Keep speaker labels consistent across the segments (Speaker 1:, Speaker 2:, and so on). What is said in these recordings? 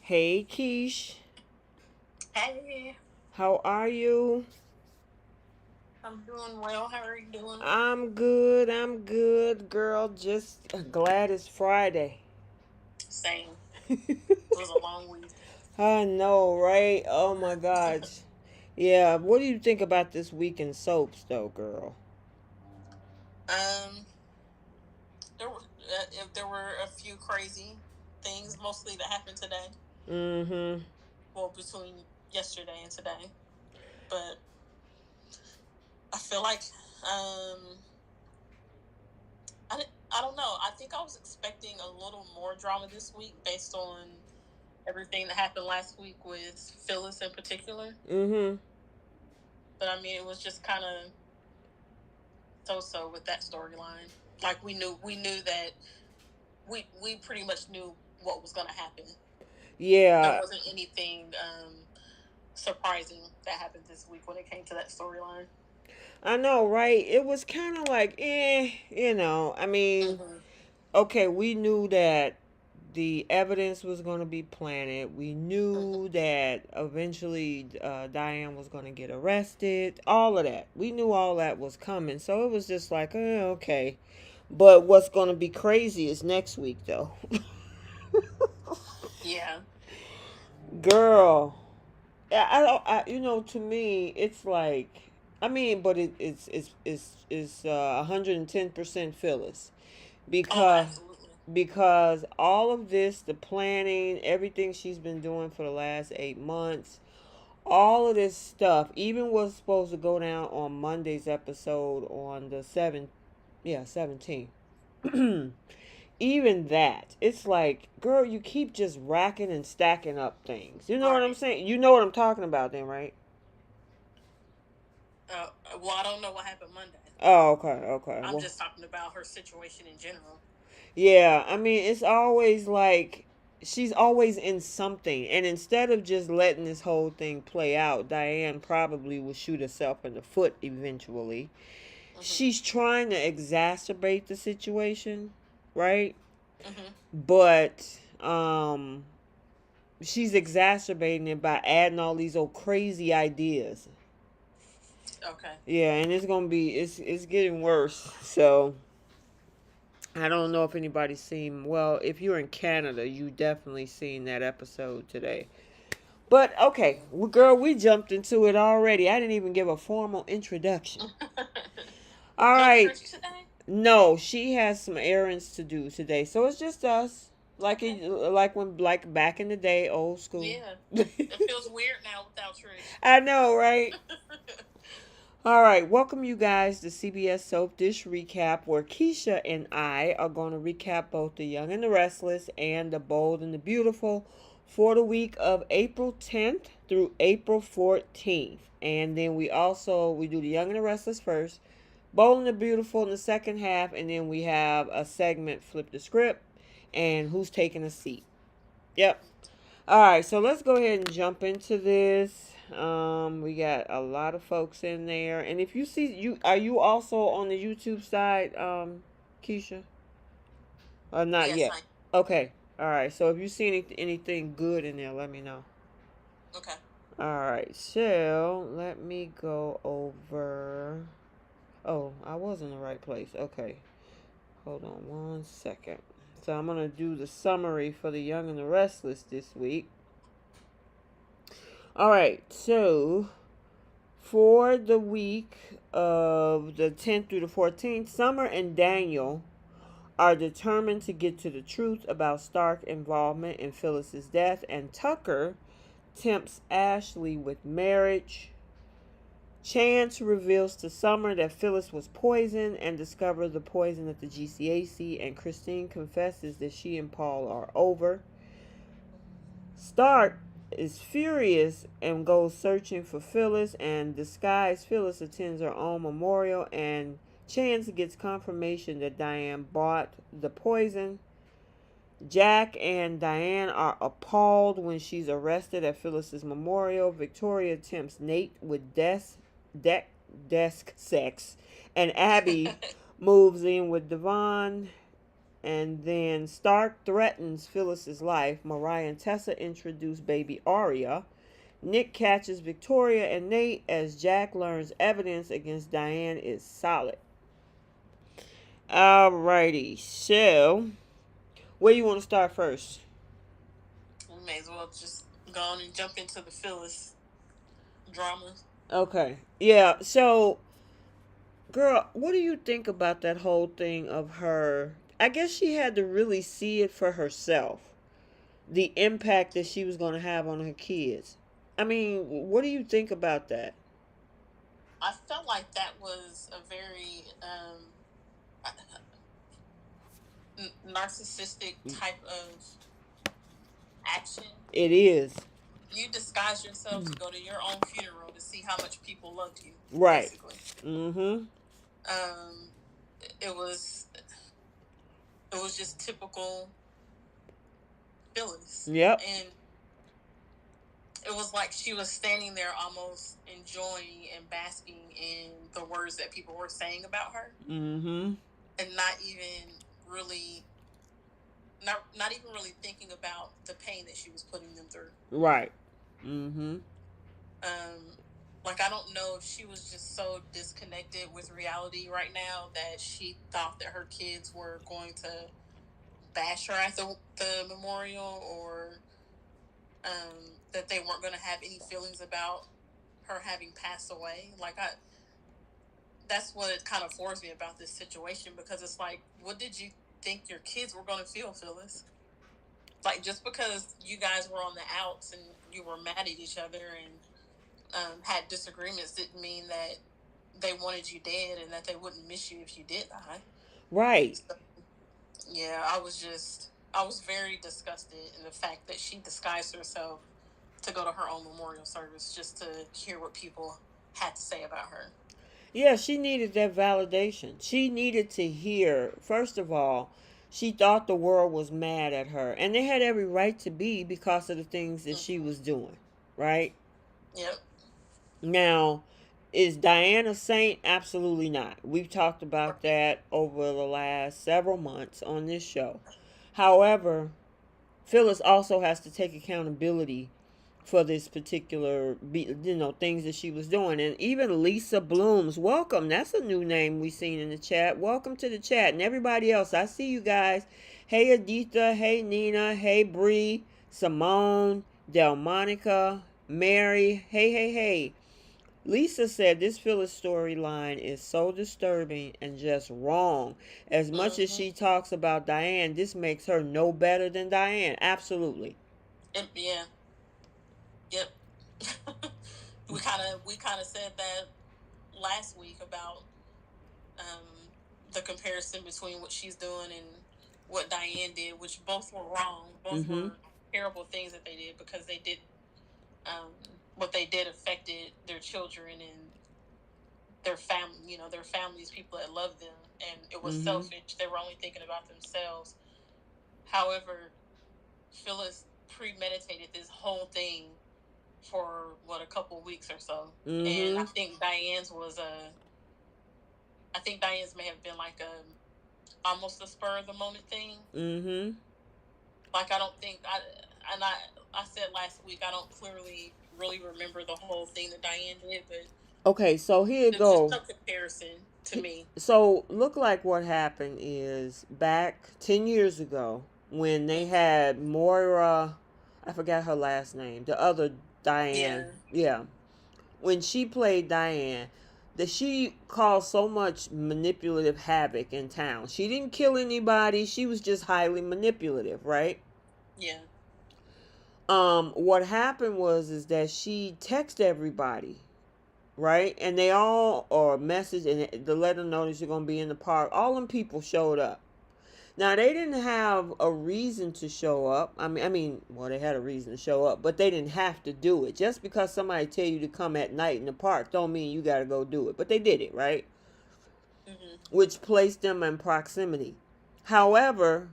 Speaker 1: Hey, Keish.
Speaker 2: Hey,
Speaker 1: How are you?
Speaker 2: I'm doing well. How are you doing?
Speaker 1: I'm good. I'm good, girl. Just glad it's Friday.
Speaker 2: Same. It was a long week.
Speaker 1: I know, right? Oh my gosh. Yeah, what do you think about this week in soaps, though, girl?
Speaker 2: Um, if there were a few crazy things, mostly that happened today.
Speaker 1: Mm-hmm.
Speaker 2: Well, between yesterday and today, but I feel like um, I don't know. I think I was expecting a little more drama this week based on everything that happened last week with Phyllis in particular.
Speaker 1: Mm-hmm.
Speaker 2: But I mean, it was just kind of so with that storyline. Like we knew that we pretty much knew what was going to happen. There
Speaker 1: Yeah,
Speaker 2: wasn't anything surprising that happened this week when it came to that storyline.
Speaker 1: I know, right? It was kind of like, I mean,
Speaker 2: Mm-hmm.
Speaker 1: okay, we knew that the evidence was going to be planted. We
Speaker 2: Mm-hmm.
Speaker 1: knew that eventually Diane was going to get arrested. All of that. We knew all that was coming. So it was just like, okay. But what's going to be crazy is next week, though.
Speaker 2: Yeah.
Speaker 1: Girl. I don't, to me, it's like, I mean, but it's 110% Phyllis.
Speaker 2: Oh,
Speaker 1: because
Speaker 2: absolutely.
Speaker 1: because all of this, the planning, everything she's been doing for the last 8 months, all of this stuff, even was supposed to go down on Monday's episode on the 17th. Even that, it's like, girl, you keep just racking and stacking up things. You know what I'm
Speaker 2: Right.
Speaker 1: saying? You know what I'm talking about, then, right?
Speaker 2: Well, I don't know what happened Monday.
Speaker 1: Oh, okay, okay.
Speaker 2: I'm
Speaker 1: Well,
Speaker 2: just talking about her situation in general.
Speaker 1: yeah, I mean, it's always like she's always in something. And instead of just letting this whole thing play out, Diane probably will shoot herself in the foot eventually.
Speaker 2: Mm-hmm.
Speaker 1: She's trying to exacerbate the situation, right?
Speaker 2: Mm-hmm.
Speaker 1: But she's exacerbating it by adding all these old crazy ideas.
Speaker 2: Okay.
Speaker 1: Yeah, and it's getting worse. So I don't know if anybody's seen. Well, if you're in Canada, you definitely seen that episode today. But okay, girl, we jumped into it already. I didn't even give a formal introduction. All
Speaker 2: No
Speaker 1: right.
Speaker 2: trish today.
Speaker 1: No, she has some errands to do today, so it's just us.
Speaker 2: Okay.
Speaker 1: Like back in the day, old school.
Speaker 2: Yeah. It feels weird now without Trish.
Speaker 1: I know, right? All right, welcome you guys to CBS Soap Dish Recap, where Keisha and I are going to recap both The Young and the Restless and The Bold and the Beautiful for the week of April 10th through April 14th. And then we do The Young and the Restless first, Bold and the Beautiful in the second half, and then we have a segment, Flip the Script, and Who's Taking a Seat. Yep. All right, so let's go ahead and jump into this. We got a lot of folks in there, and if you see are you also on the YouTube side, Keisha? Or not
Speaker 2: Yes,
Speaker 1: yet?
Speaker 2: I.
Speaker 1: Okay. All right. So if you see anything good in there, let me know.
Speaker 2: Okay.
Speaker 1: All right. So let me go over. Oh, I was in the right place. Okay. Hold on 1 second. So I'm gonna do the summary for the Young and the Restless this week. All right. So for the week of the 10th through the 14th, Summer and Daniel are determined to get to the truth about Stark's involvement in Phyllis's death, and Tucker tempts Ashley with marriage. Chance reveals to Summer that Phyllis was poisoned and discovers the poison at the GCAC, and Christine confesses that she and Paul are over. Stark is furious and goes searching for Phyllis, and disguised Phyllis attends her own memorial, and Chance gets confirmation that Diane bought the poison. Jack and Diane are appalled when she's arrested at Phyllis's memorial. Victoria tempts Nate with de- desk sex, and Abby moves in with Devon And then Stark threatens Phyllis's life. Mariah and Tessa introduce baby Aria. Nick catches Victoria and Nate as Jack learns evidence against Diane is solid. Alrighty, so where you want to start first?
Speaker 2: We may as well just go on and jump into the Phyllis drama.
Speaker 1: Okay, yeah, so girl, what do you think about that whole thing of her? I guess she had to really see it for herself, the impact that she was going to have on her kids. I mean, what do you think about that?
Speaker 2: I felt like that was a very narcissistic type of action.
Speaker 1: It is.
Speaker 2: You disguise yourself to go to your own funeral to see how much people loved you.
Speaker 1: Right.
Speaker 2: Basically.
Speaker 1: Mm-hmm.
Speaker 2: It was just typical Phyllis.
Speaker 1: Yep.
Speaker 2: And it was like she was standing there almost enjoying and basking in the words that people were saying about her.
Speaker 1: Mm-hmm.
Speaker 2: And not even really thinking about the pain that she was putting them through.
Speaker 1: Right. Mm-hmm.
Speaker 2: Like, I don't know if she was just so disconnected with reality right now that she thought that her kids were going to bash her at the memorial, or that they weren't going to have any feelings about her having passed away. Like, that's what it kind of floors me about this situation, because it's like, what did you think your kids were going to feel, Phyllis? Like, just because you guys were on the outs and you were mad at each other and had disagreements didn't mean that they wanted you dead and that they wouldn't miss you if you did die.
Speaker 1: Right.
Speaker 2: So, yeah, I was very disgusted in the fact that she disguised herself to go to her own memorial service just to hear what people had to say about her.
Speaker 1: Yeah, she needed that validation. She needed to hear, first of all, she thought the world was mad at her. And they had every right to be because of the things that she was doing. Right?
Speaker 2: Yep.
Speaker 1: Now, is Diane a saint? Absolutely not. We've talked about that over the last several months on this show. However, Phyllis also has to take accountability for this particular, things that she was doing. And even Lisa Blooms, welcome. That's a new name we seen in the chat. Welcome to the chat. And everybody else, I see you guys. Hey, Aditha. Hey, Nina. Hey, Bree. Simone. Delmonica. Mary. Hey. Lisa said this Phyllis storyline is so disturbing and just wrong. As much as she talks about Diane, this makes her no better than Diane. Absolutely.
Speaker 2: Yeah. Yep. we kind of said that last week about the comparison between what she's doing and what Diane did, which both were wrong. Both were terrible things that they did, because they did what they did affected their children and their family, their families, people that loved them, and it was selfish. They were only thinking about themselves. However, Phyllis premeditated this whole thing for a couple weeks or so, and I think Diane's may have been like almost a spur of the moment thing. Like, I don't think I said last week, I don't clearly really remember the whole thing that Diane did, but
Speaker 1: okay, so here it goes.
Speaker 2: Just a comparison to me.
Speaker 1: So look like what happened is back 10 years ago when they had Moira, I forgot her last name, the other Diane. Yeah. When she played Diane, that she caused so much manipulative havoc in town. She didn't kill anybody. She was just highly manipulative, right?
Speaker 2: Yeah.
Speaker 1: What happened is that she texted everybody, right? And they all, or message, and to let them know that you're going to be in the park. All them people showed up. Now, they didn't have a reason to show up. Well, they had a reason to show up, but they didn't have to do it. Just because somebody tell you to come at night in the park don't mean you got to go do it. But they did it, right? Which placed them in proximity. However,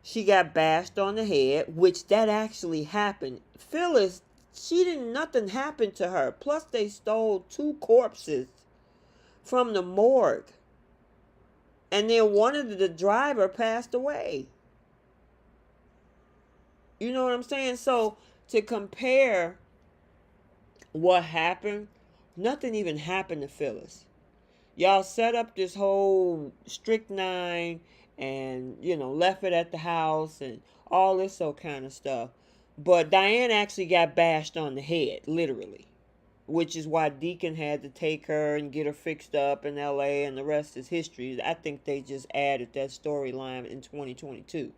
Speaker 1: she got bashed on the head, which that actually happened. Phyllis, nothing happened to her. Plus, they stole 2 corpses from the morgue. And then one of the driver passed away. You know what I'm saying? So to compare what happened, nothing even happened to Phyllis. Y'all set up this whole strychnine and, left it at the house and all this so kind of stuff. But Diane actually got bashed on the head, literally. Which is why Deacon had to take her and get her fixed up in LA, and the rest is history. I think they just added that storyline in 2022.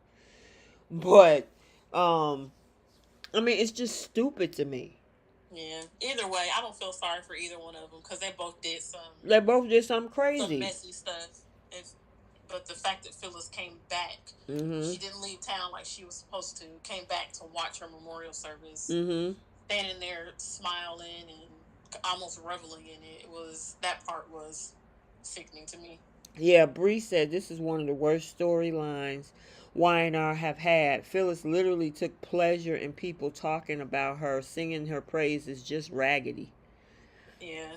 Speaker 1: But I mean, it's just stupid to me.
Speaker 2: Yeah. Either way, I don't feel sorry for either one of them because they both did
Speaker 1: something crazy,
Speaker 2: some messy stuff. But the fact that Phyllis came back, she didn't leave town like she was supposed to. Came back to watch her memorial service, standing there smiling and almost reveling in it. That part was sickening to me.
Speaker 1: Yeah, Bree said this is one of the worst storylines Y&R have had. Phyllis literally took pleasure in people talking about her, singing her praises, just raggedy.
Speaker 2: Yeah.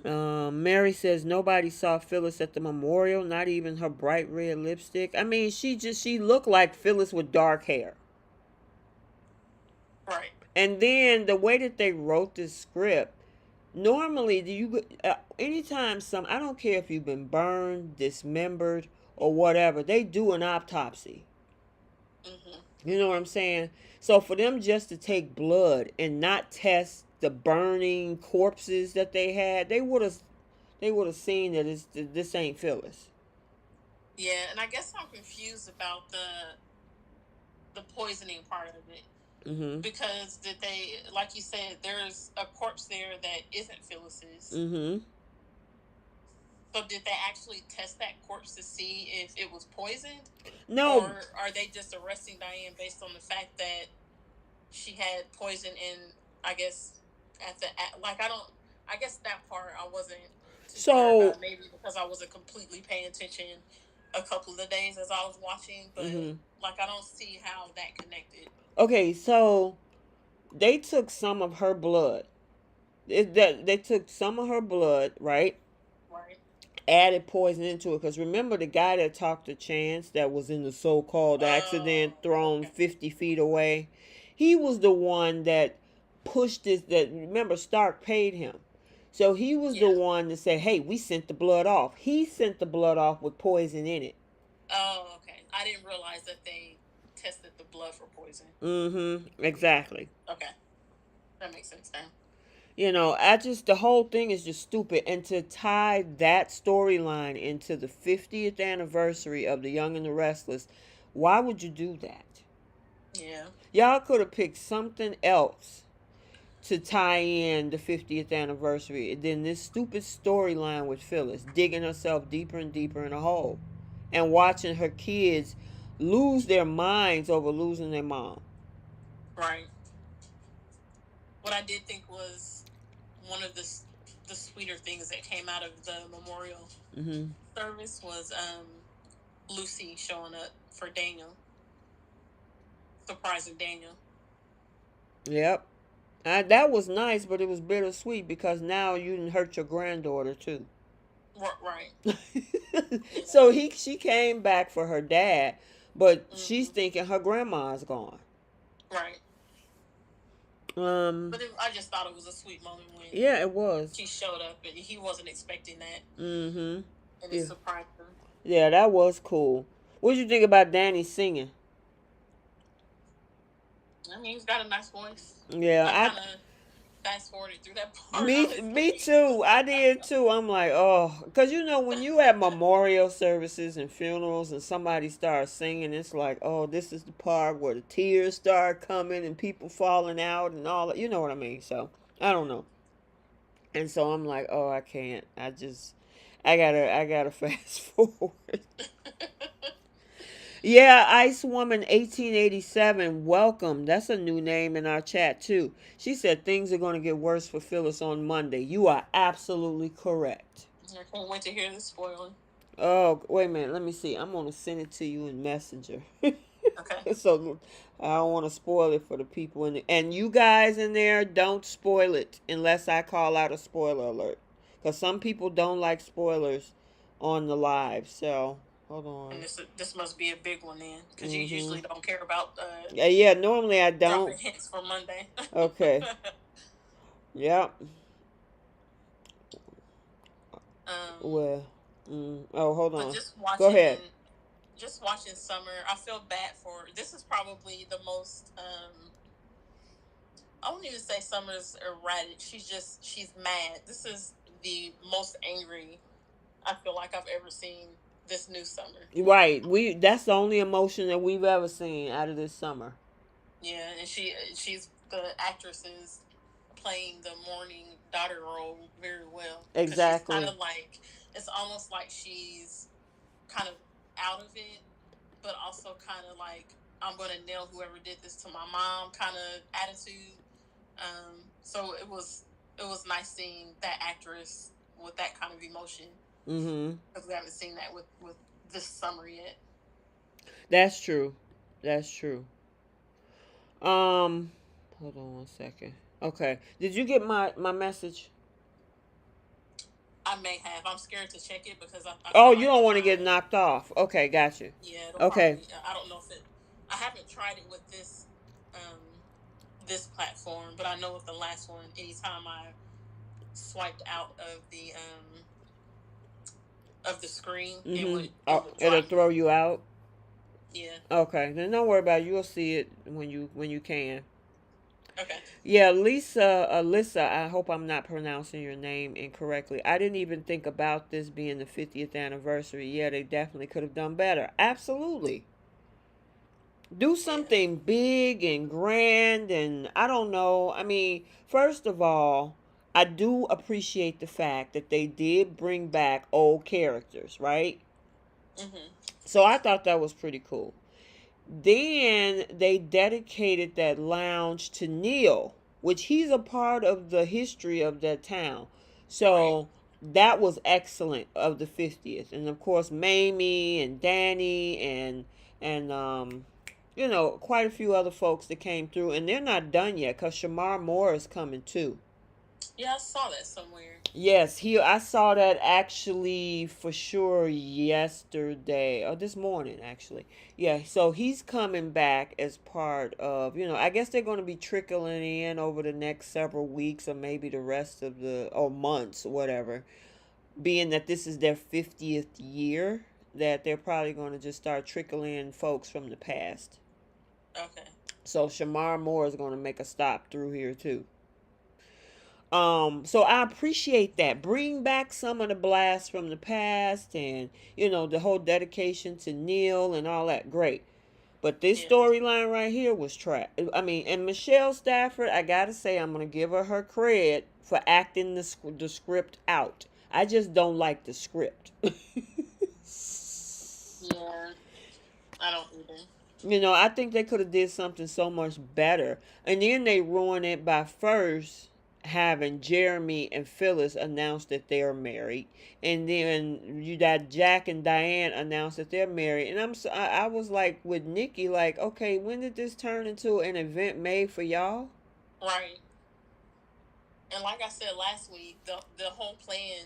Speaker 1: Mary says nobody saw Phyllis at the memorial, not even her bright red lipstick. I mean, she looked like Phyllis with dark hair.
Speaker 2: Right.
Speaker 1: And then the way that they wrote this script, normally anytime I don't care if you've been burned, dismembered, or whatever, they do an autopsy. You know what I'm saying? So for them just to take blood and not test the burning corpses that they had, they would have seen that this ain't Phyllis.
Speaker 2: Yeah, and I guess I'm confused about the poisoning part of it. Because did they, like you said, there's a corpse there that isn't Phyllis's. So did they actually test that corpse to see if it was poisoned?
Speaker 1: No.
Speaker 2: Or are they just arresting Diane based on the fact that she had poison in, I guess, I guess that part I wasn't sure about, maybe because I wasn't completely paying attention a couple of days as I was watching, but I don't see how that connected.
Speaker 1: Okay, so they took some of her blood. They took some of her blood, right?
Speaker 2: Right.
Speaker 1: Added poison into it, because remember the guy that talked to Chance that was in the so-called accident, thrown 50 feet away, he was the one that pushed this. That, remember, Stark paid him, so he was the one to say, hey, we sent the blood off. He sent the blood off with poison in it.
Speaker 2: Oh, okay. I didn't realize that they tested the blood for poison.
Speaker 1: Exactly.
Speaker 2: Okay, that makes sense now.
Speaker 1: The whole thing is just stupid. And to tie that storyline into the 50th anniversary of The Young and the Restless, why would you do that?
Speaker 2: Yeah.
Speaker 1: Y'all could have picked something else to tie in the 50th anniversary than this stupid storyline with Phyllis digging herself deeper and deeper in a hole and watching her kids lose their minds over losing their mom.
Speaker 2: Right. What I did think was one of the sweeter things that came out of the memorial service was Lucy showing up for Daniel, surprising Daniel.
Speaker 1: Yep. That was nice, but it was bittersweet because now you didn't hurt your granddaughter too.
Speaker 2: Right.
Speaker 1: So she came back for her dad, but she's thinking her grandma's gone.
Speaker 2: Right. I just thought it was a sweet moment when
Speaker 1: it was.
Speaker 2: She showed up and he wasn't expecting that. And it surprised him.
Speaker 1: Yeah, that was cool. What did you think about Danny singing?
Speaker 2: I mean, he's got a nice voice.
Speaker 1: Yeah,
Speaker 2: I kind of fast forwarded through that part.
Speaker 1: Me too. I did too. I'm like, oh, because when you at memorial services and funerals and somebody starts singing, it's like, oh, this is the part where the tears start coming and people falling out and all that. You know what I mean? So I don't know. And so I'm like, oh, I can't. I gotta fast forward. Yeah, Ice Woman 1887, welcome. That's a new name in our chat too. She said things are going to get worse for Phyllis on Monday. You are absolutely correct.
Speaker 2: I can't wait to hear this spoiling.
Speaker 1: Oh, wait a minute. Let me see. I'm going to send it to you in Messenger.
Speaker 2: Okay.
Speaker 1: So I don't want to spoil it for the people and you guys in there, don't spoil it unless I call out a spoiler alert. Because some people don't like spoilers on the live. So hold on.
Speaker 2: And this must be a big one then, because you usually don't care about
Speaker 1: yeah. Normally I don't.
Speaker 2: dropping hints for Monday.
Speaker 1: Okay. Yep. Well. Oh, hold on.
Speaker 2: But just watching,
Speaker 1: go ahead.
Speaker 2: Just watching Summer, I feel bad for. This is probably the most. I won't even say Summer's erratic. She's mad. This is the most angry I feel like I've ever seen this new Summer.
Speaker 1: Right. That's the only emotion that we've ever seen out of this summer.
Speaker 2: Yeah, and she's the actress is playing the mourning daughter role very well.
Speaker 1: Exactly.
Speaker 2: She's kind of like, it's almost like she's kind of out of it, but also kind of like, I'm going to nail whoever did this to my mom kind of attitude. So it was nice seeing that actress with that kind of emotion. Because we haven't seen that with this summer yet.
Speaker 1: That's true. Hold on one second. Okay. Did you get my message?
Speaker 2: I may have. I'm scared to check it because I
Speaker 1: oh, you don't want to get knocked off. Okay, got you.
Speaker 2: Yeah.
Speaker 1: Okay.
Speaker 2: Probably, I don't know if it. I haven't tried it with this this platform, but I know with the last one, anytime I swiped out of the screen,
Speaker 1: it'll throw you out.
Speaker 2: Yeah.
Speaker 1: Okay, then don't worry about it. You'll see it when you can.
Speaker 2: Okay.
Speaker 1: Yeah, Alyssa, I hope I'm not pronouncing your name incorrectly. I didn't even think about this being the 50th anniversary. Yeah, they definitely could have done better. Absolutely. Do something big and grand, and I don't know. I mean, first of all, I do appreciate the fact that they did bring back old characters, right? So I thought that was pretty cool. Then they dedicated that lounge to Neil, which he's a part of the history of that town. So that was excellent of the 50th. And of course Mamie and Danny and quite a few other folks that came through, and they're not done yet because Shamar Moore is coming too.
Speaker 2: Yeah, I saw that somewhere.
Speaker 1: Yes, I saw that actually for sure yesterday or this morning actually. Yeah, so he's coming back as part of, I guess they're going to be trickling in over the next several weeks or maybe the rest of or months or whatever. Being that this is their 50th year, that they're probably going to just start trickling in folks from the past.
Speaker 2: Okay.
Speaker 1: So Shamar Moore is going to make a stop through here too. So I appreciate that. Bring back some of the blasts from the past and, the whole dedication to Neil and all that. Great. But this storyline right here was trash. I mean, and Michelle Stafford, I gotta say, I'm gonna give her credit for acting the script out. I just don't like the script.
Speaker 2: Yeah, I don't either.
Speaker 1: I think they could have did something so much better. And then they ruined it by first having Jeremy and Phyllis announce that they're married, and then you got Jack and Diane announce that they're married, and I was like with Nikki, like, okay, when did this turn into an event made for y'all?
Speaker 2: Right. And like I said last week, the whole plan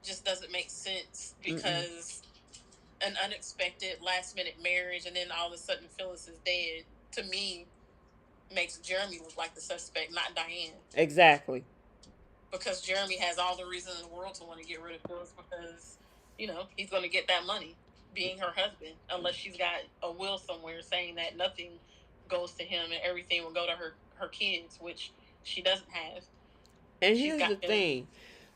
Speaker 2: just doesn't make sense because an unexpected last minute marriage, and then all of a sudden Phyllis is dead. To me, makes Jeremy look like the suspect, not Diane.
Speaker 1: Exactly.
Speaker 2: Because Jeremy has all the reason in the world to want to get rid of Phyllis because, he's going to get that money being her husband, unless she's got a will somewhere saying that nothing goes to him and everything will go to her kids, which she doesn't have.
Speaker 1: And here's the thing.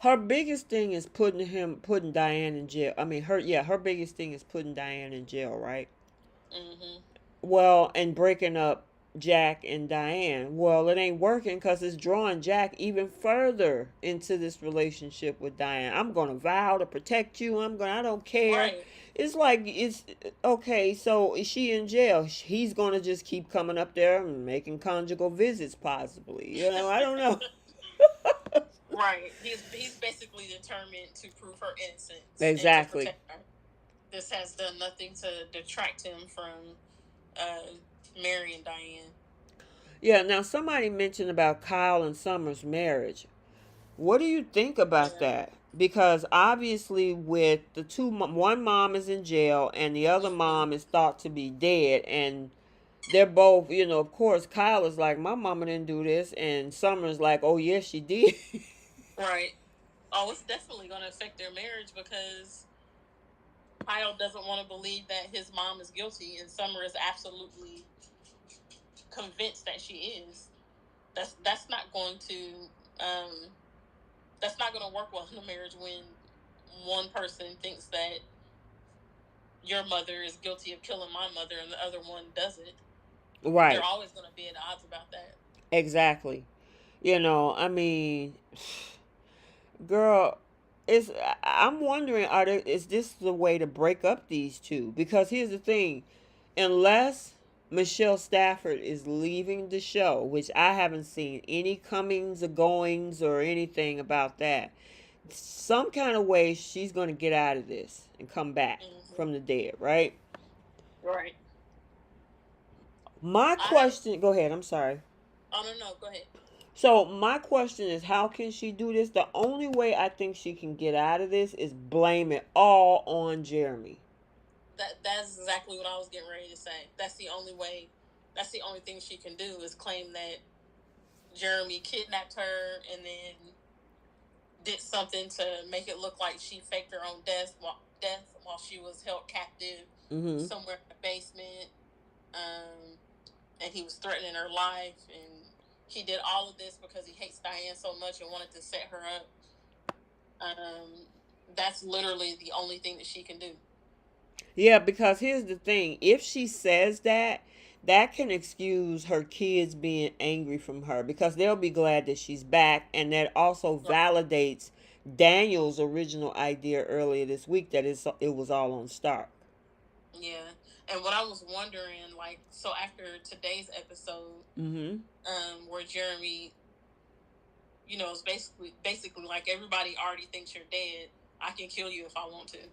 Speaker 1: Her biggest thing is putting Diane in jail. I mean, her biggest thing is putting Diane in jail, right? Well, and breaking up Jack and Diane. Well, it ain't working because it's drawing Jack even further into this relationship with Diane. I'm gonna vow to protect you. I don't care.
Speaker 2: Right.
Speaker 1: It's like, it's okay. So is she in jail? He's gonna just keep coming up there and making conjugal visits, possibly. I don't know.
Speaker 2: Right. He's basically determined to prove her innocence.
Speaker 1: Exactly.
Speaker 2: And to protect her. This has done nothing to detract him from Mary and Diane.
Speaker 1: Yeah, now somebody mentioned about Kyle and Summer's marriage. What do you think about that? because obviously with the one mom is in jail and the other
Speaker 2: Mm-hmm.
Speaker 1: mom is thought to be dead, and they're both, of course Kyle is like, my mama didn't do this, and Summer's like, oh yes she did.
Speaker 2: Right. Oh, it's definitely going to affect their marriage because Kyle doesn't want to believe that his mom is guilty, and Summer is absolutely convinced that she is. That's not going to that's not going to work well in a marriage when one person thinks that your mother is guilty of killing my mother and the other one doesn't. They're
Speaker 1: Right,
Speaker 2: always going to be at odds about that.
Speaker 1: exactly. I mean, girl, it's I'm wondering, is this the way to break up these two? Because here's the thing, unless Michelle Stafford is leaving the show, which I haven't seen any comings or goings or anything about that, some kind of way she's going to get out of this and come back
Speaker 2: Mm-hmm.
Speaker 1: from the dead, right?
Speaker 2: Right.
Speaker 1: My
Speaker 2: I have.
Speaker 1: question, go ahead, I'm sorry.
Speaker 2: Oh no, no, go ahead.
Speaker 1: So my question is, how can she do this? The only way I think she can get out of this is blame it all on Jeremy.
Speaker 2: That's exactly what I was getting ready to say. That's the only way. That's the only thing she can do is claim that Jeremy kidnapped her and then did something to make it look like she faked her own death while she was held captive
Speaker 1: Mm-hmm.
Speaker 2: somewhere in the basement. And he was threatening her life, and he did all of this because he hates Diane so much and wanted to set her up. That's literally the only thing that she can do.
Speaker 1: Yeah, because here's the thing. If she says that, that can excuse her kids being angry from her because they'll be glad that she's back. And that also
Speaker 2: Right.
Speaker 1: validates Daniel's original idea earlier this week that it was all on Stark.
Speaker 2: Yeah. And what I was wondering, like, so after today's episode,
Speaker 1: Mm-hmm.
Speaker 2: where Jeremy, is basically like everybody already thinks you're dead. I can kill you if I want to. If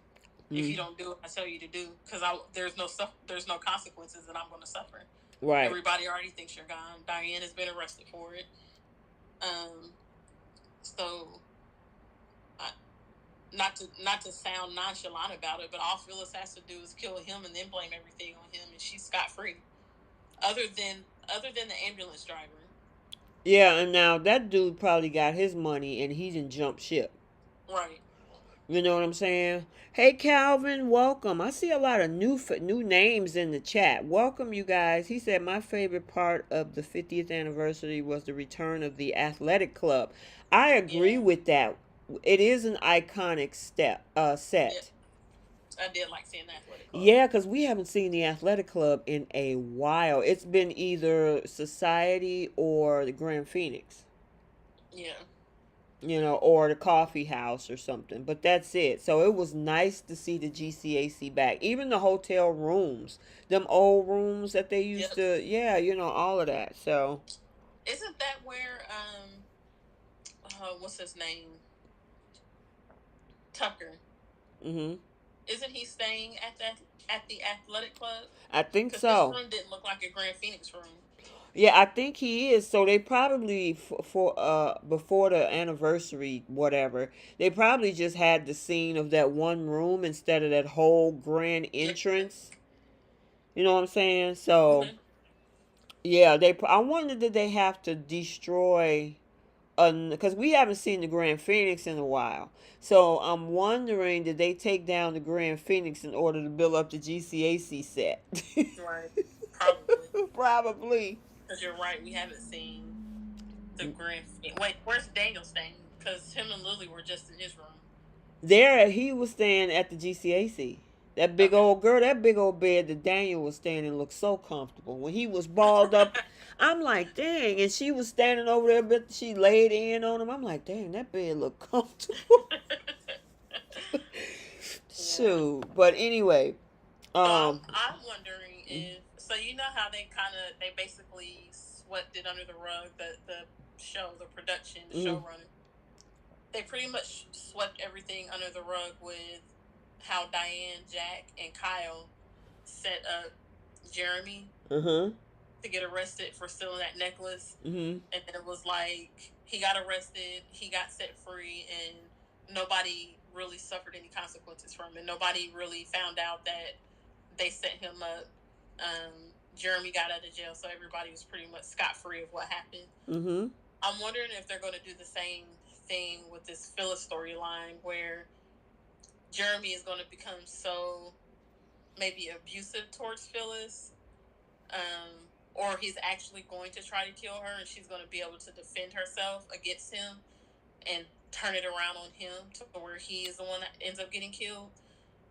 Speaker 1: Mm-hmm.
Speaker 2: you don't do what I tell you to do, because there's no consequences that I'm going to suffer.
Speaker 1: Right.
Speaker 2: Everybody already thinks you're gone. Diane has been arrested for it. Um, so I, not to sound nonchalant about it, but all Phyllis has to do is kill him and then blame everything on him, and she's scot free. Other than the ambulance driver.
Speaker 1: Yeah, and now that dude probably got his money and he didn't jump ship.
Speaker 2: Right.
Speaker 1: You know what I'm saying? Hey Calvin, welcome. I see a lot of new names in the chat. Welcome you guys. He said my favorite part of the 50th anniversary was the return of the athletic club. I agree
Speaker 2: Yeah.
Speaker 1: with that. It is an iconic
Speaker 2: Yeah.
Speaker 1: set.
Speaker 2: I did like seeing the athletic club.
Speaker 1: Yeah, because we haven't seen the athletic club in a while. It's been either Society or the Grand Phoenix.
Speaker 2: Yeah.
Speaker 1: Or the coffee house or something. But that's it. So it was nice to see the GCAC back. Even the hotel rooms, them old rooms that they used
Speaker 2: Yep.
Speaker 1: to, yeah, all of that. So,
Speaker 2: Isn't that where what's his name? Tucker.
Speaker 1: hmm
Speaker 2: Isn't he staying at the athletic club?
Speaker 1: I think
Speaker 2: Because his
Speaker 1: so.
Speaker 2: room didn't look like a Grand Phoenix room.
Speaker 1: Yeah, I think he is. So they probably for before the anniversary, whatever, they probably just had the scene of that one room instead of that whole grand
Speaker 2: Yeah.
Speaker 1: entrance. You know what I'm saying? So
Speaker 2: Mm-hmm.
Speaker 1: yeah, I wonder did they have to destroy because we haven't seen the Grand Phoenix in a while. So I'm wondering, did they take down the Grand Phoenix in order to build up the GCAC set?
Speaker 2: Right. Probably.
Speaker 1: Probably.
Speaker 2: Because you're right. We haven't seen the Grand Phoenix. Wait, where's Daniel staying? Because him and Lily were just in his room.
Speaker 1: There, he was staying at the GCAC. That big
Speaker 2: Okay.
Speaker 1: old girl, that big old bed that Daniel was staying in looked so comfortable. When he was balled up, I'm like, dang. And she was standing over there, but she laid in on him. I'm like, dang, that bed looked comfortable.
Speaker 2: Yeah.
Speaker 1: Shoot. But anyway,
Speaker 2: So
Speaker 1: um,
Speaker 2: I'm wondering if so you know how they basically swept it under the rug, the show, the production, the
Speaker 1: mm,
Speaker 2: showrunner. They pretty much swept everything under the rug with how Diane, Jack, and Kyle set up Jeremy
Speaker 1: uh-huh,
Speaker 2: to get arrested for stealing that necklace.
Speaker 1: mm-hmm,
Speaker 2: And then it was like he got arrested, he got set free, and nobody really suffered any consequences from it. Nobody really found out that they set him up. Jeremy got out of jail, so everybody was pretty much scot-free of what happened.
Speaker 1: Mm-hmm.
Speaker 2: I'm wondering if they're going to do the same thing with this Phyllis storyline, where Jeremy is going to become so maybe abusive towards Phyllis, or he's actually going to try to kill her, and she's going to be able to defend herself against him and turn it around on him to where he is the one that ends up getting killed.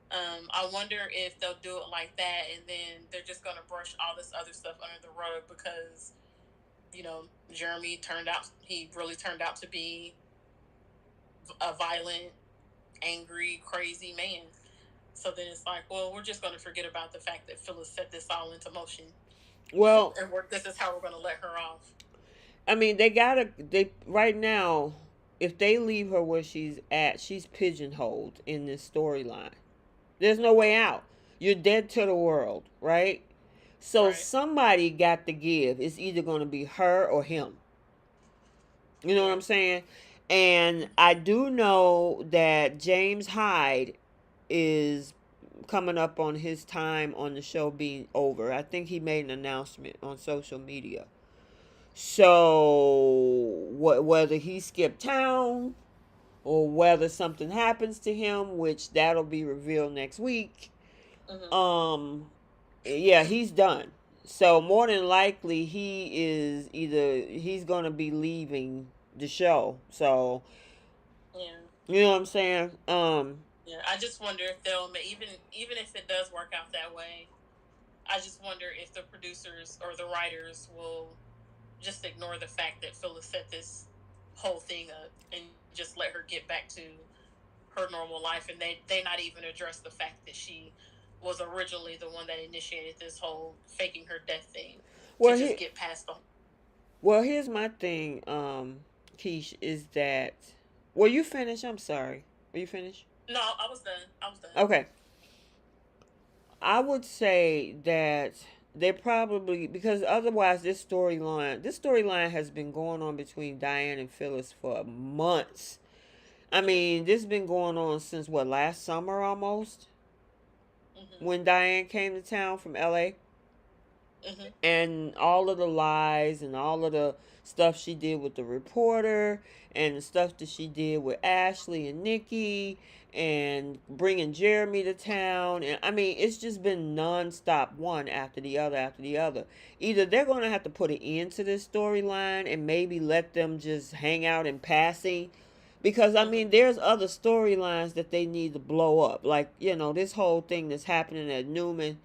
Speaker 2: I wonder if they'll do it like that, and then they're just going to brush all this other stuff under the rug because, Jeremy really turned out to be a violent, angry, crazy man. So then it's like, well, we're just going to forget about the fact that Phyllis set this all into motion.
Speaker 1: Well,
Speaker 2: and this is how we're going to let her off.
Speaker 1: I mean, right now, if they leave her where she's at, she's pigeonholed in this storyline. There's no way out. You're dead to the world, right? So
Speaker 2: Right.
Speaker 1: somebody got to give. It's either going to be her or him. You know what I'm saying? And I do know that James Hyde is coming up on his time on the show being over. I think he made an announcement on social media. So whether he skipped town or whether something happens to him, which that'll be revealed next week. Yeah, he's done. So more than likely he's gonna be leaving the show. So
Speaker 2: yeah,
Speaker 1: you know what I'm saying?
Speaker 2: Yeah, I just wonder if they'll even if it does work out that way, I just wonder if the producers or the writers will just ignore the fact that Phyllis set this whole thing up and just let her get back to her normal life, and they not even address the fact that she was originally the one that initiated this whole faking her death thing to just get past them.
Speaker 1: Well, here's my thing, Keish, is that were you finished? I'm sorry. Were you finished?
Speaker 2: No, I was done.
Speaker 1: Okay. I would say that they probably, because otherwise this storyline has been going on between Diane and Phyllis for months. I mean, this has been going on since last summer almost, when Diane came to town from LA. And all of the lies and all of the stuff she did with the reporter and the stuff that she did with Ashley and Nikki and bringing Jeremy to town. And I mean, it's just been nonstop, one after the other after the other. Either they're going to have to put an end to this storyline and maybe let them just hang out in passing. Because, I mean, there's other storylines that they need to blow up. Like, this whole thing that's happening at Newman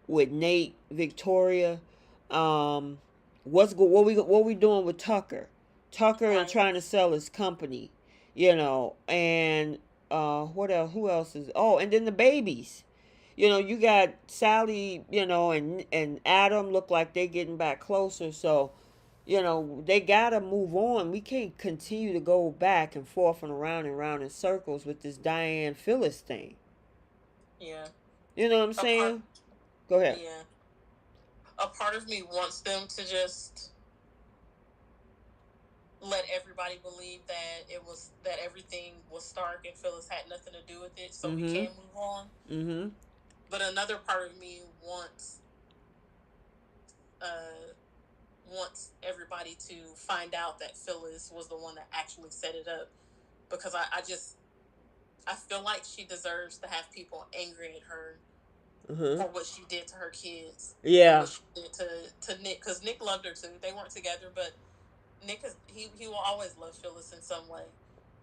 Speaker 1: with Nate, Victoria. What we doing with Tucker? Tucker and trying to sell his company, and what else? Who else is? Oh, and then the babies. You got Sally, and Adam look like they getting back closer. So, they gotta move on. We can't continue to go back and forth and around in circles with this Diane Phyllis thing.
Speaker 2: Yeah.
Speaker 1: You know what I'm saying? Go ahead.
Speaker 2: Yeah. A part of me wants them to just let everybody believe that everything was Stark and Phyllis had nothing to do with it, so we can move on. But another part of me wants everybody to find out that Phyllis was the one that actually set it up, because I feel like she deserves to have people angry at her for what she did to her kids.
Speaker 1: Yeah.
Speaker 2: What she did to Nick, because Nick loved her too. They weren't together, but Nick he will always love Phyllis in some way.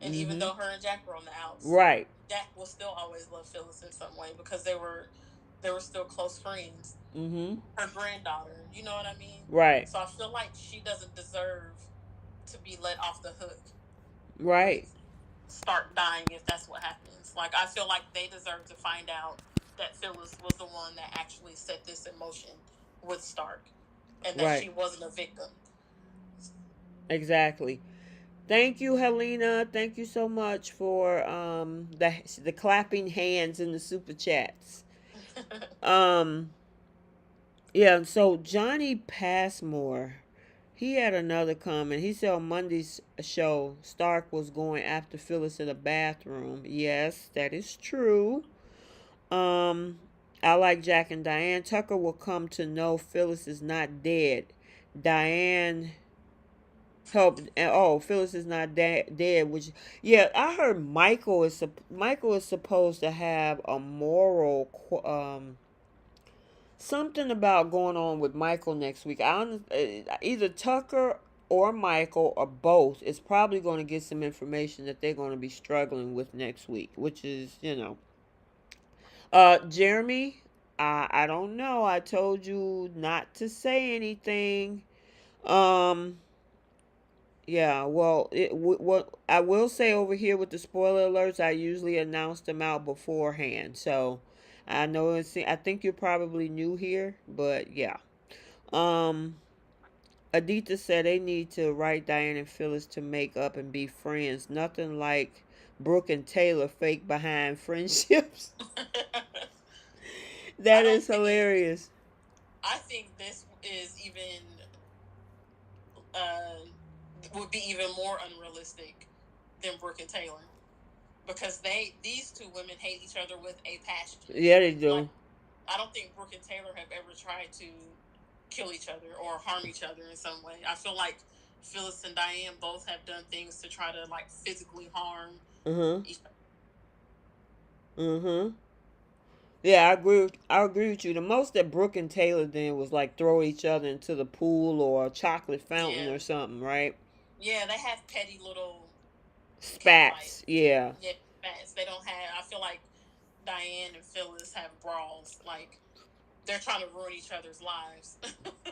Speaker 2: And even though her and Jack were on the outs,
Speaker 1: right,
Speaker 2: Jack will still always love Phyllis in some way because they were still close friends. Her granddaughter, you know what I mean?
Speaker 1: Right.
Speaker 2: So I feel like she doesn't deserve to be let off the hook.
Speaker 1: Right.
Speaker 2: Start dying if that's what happens. Like, I feel like they deserve to find out that Phyllis was the one that actually set this in motion with Stark, and that she wasn't a victim.
Speaker 1: Exactly. Thank you, Helena. Thank you so much for the clapping hands in the super chats. Yeah, so Johnny Passmore, He had another comment. He said on Monday's show, Stark was going after Phyllis in the bathroom. Yes, that is true. Um, I like Jack and Diane. Tucker will come to know Phyllis is not dead. Diane helped. Oh, Phyllis is not dead. Which, yeah, I heard Michael is supposed to have a moral something about going on with Michael next week. Either Tucker or Michael or both is probably going to get some information that they're going to be struggling with next week, which is, Jeremy, I don't know. I told you not to say anything. Um, yeah, well, what I will say over here with the spoiler alerts, I usually announce them out beforehand. So I know I think you're probably new here, but yeah. Um, Aditya said they need to write Diane and Phyllis to make up and be friends. Nothing like Brooke and Taylor fake behind friendships.
Speaker 2: I
Speaker 1: That
Speaker 2: don't
Speaker 1: is
Speaker 2: think.
Speaker 1: hilarious.
Speaker 2: I think this is even uh, would be even more unrealistic than Brooke and Taylor, because these two women hate each other with a passion.
Speaker 1: Yeah, they
Speaker 2: Like,
Speaker 1: do.
Speaker 2: I don't think Brooke and Taylor have ever tried to kill each other or harm each other in some way. I feel like Phyllis and Diane both have done things to try to like physically harm each other.
Speaker 1: Mm-hmm. Yeah, I agree with you. The most that Brooke and Taylor did was like throw each other into the pool or a chocolate fountain
Speaker 2: Yeah.
Speaker 1: or something, right?
Speaker 2: Yeah, they have petty little cat fights.
Speaker 1: Spats. Yeah.
Speaker 2: Yeah, fights. They don't have. I feel like Diane and Phyllis have brawls. Like, they're trying to ruin each other's lives.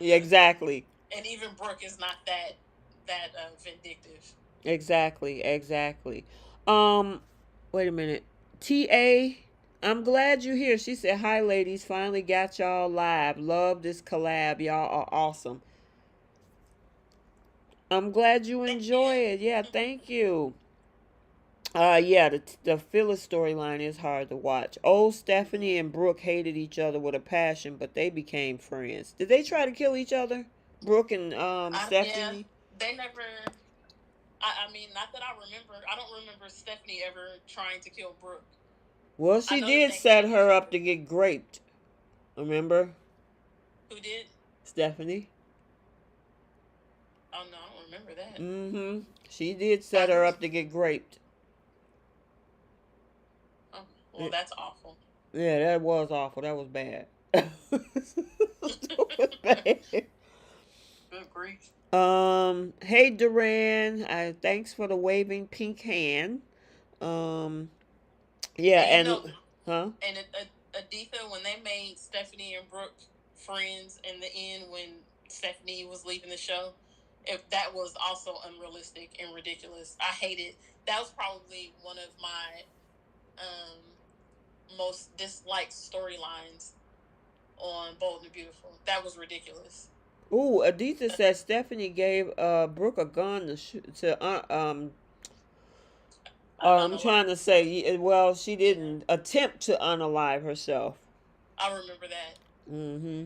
Speaker 1: Yeah, exactly.
Speaker 2: And even Brooke is not that vindictive.
Speaker 1: Exactly. Exactly. Um, wait a minute. TA, I'm glad you're here. She said, "Hi, ladies. Finally got y'all live. Love this collab. Y'all are awesome. I'm glad you
Speaker 2: Thank
Speaker 1: enjoy
Speaker 2: you.
Speaker 1: it. Yeah, thank you." Yeah, the Phyllis storyline is hard to watch. Old Stephanie and Brooke hated each other with a passion, but they became friends. Did they try to kill each other? Brooke and
Speaker 2: Yeah,
Speaker 1: Stephanie?
Speaker 2: they never. I mean, not that I remember. I don't remember Stephanie ever trying to kill Brooke.
Speaker 1: Well,
Speaker 2: I
Speaker 1: she
Speaker 2: know that
Speaker 1: did
Speaker 2: they
Speaker 1: set
Speaker 2: hated each
Speaker 1: her up
Speaker 2: other.
Speaker 1: to get raped. Remember?
Speaker 2: Who did?
Speaker 1: Stephanie?
Speaker 2: Oh no, I don't remember that.
Speaker 1: Mm-hmm. She did
Speaker 2: By
Speaker 1: set her
Speaker 2: who?
Speaker 1: up to get raped.
Speaker 2: Oh, well, that's awful.
Speaker 1: Yeah, that was awful. That was bad. That was bad.
Speaker 2: Good grief.
Speaker 1: Hey Duran, thanks for the waving pink hand. Um, yeah,
Speaker 2: And
Speaker 1: and huh?
Speaker 2: and Aditha, when they made Stephanie and Brooke friends in the end, when Stephanie was leaving the show, if that was also unrealistic and ridiculous. I hated. That was probably one of my most disliked storylines on Bold and Beautiful. That was ridiculous.
Speaker 1: Ooh, Aditha said Stephanie gave Brooke a gun to I'm
Speaker 2: Unalive.
Speaker 1: trying to say, well, she didn't attempt to unalive herself.
Speaker 2: I remember that.
Speaker 1: Mm-hmm.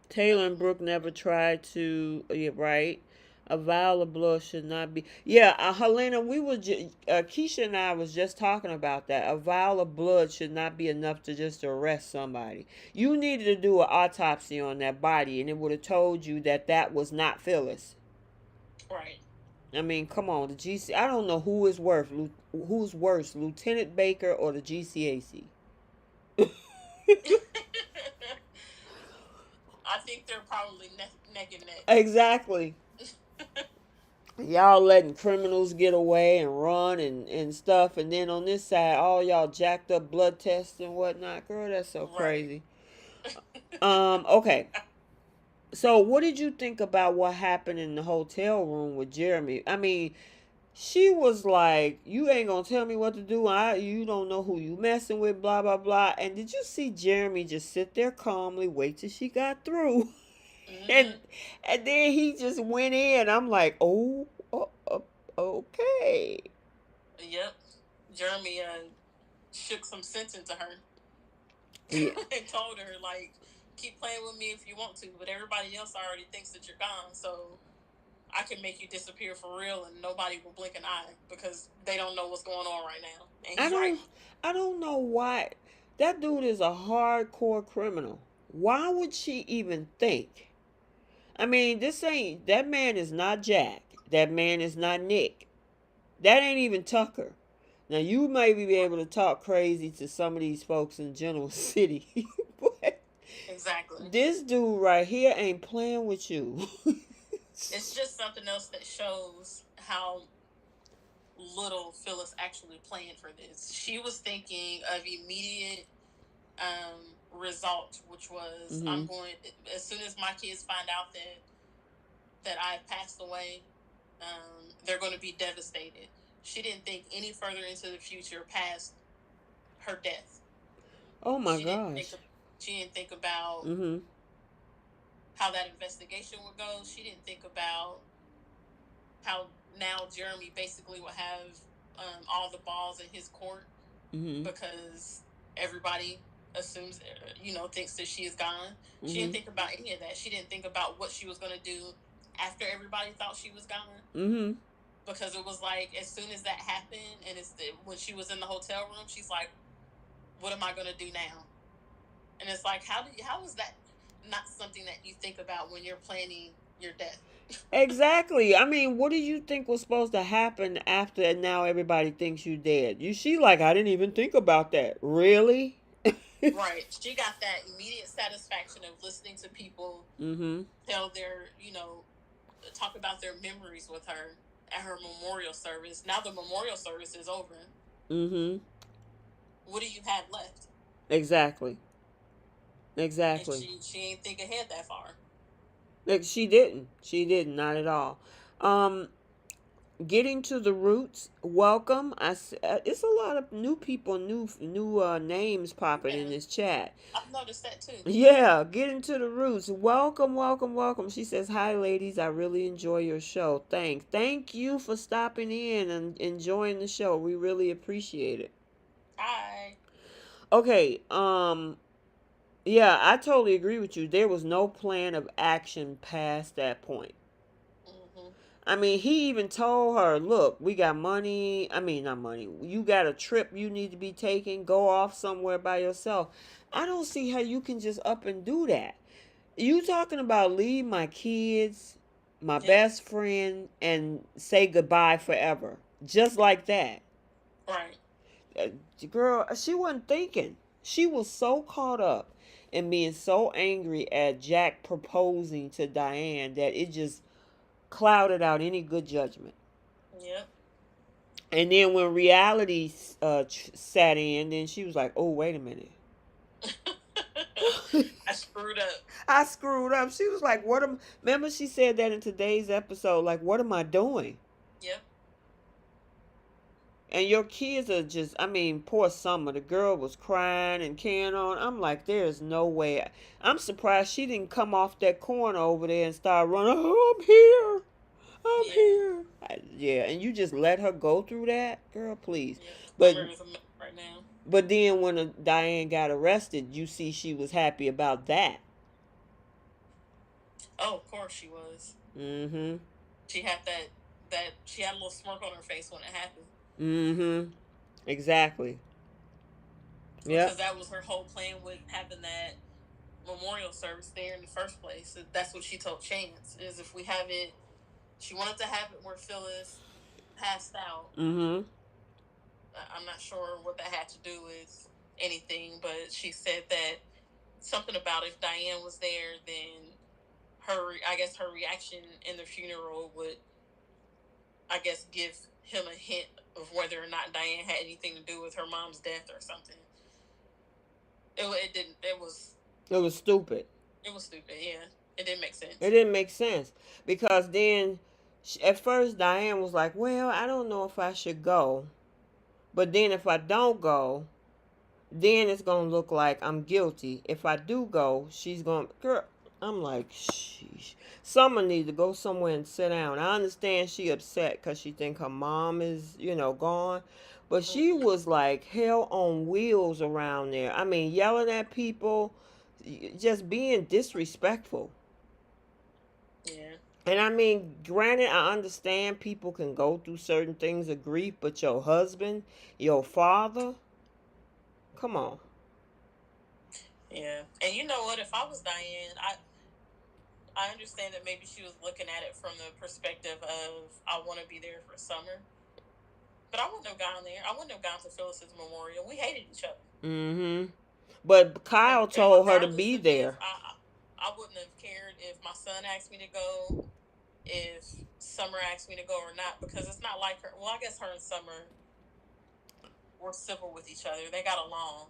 Speaker 1: Taylor and Brooke never tried to. Yeah, right. A vial of blood should not be. Yeah, Helena, Keisha and I was just talking about that. A vial of blood should not be enough to just arrest somebody. You needed to do an autopsy on that body, and it would have told you that that was not Phyllis.
Speaker 2: Right.
Speaker 1: I mean, come on, the GC. I don't know who's worse, Lieutenant Baker or the GCAC.
Speaker 2: I think they're probably neck and neck.
Speaker 1: Exactly. Y'all letting criminals get away and run and stuff, and then on this side, all y'all jacked up blood tests and whatnot. Girl, that's so
Speaker 2: Right.
Speaker 1: crazy. Okay. So, what did you think about what happened in the hotel room with Jeremy? I mean, she was like, "You ain't gonna tell me what to do. You don't know who you messing with." Blah blah blah. And did you see Jeremy just sit there calmly, wait till she got through, and
Speaker 2: Mm-hmm.
Speaker 1: and then he just went in. I'm like, okay.
Speaker 2: Yep. Jeremy shook some sense into her
Speaker 1: Yeah.
Speaker 2: and told her, like, keep playing with me if you want to, but everybody else already thinks that you're gone, so I can make you disappear for real and nobody will blink an eye because they don't know what's going on right now. And
Speaker 1: I
Speaker 2: he's right.
Speaker 1: don't I don't know why that dude is a hardcore criminal. Why would she even think? I mean, this ain't that man is not Jack. That man is not Nick. That ain't even Tucker. Now you may be able to talk crazy to some of these folks in General City, but
Speaker 2: exactly,
Speaker 1: this dude right here ain't playing with you.
Speaker 2: It's just something else that shows how little Phyllis actually planned for this. She was thinking of immediate result, which was
Speaker 1: Mm-hmm.
Speaker 2: I'm going as soon as my kids find out that I've passed away, they're going to be devastated. She didn't think any further into the future past her death.
Speaker 1: Oh my gosh.
Speaker 2: She didn't think about
Speaker 1: Mm-hmm.
Speaker 2: how that investigation would go. She didn't think about how now Jeremy basically will have all the balls in his court
Speaker 1: Mm-hmm.
Speaker 2: because everybody assumes, thinks that she is gone.
Speaker 1: Mm-hmm.
Speaker 2: She didn't think about any of that. She didn't think about what she was going to do after everybody thought she was gone.
Speaker 1: Mm-hmm.
Speaker 2: Because it was like, as soon as that happened, and when she was in the hotel room, she's like, what am I going to do now? And it's like, how is that not something that you think about when you're planning your death?
Speaker 1: Exactly. I mean, what do you think was supposed to happen after now everybody thinks you dead? She like, I didn't even think about that. Really?
Speaker 2: Right. She got that immediate satisfaction of listening to people
Speaker 1: mm-hmm.
Speaker 2: tell talk about their memories with her at her memorial service. Now the memorial service is over.
Speaker 1: Mm-hmm.
Speaker 2: What do you have left?
Speaker 1: Exactly.
Speaker 2: And she ain't think ahead that far.
Speaker 1: Like she didn't. She didn't. Not at all. Um, Getting to the roots. Welcome. It's a lot of new people, new names popping in this chat.
Speaker 2: I've noticed that too.
Speaker 1: Yeah, getting to the roots. Welcome, welcome, welcome. She says, "Hi, ladies. I really enjoy your show. Thanks. Thank you for stopping in and enjoying the show. We really appreciate it."
Speaker 2: Hi.
Speaker 1: Okay. Yeah, I totally agree with you. There was no plan of action past that point.
Speaker 2: Mm-hmm.
Speaker 1: I mean, he even told her, look, we got money. I mean, not money. You got a trip you need to be taking. Go off somewhere by yourself. I don't see how you can just up and do that. You talking about leave my kids, my best friend, and say goodbye forever. Just like that.
Speaker 2: Right.
Speaker 1: Girl, she wasn't thinking. She was so caught up in being so angry at Jack proposing to Diane that it just clouded out any good judgment.
Speaker 2: Yep.
Speaker 1: And then when reality sat in, then she was like, "Oh, wait a minute."
Speaker 2: I screwed up.
Speaker 1: I screwed up. She was like, "What am?" Remember, she said that in today's episode. Like, what am I doing?
Speaker 2: Yep.
Speaker 1: And your kids are just, I mean, poor Summer. The girl was crying and carrying on. I'm like, there's no way. I'm surprised she didn't come off that corner over there and start running. Oh, I'm here. I'm here. Yeah, and you just let her go through that? Girl, please.
Speaker 2: Yep.
Speaker 1: But
Speaker 2: right now.
Speaker 1: But then when Diane got arrested, you see she was happy about that.
Speaker 2: Oh, of course she was.
Speaker 1: Mm-hmm.
Speaker 2: She had she had a little smirk on her face when it happened.
Speaker 1: Mm-hmm. Exactly.
Speaker 2: Yeah. Because that was her whole plan with having that memorial service there in the first place. That's what she told Chance, is if we have it, she wanted to have it where Phyllis passed out.
Speaker 1: Mm-hmm.
Speaker 2: I'm not sure what that had to do with anything, but she said that something about if Diane was there, then her reaction in the funeral would, I guess, give him a hint of whether or not Diane had anything to do with her mom's death or something. It didn't. It was
Speaker 1: stupid.
Speaker 2: It was stupid. Yeah, it didn't make sense.
Speaker 1: It didn't make sense because then, at first, Diane was like, "Well, I don't know if I should go, but then if I don't go, then it's gonna look like I'm guilty. If I do go, she's gonna." Girl, I'm like, sheesh. Someone needs to go somewhere and sit down. I understand she upset because she think her mom is, gone. But she was like hell on wheels around there. I mean, yelling at people, just being disrespectful.
Speaker 2: Yeah.
Speaker 1: And I mean, granted, I understand people can go through certain things of grief, but your husband, your father, come on.
Speaker 2: Yeah. And you know what? If I was Diane, I understand that maybe she was looking at it from the perspective of I want to be there for Summer, but I wouldn't have gone there. I wouldn't have gone to Phyllis's memorial. We hated each other.
Speaker 1: Mm-hmm. But Kyle
Speaker 2: And
Speaker 1: told her to
Speaker 2: regardless
Speaker 1: be
Speaker 2: of if
Speaker 1: there.
Speaker 2: I wouldn't have cared if my son asked me to go, if Summer asked me to go or not, because it's not like her. Well, I guess her and Summer were civil with each other. They got along.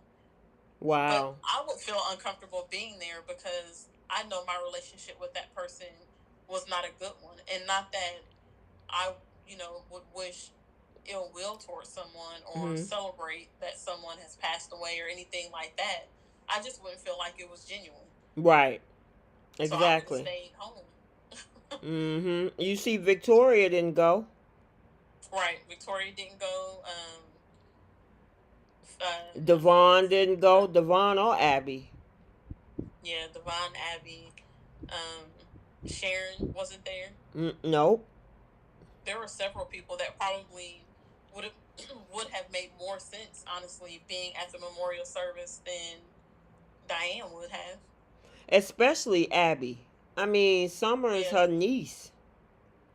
Speaker 2: But
Speaker 1: Wow.
Speaker 2: I would feel uncomfortable being there because I know my relationship with that person was not a good one. And not that I, would wish ill will towards someone or
Speaker 1: Mm-hmm.
Speaker 2: celebrate that someone has passed away or anything like that. I just wouldn't feel like it was genuine.
Speaker 1: Right.
Speaker 2: So I would have
Speaker 1: Exactly.
Speaker 2: stayed home.
Speaker 1: Mm-hmm. You see, Victoria didn't go.
Speaker 2: Right. Victoria didn't go.
Speaker 1: Devon didn't go. Devon or Abby.
Speaker 2: Yeah, Devon, Abby, um, Sharon wasn't there.
Speaker 1: Nope.
Speaker 2: There were several people that probably would have would have made more sense, honestly, being at the memorial service than Diane would have.
Speaker 1: Especially Abby. I mean, Summer is
Speaker 2: Yeah,
Speaker 1: her niece.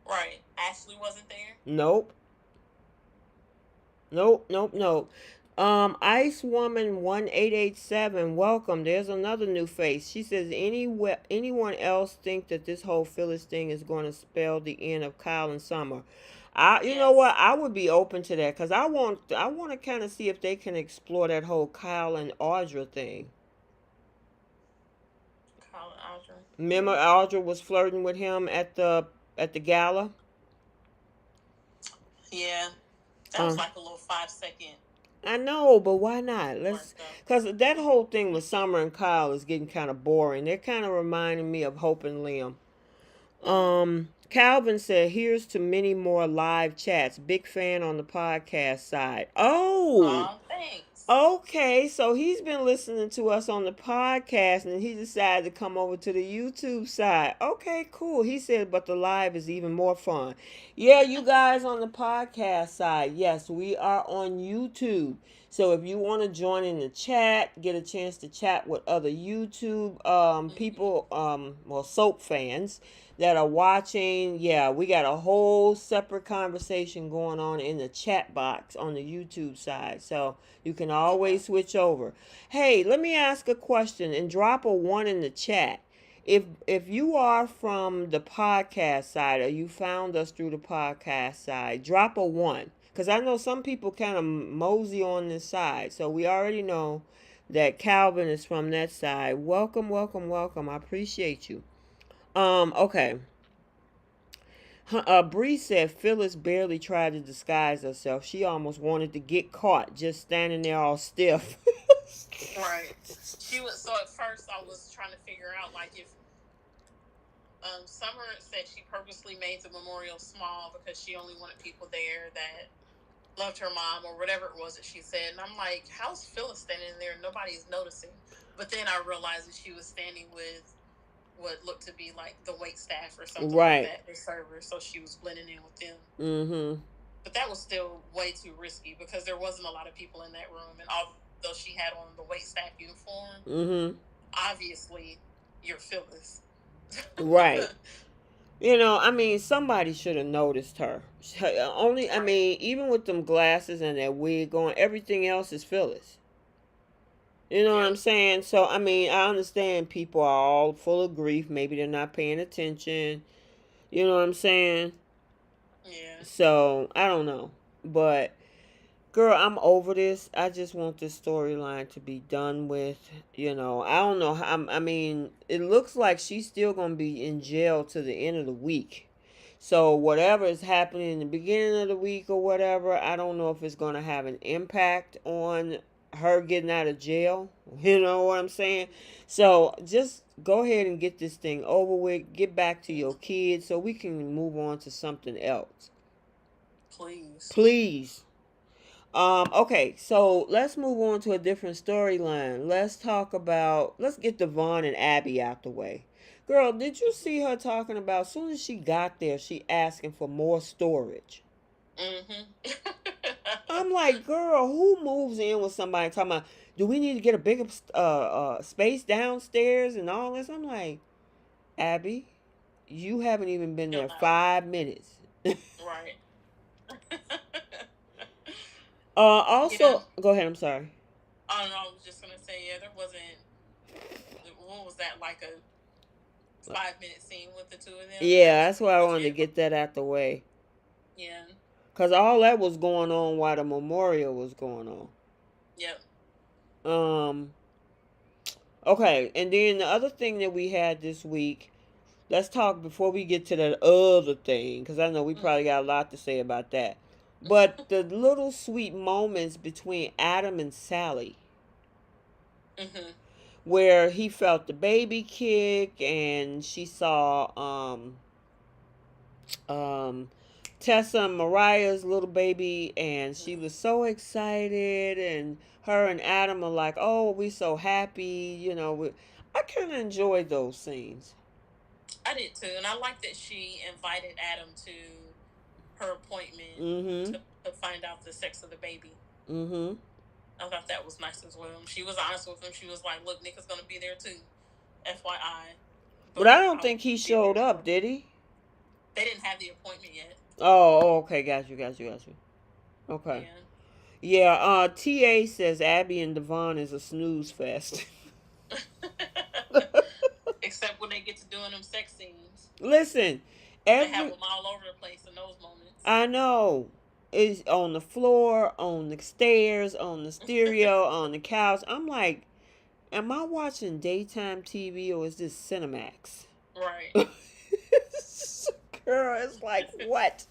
Speaker 2: right. Ashley wasn't there.
Speaker 1: Nope. Nope. Nope. Nope. Ice Woman 1887. Welcome. There's another new face. She says, anyone else think that this whole Phyllis thing is going to spell the end of Kyle and Summer? You know
Speaker 2: Yes.
Speaker 1: what? I would be open to that because I want to kind of see if they can explore that whole Kyle and Audra thing.
Speaker 2: Colin Audra.
Speaker 1: Remember, Audra was flirting with him at the gala.
Speaker 2: Yeah, that
Speaker 1: Uh,
Speaker 2: was like a little 5 second
Speaker 1: I know, but why not?
Speaker 2: flirt
Speaker 1: Let's,
Speaker 2: though.
Speaker 1: because that whole thing with Summer and Kyle is getting kind of boring. They're kind of reminding me of Hope and Liam. Calvin said, "Here's to many more live chats. Big fan on the podcast side." Oh,
Speaker 2: Oh, thanks.
Speaker 1: okay, so he's been listening to us on the podcast and he decided to come over to the YouTube side. Okay, cool. He said, but the live is even more fun. Yeah, you guys on the podcast side. Yes, we are on YouTube. So if you want to join in the chat, get a chance to chat with other YouTube people, well, soap fans that are watching, yeah, we got a whole separate conversation going on in the chat box on the YouTube side. So you can
Speaker 2: Okay.
Speaker 1: always switch over. Hey, let me ask a question and drop a one in the chat. If you are from the podcast side or you found us through the podcast side, drop a one. Because I know some people kind of mosey on this side. So we already know that Calvin is from that side. Welcome, welcome, welcome. I appreciate you. Okay. Bree said Phyllis barely tried to disguise herself. She almost wanted to get caught just standing there all stiff.
Speaker 2: Right. She was so at first I was trying to figure out like if Summer said she purposely made the memorial small because she only wanted people there that loved her mom or whatever it was that she said. And I'm like, how's Phyllis standing there? Nobody's noticing. But then I realized that she was standing with what looked to be like the wait staff or something like
Speaker 1: Right.
Speaker 2: that, the servers. So she was blending in with them.
Speaker 1: Mm-hmm.
Speaker 2: But that was still way too risky because there wasn't a lot of people in that room. And although she had on the wait staff uniform,
Speaker 1: Mm-hmm.
Speaker 2: obviously you're Phyllis.
Speaker 1: Right. You know, I mean, somebody should have noticed her. Only, I mean, even with them glasses and that wig on, everything else is Phyllis. You know what I'm
Speaker 2: Yep.
Speaker 1: saying? So, I mean, I understand people are all full of grief. Maybe they're not paying attention. You know what I'm saying?
Speaker 2: Yeah.
Speaker 1: So, I don't know. But, girl, I'm over this. I just want this storyline to be done with. You know, I don't know. I mean, it looks like she's still going to be in jail to the end of the week. So whatever is happening in the beginning of the week or whatever, I don't know if it's going to have an impact on her getting out of jail. You know what I'm saying? So just go ahead and get this thing over with. Get back to your kids so we can move on to something else.
Speaker 2: Please.
Speaker 1: Please. Okay, so let's move on to a different storyline. Let's get Devon and Abby out the way. Girl, did you see her talking about as soon as she got there, she asking for more storage?
Speaker 2: Mm-hmm.
Speaker 1: I'm like, girl, who moves in with somebody talking about, do we need to get a bigger space downstairs and all this? I'm like, Abby, you haven't even been
Speaker 2: Chill
Speaker 1: there
Speaker 2: out.
Speaker 1: 5 minutes.
Speaker 2: Right. Yeah.
Speaker 1: Also, go ahead. I'm sorry.
Speaker 2: I don't know. I was just gonna say, yeah, there wasn't. What was that, like a 5 minute scene with the two of them? There
Speaker 1: Yeah,
Speaker 2: was
Speaker 1: that's why I wanted to
Speaker 2: legit.
Speaker 1: get that out the way.
Speaker 2: Yeah.
Speaker 1: Cause all that was going on while the memorial was going
Speaker 2: Yep.
Speaker 1: on. Okay, and then the other thing that we had this week. Let's talk before we get to that other thing, because I know we probably got a lot to say about that. But the little sweet moments between Adam and Sally,
Speaker 2: Mm-hmm.
Speaker 1: where he felt the baby kick, and she saw um, Tessa and Mariah's little baby, and she was so excited, and her and Adam are like, "Oh, we so happy," I kind of enjoyed those scenes.
Speaker 2: I did too, and I like that she invited Adam to her appointment
Speaker 1: Mm-hmm.
Speaker 2: to find out the sex of the baby.
Speaker 1: Mm-hmm.
Speaker 2: I thought that was nice as well. She was honest with him. She was like, "Look, Nick is gonna be there too, FYI."
Speaker 1: But I
Speaker 2: But
Speaker 1: don't
Speaker 2: I will
Speaker 1: think he
Speaker 2: be
Speaker 1: showed
Speaker 2: there.
Speaker 1: up, did he?
Speaker 2: They didn't have the appointment yet.
Speaker 1: Oh, okay, got you. Okay.
Speaker 2: Yeah.
Speaker 1: Yeah, TA says Abby and Devon is a snooze fest.
Speaker 2: Except when they get to doing them sex scenes,
Speaker 1: Listen,
Speaker 2: they have
Speaker 1: every
Speaker 2: them all over the place in those moments.
Speaker 1: I know is on the floor, on the stairs, on the stereo, on the couch. I'm like, am I watching daytime TV or is this Cinemax?
Speaker 2: Right.
Speaker 1: Girl, it's like what?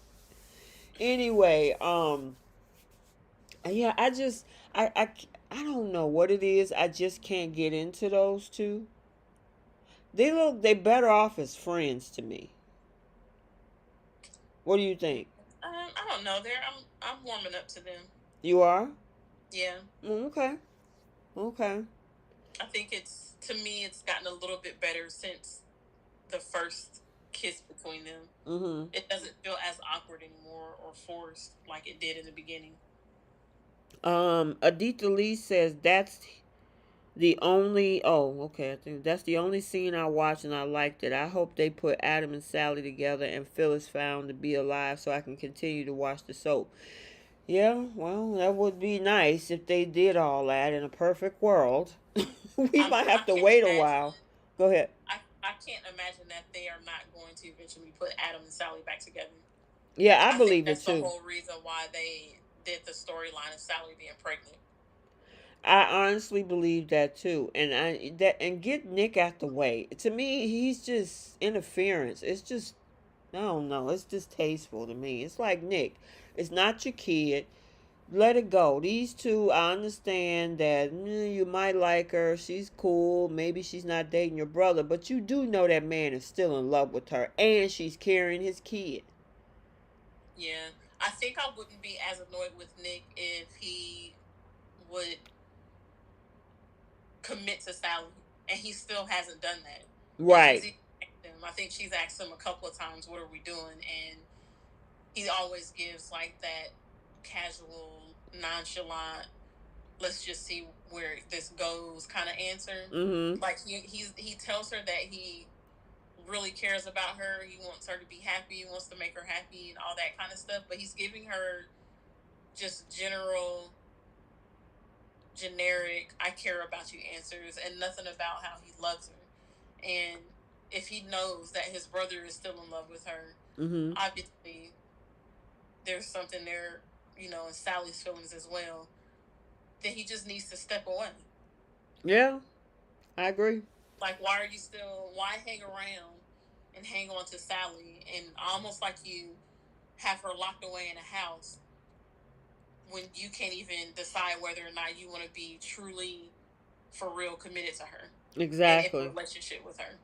Speaker 1: Anyway, yeah, I don't know what it is. I just can't get into those two. They better off as friends to me. What do you think?
Speaker 2: I don't know. I'm warming up to them.
Speaker 1: You are?
Speaker 2: Yeah.
Speaker 1: Okay. Okay.
Speaker 2: I think it's to me it's gotten a little bit better since the first kiss between them.
Speaker 1: Mm-hmm.
Speaker 2: It doesn't feel as awkward anymore or forced like it did in the beginning.
Speaker 1: Adita Lee says that's the only okay, I think that's the only scene I watched and I liked it. I hope they put Adam and Sally together and Phyllis found to be alive so I can continue to watch the soap. Yeah, well, that would be nice if they did all that in a perfect world. We might
Speaker 2: I
Speaker 1: have to
Speaker 2: can't
Speaker 1: wait a
Speaker 2: imagine.
Speaker 1: while. Go ahead.
Speaker 2: I can't imagine that they are not going to eventually put Adam and Sally back together.
Speaker 1: Yeah, I
Speaker 2: I think
Speaker 1: believe it
Speaker 2: that's the
Speaker 1: too.
Speaker 2: whole reason why they did the storyline of Sally being pregnant.
Speaker 1: I honestly believe that too, and get Nick out the way. To me, he's just interference. It's just I don't know. It's distasteful to me. It's like Nick, it's not your kid. Let it go. These two, I understand that you might like her. She's cool. Maybe she's not dating your brother, but you do know that man is still in love with her, and she's carrying his kid.
Speaker 2: Yeah, I think I wouldn't be as annoyed with Nick if he would commit to Sally, and he still hasn't done that. And she's
Speaker 1: Right.
Speaker 2: even asked him. I think she's asked him a couple of times, "What are we doing?" And he always gives like that casual, nonchalant, "Let's just see where this goes" kind of answer.
Speaker 1: Mm-hmm.
Speaker 2: Like he tells her that he really cares about her. He wants her to be happy. He wants to make her happy and all that kind of stuff. But he's giving her just generic, "I care about you" answers, and nothing about how he loves her. And if he knows that his brother is still in love with her,
Speaker 1: Mm-hmm.
Speaker 2: obviously there's something there, in Sally's feelings as well. Then he just needs to step away.
Speaker 1: Yeah, I agree.
Speaker 2: Like, why hang around and hang on to Sally and almost like you have her locked away in a house when you can't even decide whether or not you want to be truly for real committed to her and in a
Speaker 1: Exactly.
Speaker 2: relationship with her.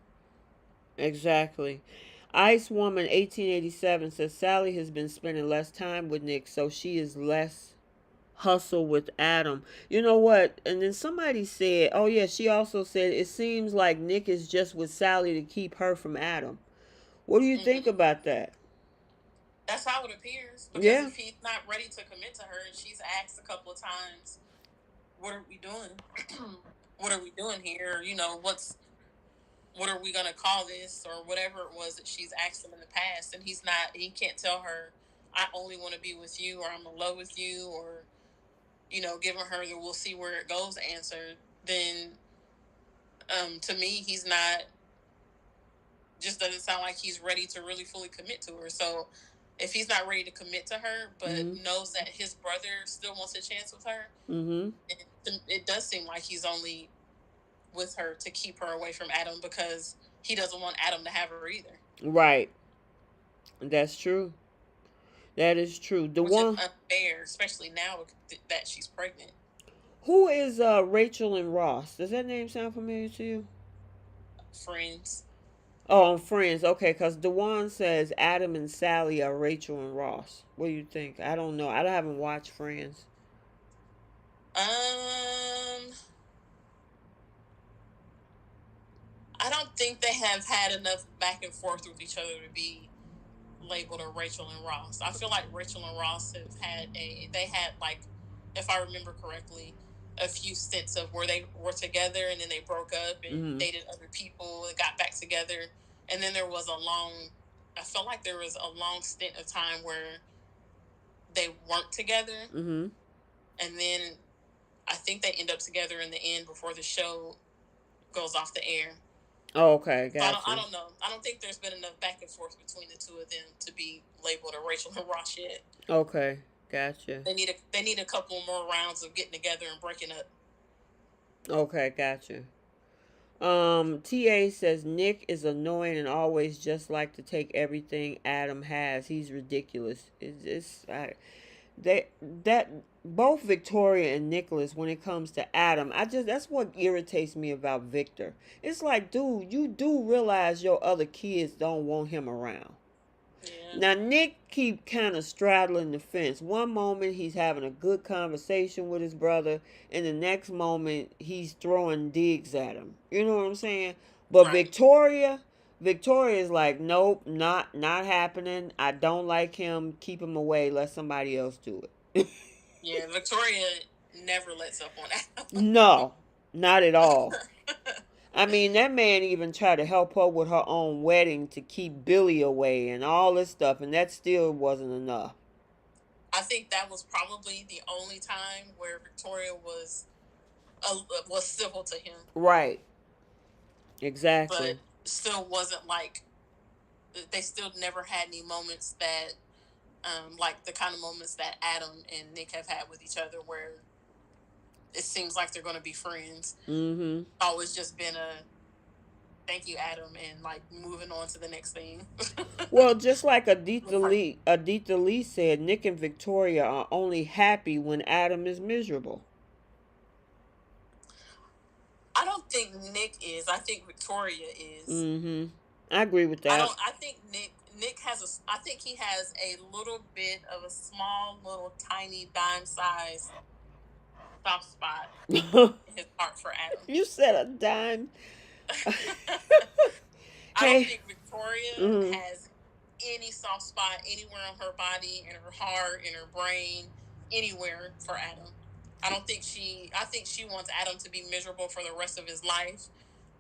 Speaker 1: Exactly. Ice Woman 1887 says Sally has been spending less time with Nick, so she is less hustle with Adam. You know what? And then somebody said, oh yeah, she also said it seems like Nick is just with Sally to keep her from Adam. What do you think
Speaker 2: Mm-hmm.
Speaker 1: about that?
Speaker 2: That's how it appears. Because
Speaker 1: Yeah.
Speaker 2: if he's not ready to commit to her, and she's asked a couple of times, "What are we doing? What are we doing here? You know, what are we gonna call this, or whatever it was that she's asked him in the past." And he's not. He can't tell her, "I only want to be with you," or "I'm in love with you," or giving her the "we'll see where it goes" answer. Then, to me, he's not. Just doesn't sound like he's ready to really fully commit to her. So if he's not ready to commit to her, but
Speaker 1: Mm-hmm.
Speaker 2: knows that his brother still wants a chance with her,
Speaker 1: Mm-hmm.
Speaker 2: it does seem like he's only with her to keep her away from Adam, because he doesn't want Adam to have her either.
Speaker 1: Right. That's true. That is true. The
Speaker 2: Which is
Speaker 1: one
Speaker 2: unfair, especially now that she's pregnant.
Speaker 1: who is Rachel and Ross? Does that name sound familiar to you?
Speaker 2: Friends.
Speaker 1: Oh, on Friends. Okay, because Dewan says Adam and Sally are Rachel and Ross. What do you think? I don't know. I haven't watched Friends.
Speaker 2: Um, I don't think they have had enough back and forth with each other to be labeled a Rachel and Ross. I feel like Rachel and Ross they had, like, if I remember correctly, a few stints of where they were together and then they broke up and
Speaker 1: Mm-hmm.
Speaker 2: dated other people and got back together. And then I felt like there was a long stint of time where they weren't together.
Speaker 1: Mm-hmm.
Speaker 2: And then I think they end up together in the end before the show goes off the air.
Speaker 1: Oh, okay,
Speaker 2: So
Speaker 1: gotcha.
Speaker 2: I don't know. I don't think there's been enough back and forth between the two of them to be labeled a Rachel and Ross yet.
Speaker 1: Okay, gotcha.
Speaker 2: They need a couple more rounds of getting together and breaking up.
Speaker 1: Okay, gotcha. TA says Nick is annoying and always just like to take everything Adam has. He's ridiculous. They that both Victoria and Nicholas, when it comes to Adam, that's what irritates me about Victor. It's like, dude, you do realize your other kids don't want him around.
Speaker 2: Yeah.
Speaker 1: Now Nick keep kind of straddling the fence. One moment he's having a good conversation with his brother, and the next moment he's throwing digs at him. You know what I'm saying? But
Speaker 2: Right.
Speaker 1: Victoria is like, nope, not happening. I don't like him. Keep him away. Let somebody else do it.
Speaker 2: Yeah, Victoria never lets up on Adam.
Speaker 1: No, not at all. I mean, that man even tried to help her with her own wedding to keep Billy away and all this stuff, and that still wasn't enough.
Speaker 2: I think that was probably the only time where Victoria was civil to him.
Speaker 1: Right. Exactly.
Speaker 2: But still wasn't like, they still never had any moments that, like the kind of moments that Adam and Nick have had with each other, where it seems like they're going to be friends.
Speaker 1: Mm-hmm.
Speaker 2: Always just been a thank you, Adam, and like moving on to the next thing.
Speaker 1: Well, just like Aditha Lee said, Nick and Victoria are only happy when Adam is miserable.
Speaker 2: I don't think Nick is. I think Victoria is.
Speaker 1: Mm-hmm. I agree with that.
Speaker 2: I think Nick has I think he has a little bit of a small, little, tiny, dime size soft spot in his heart for Adam.
Speaker 1: You said a dime.
Speaker 2: I don't think Victoria
Speaker 1: Mm-hmm.
Speaker 2: has any soft spot anywhere on her body, in her heart, in her brain, anywhere for Adam. I think she wants Adam to be miserable for the rest of his life.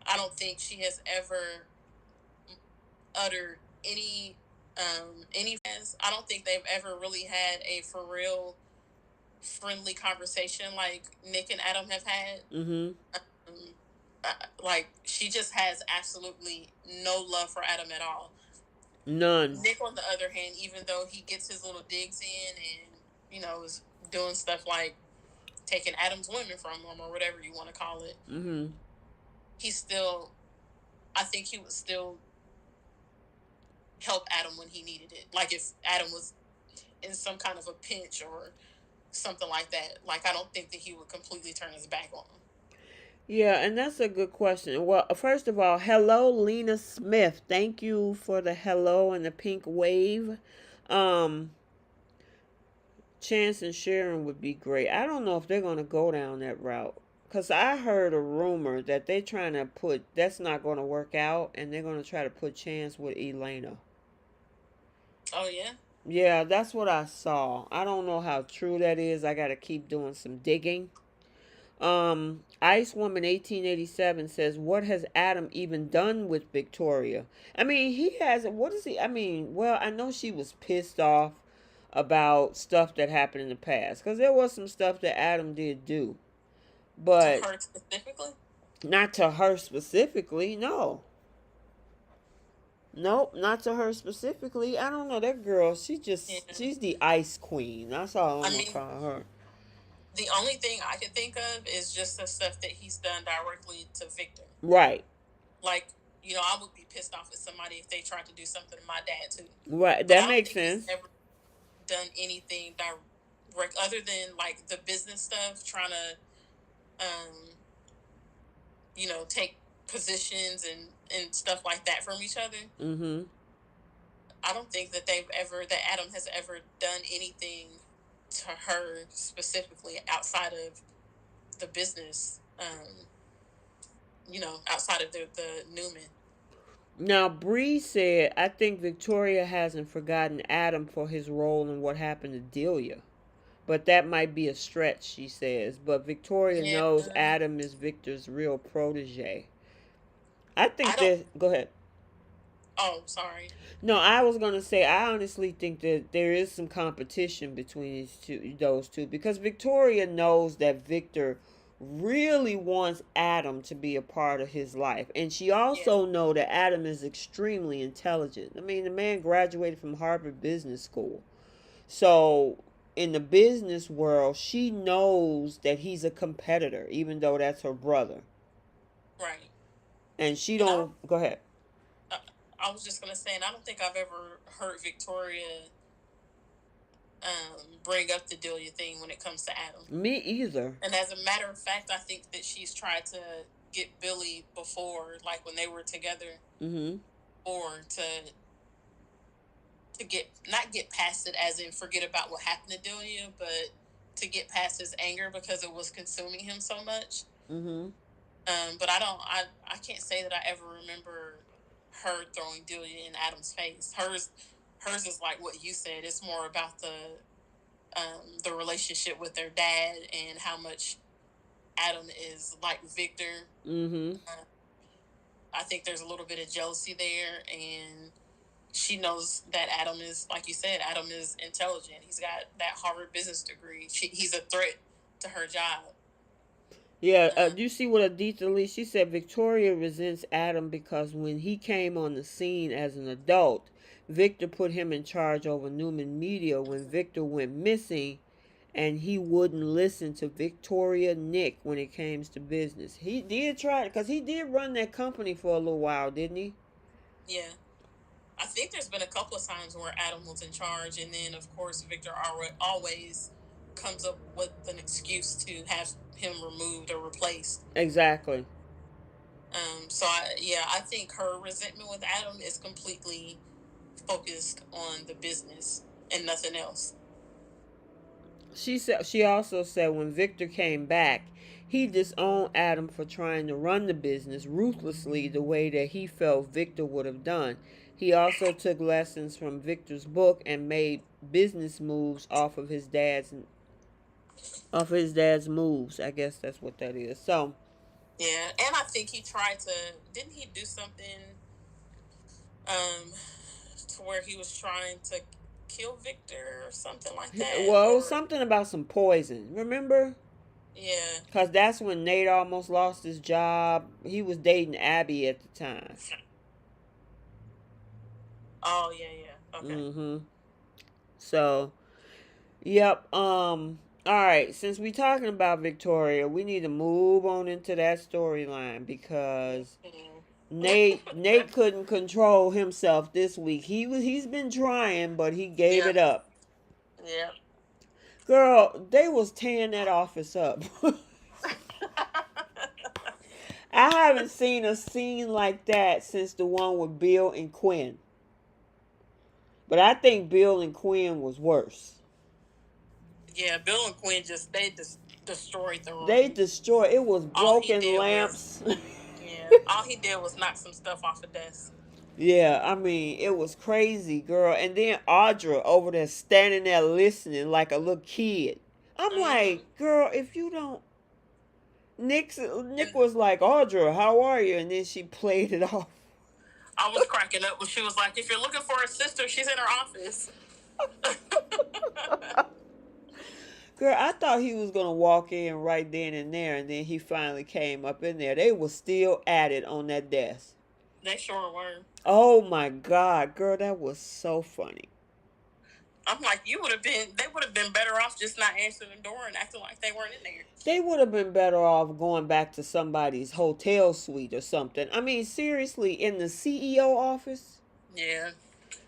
Speaker 2: I don't think she has ever uttered any. I don't think they've ever really had a for real friendly conversation like Nick and Adam have had.
Speaker 1: Mm-hmm.
Speaker 2: Like, she just has absolutely no love for Adam at all.
Speaker 1: None.
Speaker 2: Nick, on the other hand, even though he gets his little digs in and is doing stuff like taking Adam's women from him or whatever you want to call it,
Speaker 1: Mm-hmm.
Speaker 2: I think he would still help Adam when he needed it. Like, if Adam was in some kind of a pinch or something like that, like, I don't think that he would completely turn his back on him.
Speaker 1: Yeah, and that's a good question. Well, first of all, hello, Lena Smith. Thank you for the hello and the pink wave. Um, Chance and Sharon would be great. I don't know if they're gonna go down that route. Cause I heard a rumor that they're trying to put that's not gonna work out, and they're gonna try to put Chance with Elena.
Speaker 2: Oh yeah.
Speaker 1: Yeah, that's what I saw. I don't know how true that is. I gotta keep doing some digging. Ice Woman 1887 says, "What has Adam even done with Victoria?" I mean, he hasn't. What is he? I mean, well, I know she was pissed off about stuff that happened in the past because there was some stuff that Adam did do,
Speaker 2: To
Speaker 1: but
Speaker 2: her specifically?
Speaker 1: not to her specifically. No, nope, not to her specifically. I don't know that girl.
Speaker 2: Yeah.
Speaker 1: She's the Ice Queen. That's all
Speaker 2: I
Speaker 1: I'm gonna
Speaker 2: mean,
Speaker 1: call her.
Speaker 2: the only thing I can think of is just the stuff that he's done directly to Victor.
Speaker 1: Right.
Speaker 2: Like, you know, I would be pissed off at somebody if they tried to do something to my dad too.
Speaker 1: Right.
Speaker 2: But I
Speaker 1: That
Speaker 2: don't
Speaker 1: makes
Speaker 2: think he's
Speaker 1: sense.
Speaker 2: ever done anything direct other than like the business stuff, trying to, you know, take positions and stuff like that from each other.
Speaker 1: Mm-hmm.
Speaker 2: I don't think that that Adam has ever done anything to her specifically outside of the business, you know, outside of the Newman.
Speaker 1: Now, Bree said, "I think Victoria hasn't forgotten Adam for his role in what happened to Delia. But that might be a stretch," she says. But Victoria
Speaker 2: Yeah.
Speaker 1: knows Adam is Victor's real protege. I
Speaker 2: I
Speaker 1: think
Speaker 2: don't.
Speaker 1: that. Go ahead.
Speaker 2: Oh, sorry.
Speaker 1: No, I was gonna say I honestly think that there is some competition between those two, because Victoria knows that Victor really wants Adam to be a part of his life, and she
Speaker 2: Yeah.
Speaker 1: also know that Adam is extremely intelligent. I mean, the man graduated from Harvard Business School, so in the business world, she knows that he's a competitor, even though that's her brother,
Speaker 2: Right.
Speaker 1: and she
Speaker 2: And
Speaker 1: don't. Go ahead.
Speaker 2: I, I was just gonna say, and I don't think I've ever heard Victoria bring up the Delia thing when it comes to Adam.
Speaker 1: Me either.
Speaker 2: And as a matter of fact, I think that she's tried to get Billy before, like when they were together,
Speaker 1: Mm-hmm.
Speaker 2: or to get not get past it, as in forget about what happened to Delia, but to get past his anger because it was consuming him so much.
Speaker 1: Mm-hmm.
Speaker 2: But I can't say that I ever remember her throwing Delia in Adam's face. Hers is like what you said. It's more about the relationship with their dad and how much Adam is like Victor.
Speaker 1: Mm-hmm.
Speaker 2: I think there's a little bit of jealousy there, and she knows that Adam is, like you said, Adam is intelligent. He's got that Harvard business degree. He's a threat to her job.
Speaker 1: Yeah, do you see what Aditya Lee? She said Victoria resents Adam because when he came on the scene as an adult, Victor put him in charge over Newman Media when Victor went missing, and he wouldn't listen to Victoria Nick when it came to business. He did try because he did run that company for a little while, didn't he?
Speaker 2: Yeah. I think there's been a couple of times where Adam was in charge, and then, of course, Victor always comes up with an excuse to have him removed or replaced.
Speaker 1: Exactly.
Speaker 2: So, I think her resentment with Adam is completely focused on the business and nothing else.
Speaker 1: She also said when Victor came back, he disowned Adam for trying to run the business ruthlessly the way that he felt Victor would have done. He also took lessons from Victor's book and made business moves off his dad's moves. I guess that's what that is. So
Speaker 2: Yeah, and I think he tried to. Didn't he do something um, to where he was trying to kill Victor or something like that?
Speaker 1: well, it was
Speaker 2: Or
Speaker 1: something about some poison. Remember?
Speaker 2: yeah.
Speaker 1: Because that's when Nate almost lost his job. He was dating Abby at the time.
Speaker 2: Oh yeah. Okay.
Speaker 1: Mm-hmm. So, yep. All right. Since we talking about Victoria, we need to move on into that storyline because Nate couldn't control himself this week. He's been trying, but he gave
Speaker 2: Yeah.
Speaker 1: it up.
Speaker 2: Yeah.
Speaker 1: Girl, they was tearing that office up. I haven't seen a scene like that since the one with Bill and Quinn. But I think Bill and Quinn was worse.
Speaker 2: Yeah, Bill and Quinn they destroyed the room.
Speaker 1: They destroyed. It was broken lamps.
Speaker 2: Yeah, all he did was knock some stuff off the desk.
Speaker 1: Yeah, I mean, it was crazy, girl. And then Audra over there standing there listening like a little kid. I'm like, girl, if you don't. Nick was like, Audra, how are you? And then she played it off.
Speaker 2: I was cracking up when she was like, if you're looking for a sister, she's in her office.
Speaker 1: Girl, I thought he was going to walk in right then and there, and then he finally came up in there. They were still at it on that desk.
Speaker 2: They sure were.
Speaker 1: Oh my God, girl, that was so funny.
Speaker 2: I'm like, they would have been better off just not answering the door and acting like they weren't in there.
Speaker 1: They would have been better off going back to somebody's hotel suite or something. I mean, seriously, in the CEO office?
Speaker 2: Yeah.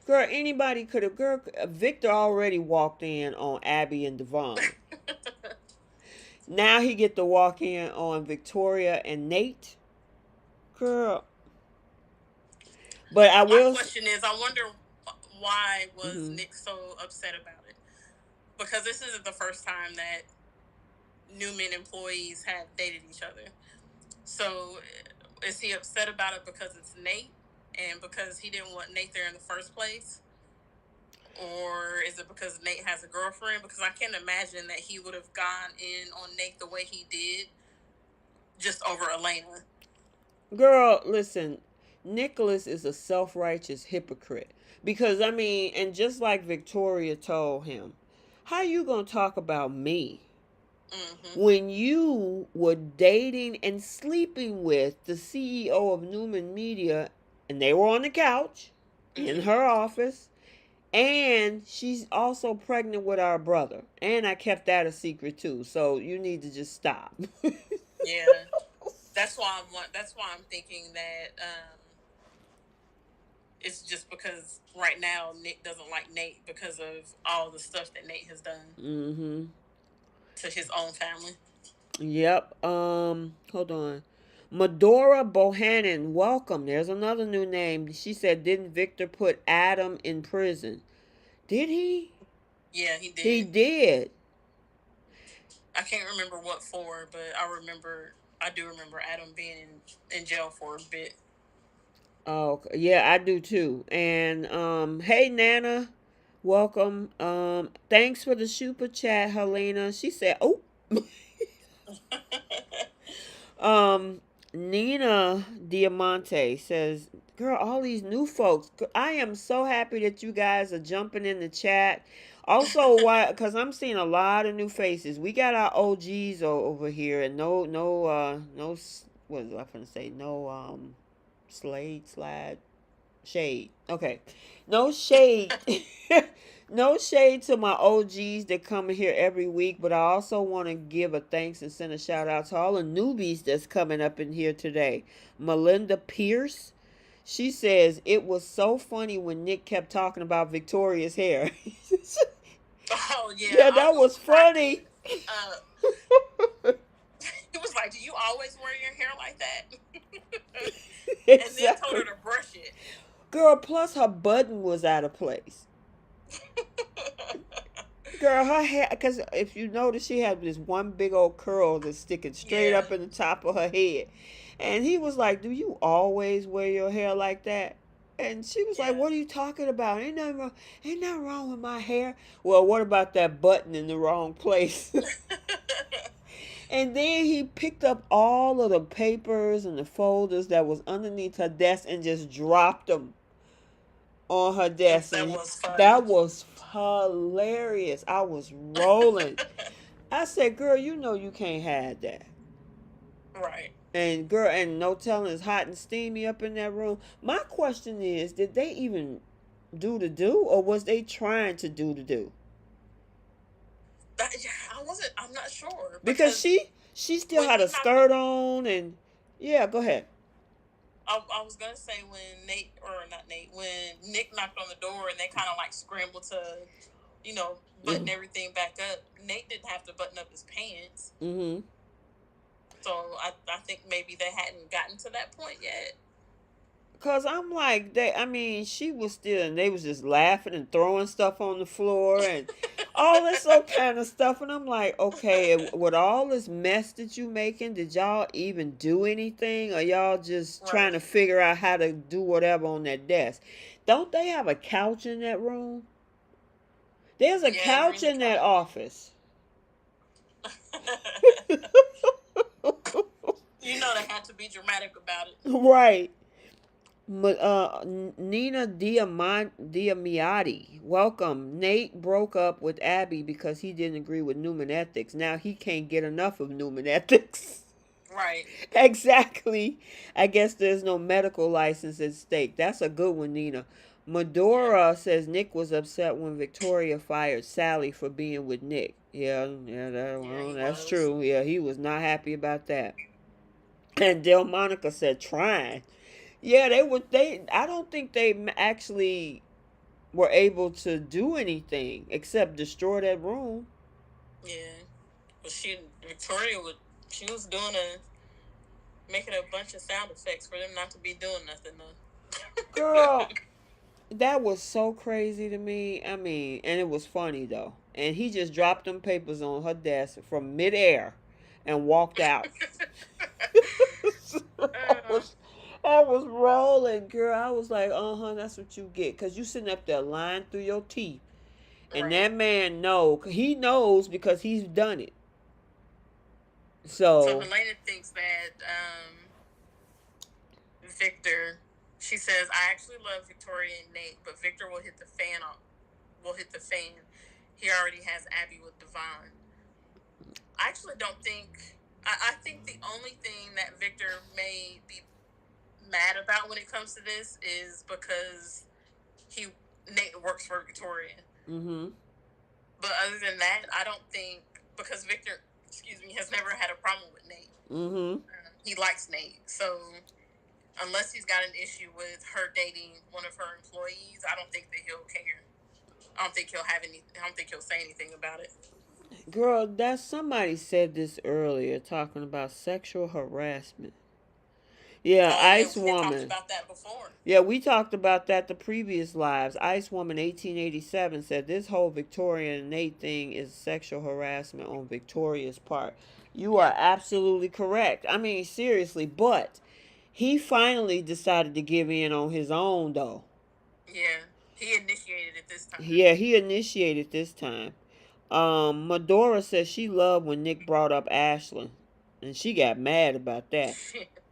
Speaker 1: Girl, anybody could have. Girl, Victor already walked in on Abby and Devon. Now he get to walk in on Victoria and Nate. Girl. But I will.
Speaker 2: My question is, I wonder why was Nick so upset about it? Because this isn't the first time that Newman employees have dated each other. So is he upset about it because it's Nate and because he didn't want Nate there in the first place? Or is it because Nate has a girlfriend? Because I can't imagine that he would have gone in on Nate the way he did just over Elena.
Speaker 1: Girl, listen, Nicholas is a self-righteous hypocrite. Because, I mean, and just like Victoria told him, how you going to talk about me when you were dating and sleeping with the CEO of Newman Media and they were on the couch in her office, and she's also pregnant with our brother, and I kept that a secret too, so you need to just stop.
Speaker 2: Yeah, that's why I'm thinking that it's just because right now Nick doesn't like Nate because of all the stuff that Nate has done to his own family.
Speaker 1: Yep. Hold on. Medora Bohannon, welcome. There's another new name. She said, didn't Victor put Adam in prison? Did he?
Speaker 2: Yeah, he did.
Speaker 1: He did.
Speaker 2: I can't remember what for, but I do remember Adam being in jail for a bit.
Speaker 1: Oh, yeah, I do too. And hey Nana, welcome. Thanks for the super chat, Helena. She said, oh. Nina Diamante says, girl, all these new folks. I am so happy that you guys are jumping in the chat. Also, why? Because I'm seeing a lot of new faces. We got our OGs over here, and no, what was I gonna say? No, slide, shade. Okay, no shade. No shade to my OGs that come here every week, but I also want to give a thanks and send a shout out to all the newbies that's coming up in here today. Melinda Pierce, she says, it was so funny when Nick kept talking about Victoria's hair.
Speaker 2: Oh, yeah.
Speaker 1: Yeah, that was funny.
Speaker 2: He was like, do you always wear your hair like that? Exactly. And then told her to brush it.
Speaker 1: Girl, plus her button was out of place. Girl, her hair, because if you notice, she had this one big old curl that's sticking straight up in the top of her head. And he was like, do you always wear your hair like that? And she was like, what are you talking about? Ain't nothing wrong with my hair. Well, what about that button in the wrong place? And then he picked up all of the papers and the folders that was underneath her desk and just dropped them on her desk. That was hilarious. I was rolling. I said, girl, you know you can't hide that.
Speaker 2: Right.
Speaker 1: And girl, and no telling, it's hot and steamy up in that room. My question is, did they even do the do, or was they trying to do the do?
Speaker 2: I'm not sure.
Speaker 1: Because she still had a skirt on, and yeah, go ahead.
Speaker 2: I was gonna say when Nick knocked on the door and they kind of like scrambled to, button everything back up. Nate didn't have to button up his pants. So I think maybe they hadn't gotten to that point yet. Cause
Speaker 1: I'm like, she was still, and they was just laughing and throwing stuff on the floor, and all this so kind of stuff, and I'm like, okay, with all this mess that you making, did y'all even do anything, or y'all just trying
Speaker 2: Right.
Speaker 1: to figure out how to do whatever on that desk? Don't they have a couch in that room? There's a
Speaker 2: Yeah, they
Speaker 1: couch
Speaker 2: really
Speaker 1: in that
Speaker 2: tried.
Speaker 1: office.
Speaker 2: You know they had to be dramatic about it.
Speaker 1: Right. Nina Diamiotti, welcome. Nate broke up with Abby because he didn't agree with Newman ethics. Now he can't get enough of Newman ethics.
Speaker 2: Right.
Speaker 1: Exactly. I guess there's no medical license at stake. That's a good one, Nina.
Speaker 2: Yeah.
Speaker 1: Medora says Nick was upset when Victoria fired Sally for being with Nick. Yeah,
Speaker 2: Yeah, he
Speaker 1: that's
Speaker 2: was.
Speaker 1: true. Yeah, he was not happy about that. And Delmonica said trying. Yeah, they were. They. I don't think they actually were able to do anything except destroy that room.
Speaker 2: Yeah. But Victoria she was making a bunch of sound effects for them not to be doing nothing though.
Speaker 1: Girl, that was so crazy to me. I mean, and it was funny though. And he just dropped them papers on her desk from midair and walked out.
Speaker 2: uh,
Speaker 1: I was rolling, girl. I was like, that's what you get. Because you sitting up there lying through your teeth. And
Speaker 2: right.
Speaker 1: that man he knows because he's done it.
Speaker 2: So
Speaker 1: So,
Speaker 2: Helena thinks that Victor. She says, "I actually love Victoria and Nate, but Victor will hit the fan. Will hit the fan. He already has Abby with Devon. I actually don't think. I think the only thing that Victor may be mad about when it comes to this is because he Nate works for Victoria.
Speaker 1: mm-hmm.
Speaker 2: But other than that, I don't think because Victor, has never had a problem with Nate.
Speaker 1: Mm-hmm.
Speaker 2: He likes Nate, so unless he's got an issue with her dating one of her employees, I don't think that he'll care. I don't think he'll have any. I don't think he'll say anything about it.
Speaker 1: Girl, that somebody said this earlier, talking about sexual harassment. Yeah,
Speaker 2: Oh yeah,
Speaker 1: Ice
Speaker 2: we had talked
Speaker 1: Woman.
Speaker 2: about that before.
Speaker 1: Yeah, we talked about that the previous lives. Ice Woman 1887 said this whole Victoria and Nate thing is sexual harassment on Victoria's part. You are
Speaker 2: Yep.
Speaker 1: absolutely correct. I mean, seriously, but he finally decided to give in on his own, though.
Speaker 2: Yeah, he initiated it this time.
Speaker 1: Yeah, he initiated this time. Medora says she loved when Nick brought up Ashlyn, and she got mad about that.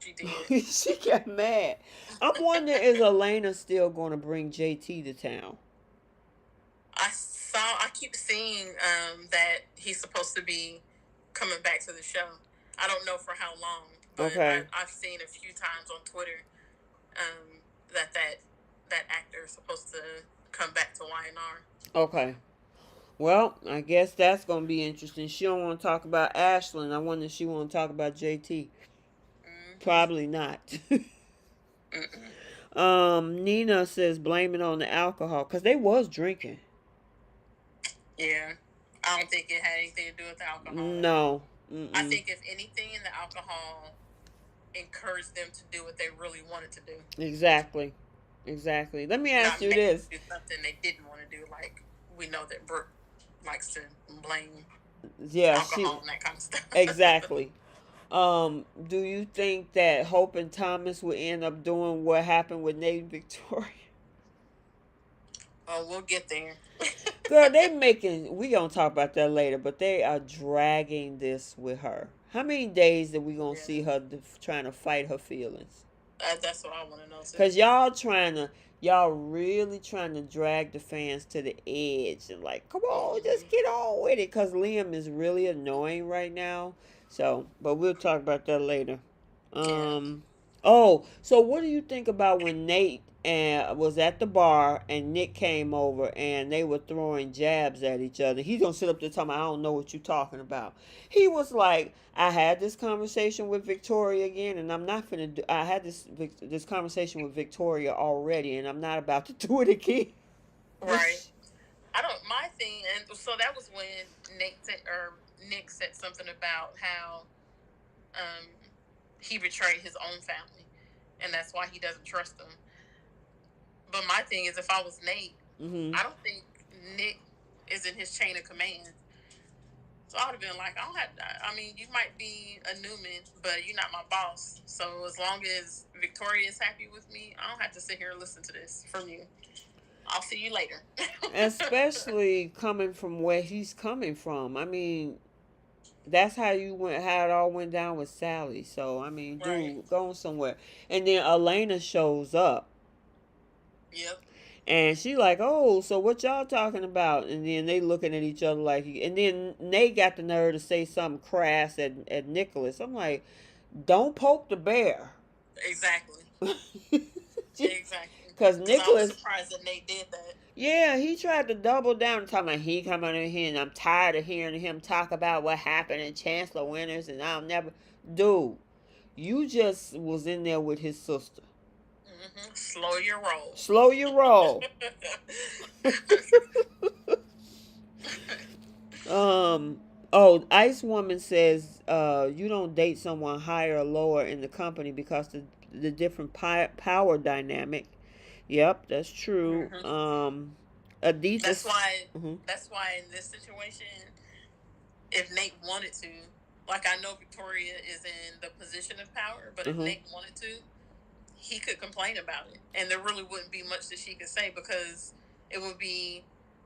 Speaker 2: She did.
Speaker 1: She got mad. I'm wondering, is Elena still going to bring JT to town?
Speaker 2: I keep seeing that he's supposed to be coming back to the show. I don't know for how long, but
Speaker 1: Okay.
Speaker 2: I've seen a few times on Twitter that actor is supposed to come back to YNR.
Speaker 1: Okay. Well, I guess that's going to be interesting. She don't want to talk about Ashlyn. I wonder if she want to talk about JT.
Speaker 2: Mm-hmm.
Speaker 1: Probably not.
Speaker 2: Mm-mm.
Speaker 1: Nina says blame it on the alcohol because they was drinking.
Speaker 2: Yeah, I don't think it had anything to do with the alcohol.
Speaker 1: No.
Speaker 2: I
Speaker 1: Mm-mm.
Speaker 2: think if anything, the alcohol encouraged them to do what they really wanted to do.
Speaker 1: Exactly. Exactly. Let me ask
Speaker 2: Not
Speaker 1: you
Speaker 2: make them
Speaker 1: this.
Speaker 2: do something they didn't want to do. Like we know that Brooke likes to blame
Speaker 1: Yeah, she
Speaker 2: alcohol and that kind of stuff.
Speaker 1: exactly. Do you think that Hope and Thomas would end up doing what happened with Nate and Victoria?
Speaker 2: Oh, we'll get there.
Speaker 1: Girl, they making we gonna talk about that later, but they are dragging this with her. How many days that we gonna
Speaker 2: Yeah,
Speaker 1: see her trying to fight her feelings?
Speaker 2: that's what I want to know too.
Speaker 1: Cause y'all really trying to drag the fans to the edge and like, come on,
Speaker 2: Mm-hmm.
Speaker 1: just get on with it. Cause Liam is really annoying right now. So, but we'll talk about that later.
Speaker 2: Yeah.
Speaker 1: Oh, so what do you think about when Nate was at the bar and Nick came over and they were throwing jabs at each other? He's gonna sit up there talking, I don't know what you're talking about. He was like, I had this conversation with Victoria again, and I'm not gonna do. I had this conversation with Victoria already, and I'm not about to do it again.
Speaker 2: Right. I don't. My thing, and so that was when Nick said something about how um, he betrayed his own family, and that's why he doesn't trust them. But my thing is, if I was Nate,
Speaker 1: Mm-hmm.
Speaker 2: I don't think Nick is in his chain of command. So I would have been like, I don't have. I mean, you might be a Newman, but you're not my boss. So as long as Victoria is happy with me, I don't have to sit here and listen to this from you. I'll see you later.
Speaker 1: Especially coming from where he's coming from. I mean, that's how how it all went down with Sally. So I mean,
Speaker 2: Right.
Speaker 1: dude, going somewhere. And then Elena shows up.
Speaker 2: Yep.
Speaker 1: And she like, oh, so what y'all talking about? And then they looking at each other like, and then Nate got the nerve to say something crass at Nicholas. I'm like, don't poke the bear.
Speaker 2: Exactly. Exactly.
Speaker 1: Because
Speaker 2: I was
Speaker 1: Nicholas,
Speaker 2: surprised that Nate did that.
Speaker 1: yeah, he tried to double down, talking about he coming in here, and I'm tired of hearing him talk about what happened in Chancellor Winters, and I'll never, dude, you just was in there with his sister.
Speaker 2: Mm-hmm. Slow your roll.
Speaker 1: Slow your roll. Oh, Ice Woman says you don't date someone higher or lower in the company because the different power dynamic. Yep, that's true. Aditya.
Speaker 2: That's why. Mm-hmm. That's why in this situation, if Nate wanted to, like I know Victoria is in the position of power, but if Nate wanted to, he could complain about it, and there really wouldn't be much that she could say because it would be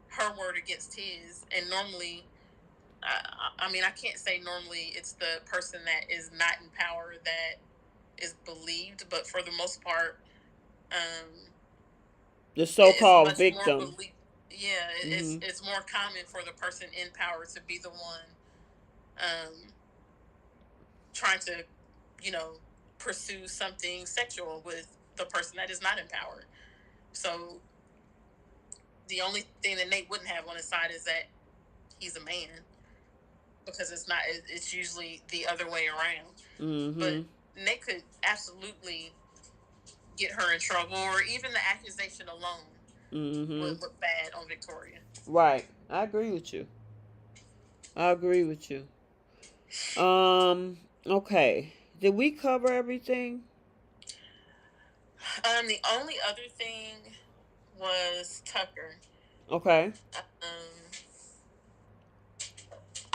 Speaker 2: her word against his. And normally, I mean, I can't say normally it's the person that is not in power that is believed, but for the most part,
Speaker 1: the so-called victim.
Speaker 2: It's more common for the person in power to be the one trying to, pursue something sexual with the person that is not in power. So the only thing that Nate wouldn't have on his side is that he's a man, because it's usually the other way around. But Nate could absolutely get her in trouble, or even the accusation alone would look bad on Victoria.
Speaker 1: Right. I agree with you. Okay. Did we cover everything?
Speaker 2: The only other thing was Tucker.
Speaker 1: Okay.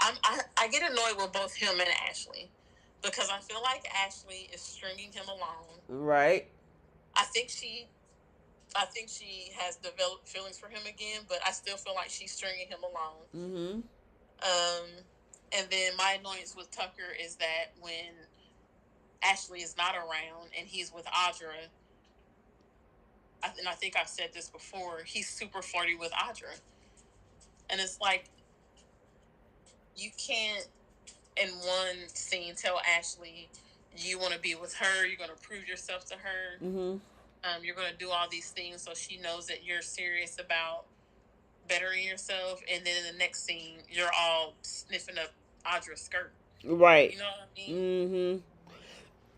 Speaker 2: I get annoyed with both him and Ashley, because I feel like Ashley is stringing him along.
Speaker 1: Right.
Speaker 2: I think she has developed feelings for him again, but I still feel like she's stringing him along. And then my annoyance with Tucker is that when Ashley is not around and he's with Audra, and I think I've said this before, he's super flirty with Audra. And it's like, you can't in one scene tell Ashley you want to be with her, you're going to prove yourself to her, you're going to do all these things so she knows that you're serious about bettering yourself, and then in the next scene you're all sniffing up Audra's skirt.
Speaker 1: Right.
Speaker 2: You know what I mean?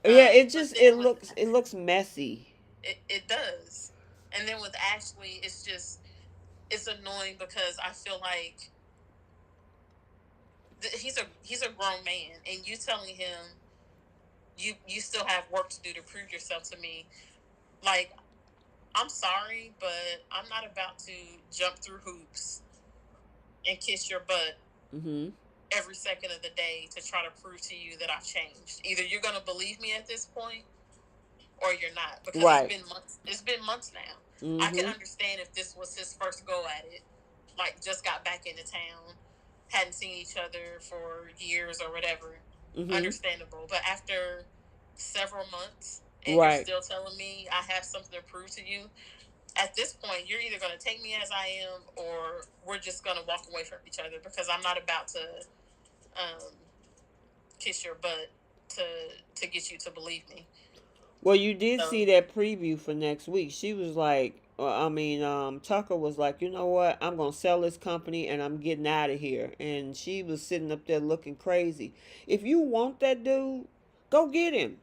Speaker 1: Yeah, it looks messy.
Speaker 2: It does. And then with Ashley, it's annoying because I feel like he's a grown man, and you telling him you still have work to do to prove yourself to me. Like, I'm sorry, but I'm not about to jump through hoops and kiss your butt every second of the day to try to prove to you that I've changed. Either you're going to believe me at this point, or you're not. Because it's been months now. I can understand if this was his first go at it, like just got back into town, hadn't seen each other for years or whatever. Understandable. But after several months, and you're still telling me I have something to prove to you, at this point, you're either going to take me as I am, or we're just going to walk away from each other, because I'm not about to kiss your butt to get you to believe me.
Speaker 1: Well, you did see that preview for next week. She was like, Tucker was like, you know what? I'm going to sell this company and I'm getting out of here. And she was sitting up there looking crazy. If you want that dude, go get him.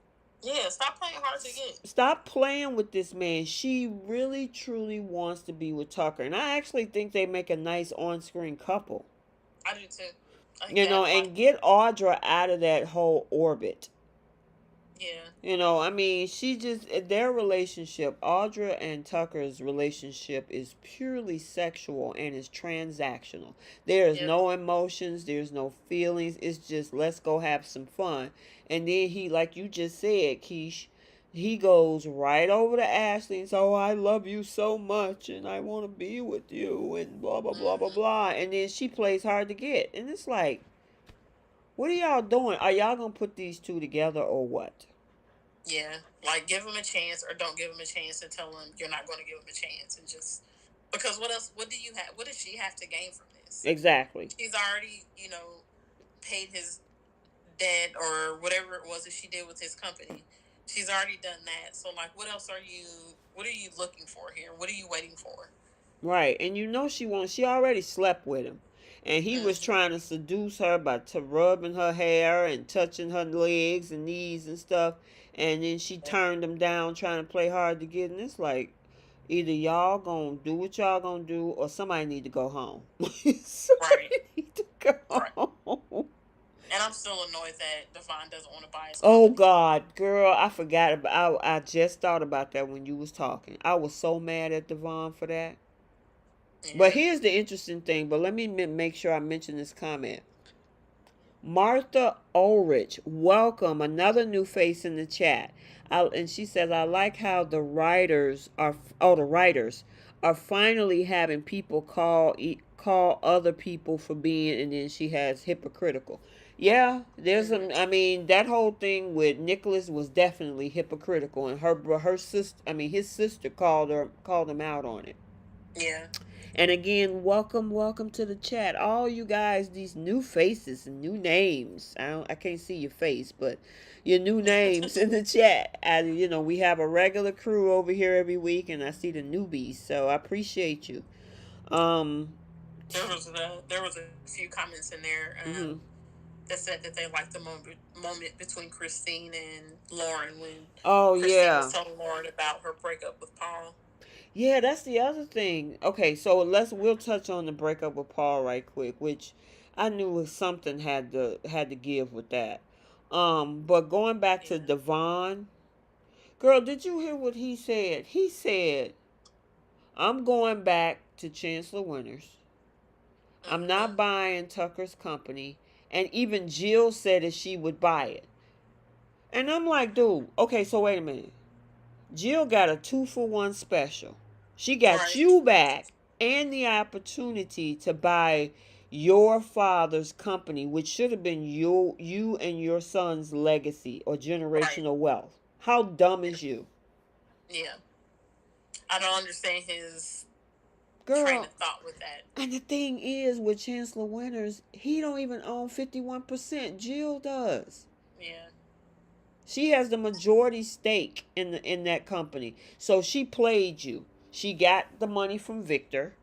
Speaker 2: Yeah, stop playing hard to get.
Speaker 1: Stop playing with this man. She really, truly wants to be with Tucker. And I actually think they make a nice on-screen couple.
Speaker 2: I do too.
Speaker 1: And get Audra out of that whole orbit.
Speaker 2: Yeah.
Speaker 1: You know, I mean, she just, their relationship, Audra and Tucker's relationship is purely sexual and is transactional. There is
Speaker 2: Yep.
Speaker 1: no emotions, there's no feelings. It's just, let's go have some fun. And then he, like you just said, Keish, he goes right over to Ashley and says, "Oh, I love you so much and I want to be with you," and blah, blah, blah, blah,
Speaker 2: Mm-hmm.
Speaker 1: blah. And then she plays hard to get. And it's like, what are y'all doing? Are y'all going to put these two together or what?
Speaker 2: Yeah, like give him a chance or don't give him a chance and tell him you're not going to give him a chance and just because what else? What do you have? What does she have to gain from this?
Speaker 1: Exactly.
Speaker 2: She's already, paid his debt or whatever it was that she did with his company. She's already done that. So like, what else are you? What are you looking for here? What are you waiting for?
Speaker 1: Right. And you know she won't. She already slept with him. And he was
Speaker 2: Mm-hmm.
Speaker 1: trying to seduce her by rubbing her hair and touching her legs and knees and stuff. And then she turned him down trying to play hard to get. And it's like, either y'all gonna do what y'all gonna do or somebody need to go home. Somebody
Speaker 2: Right.
Speaker 1: need to go
Speaker 2: Right.
Speaker 1: home.
Speaker 2: And I'm still annoyed that Devon doesn't want to buy his
Speaker 1: Oh
Speaker 2: company.
Speaker 1: God, girl, I forgot about. I just thought about that when you was talking. I was so mad at Devon for that. But
Speaker 2: Yeah.
Speaker 1: here's the interesting thing. But let me make sure I mention this comment. Martha Ulrich, welcome, another new face in the chat. And she says, "I like how the writers are finally having people call other people for being," and then she has hypocritical. Yeah, there's
Speaker 2: Mm-hmm.
Speaker 1: I mean, that whole thing with Nicholas was definitely hypocritical, and her sister, I mean, his sister called him out on it.
Speaker 2: Yeah.
Speaker 1: And again, welcome to the chat. All you guys, these new faces and new names. I can't see your face, but your new names in the chat. We have a regular crew over here every week, and I see the newbies, so I appreciate you. Um,
Speaker 2: There was a few comments in there
Speaker 1: mhm.
Speaker 2: that said that they liked the moment between Christine and Lauren when
Speaker 1: Oh
Speaker 2: Christine was
Speaker 1: yeah,
Speaker 2: telling Lauren about her breakup with Paul.
Speaker 1: yeah. That's the other thing. Okay, so we'll touch on the breakup with Paul right quick, which I knew something had to give with that. But going back to
Speaker 2: Yeah.
Speaker 1: Devon. Girl, did you hear what he said? He said, "I'm going back to Chancellor Winters. I'm
Speaker 2: Mm-hmm.
Speaker 1: not buying Tucker's company." And even Jill said that she would buy it. And I'm like, dude, okay, so wait a minute. Jill got a 2-for-1 special. She got
Speaker 2: Right.
Speaker 1: you back and the opportunity to buy your father's company, which should have been you and your son's legacy or
Speaker 2: Right.
Speaker 1: generational wealth. How dumb
Speaker 2: Yeah.
Speaker 1: is you?
Speaker 2: Yeah. I don't understand his train
Speaker 1: Girl,
Speaker 2: of thought with that.
Speaker 1: and the thing is, with Chancellor Winters, he don't even own 51%. Jill does.
Speaker 2: Yeah.
Speaker 1: She has the majority stake in that company. So she played you. She got the money from Victor.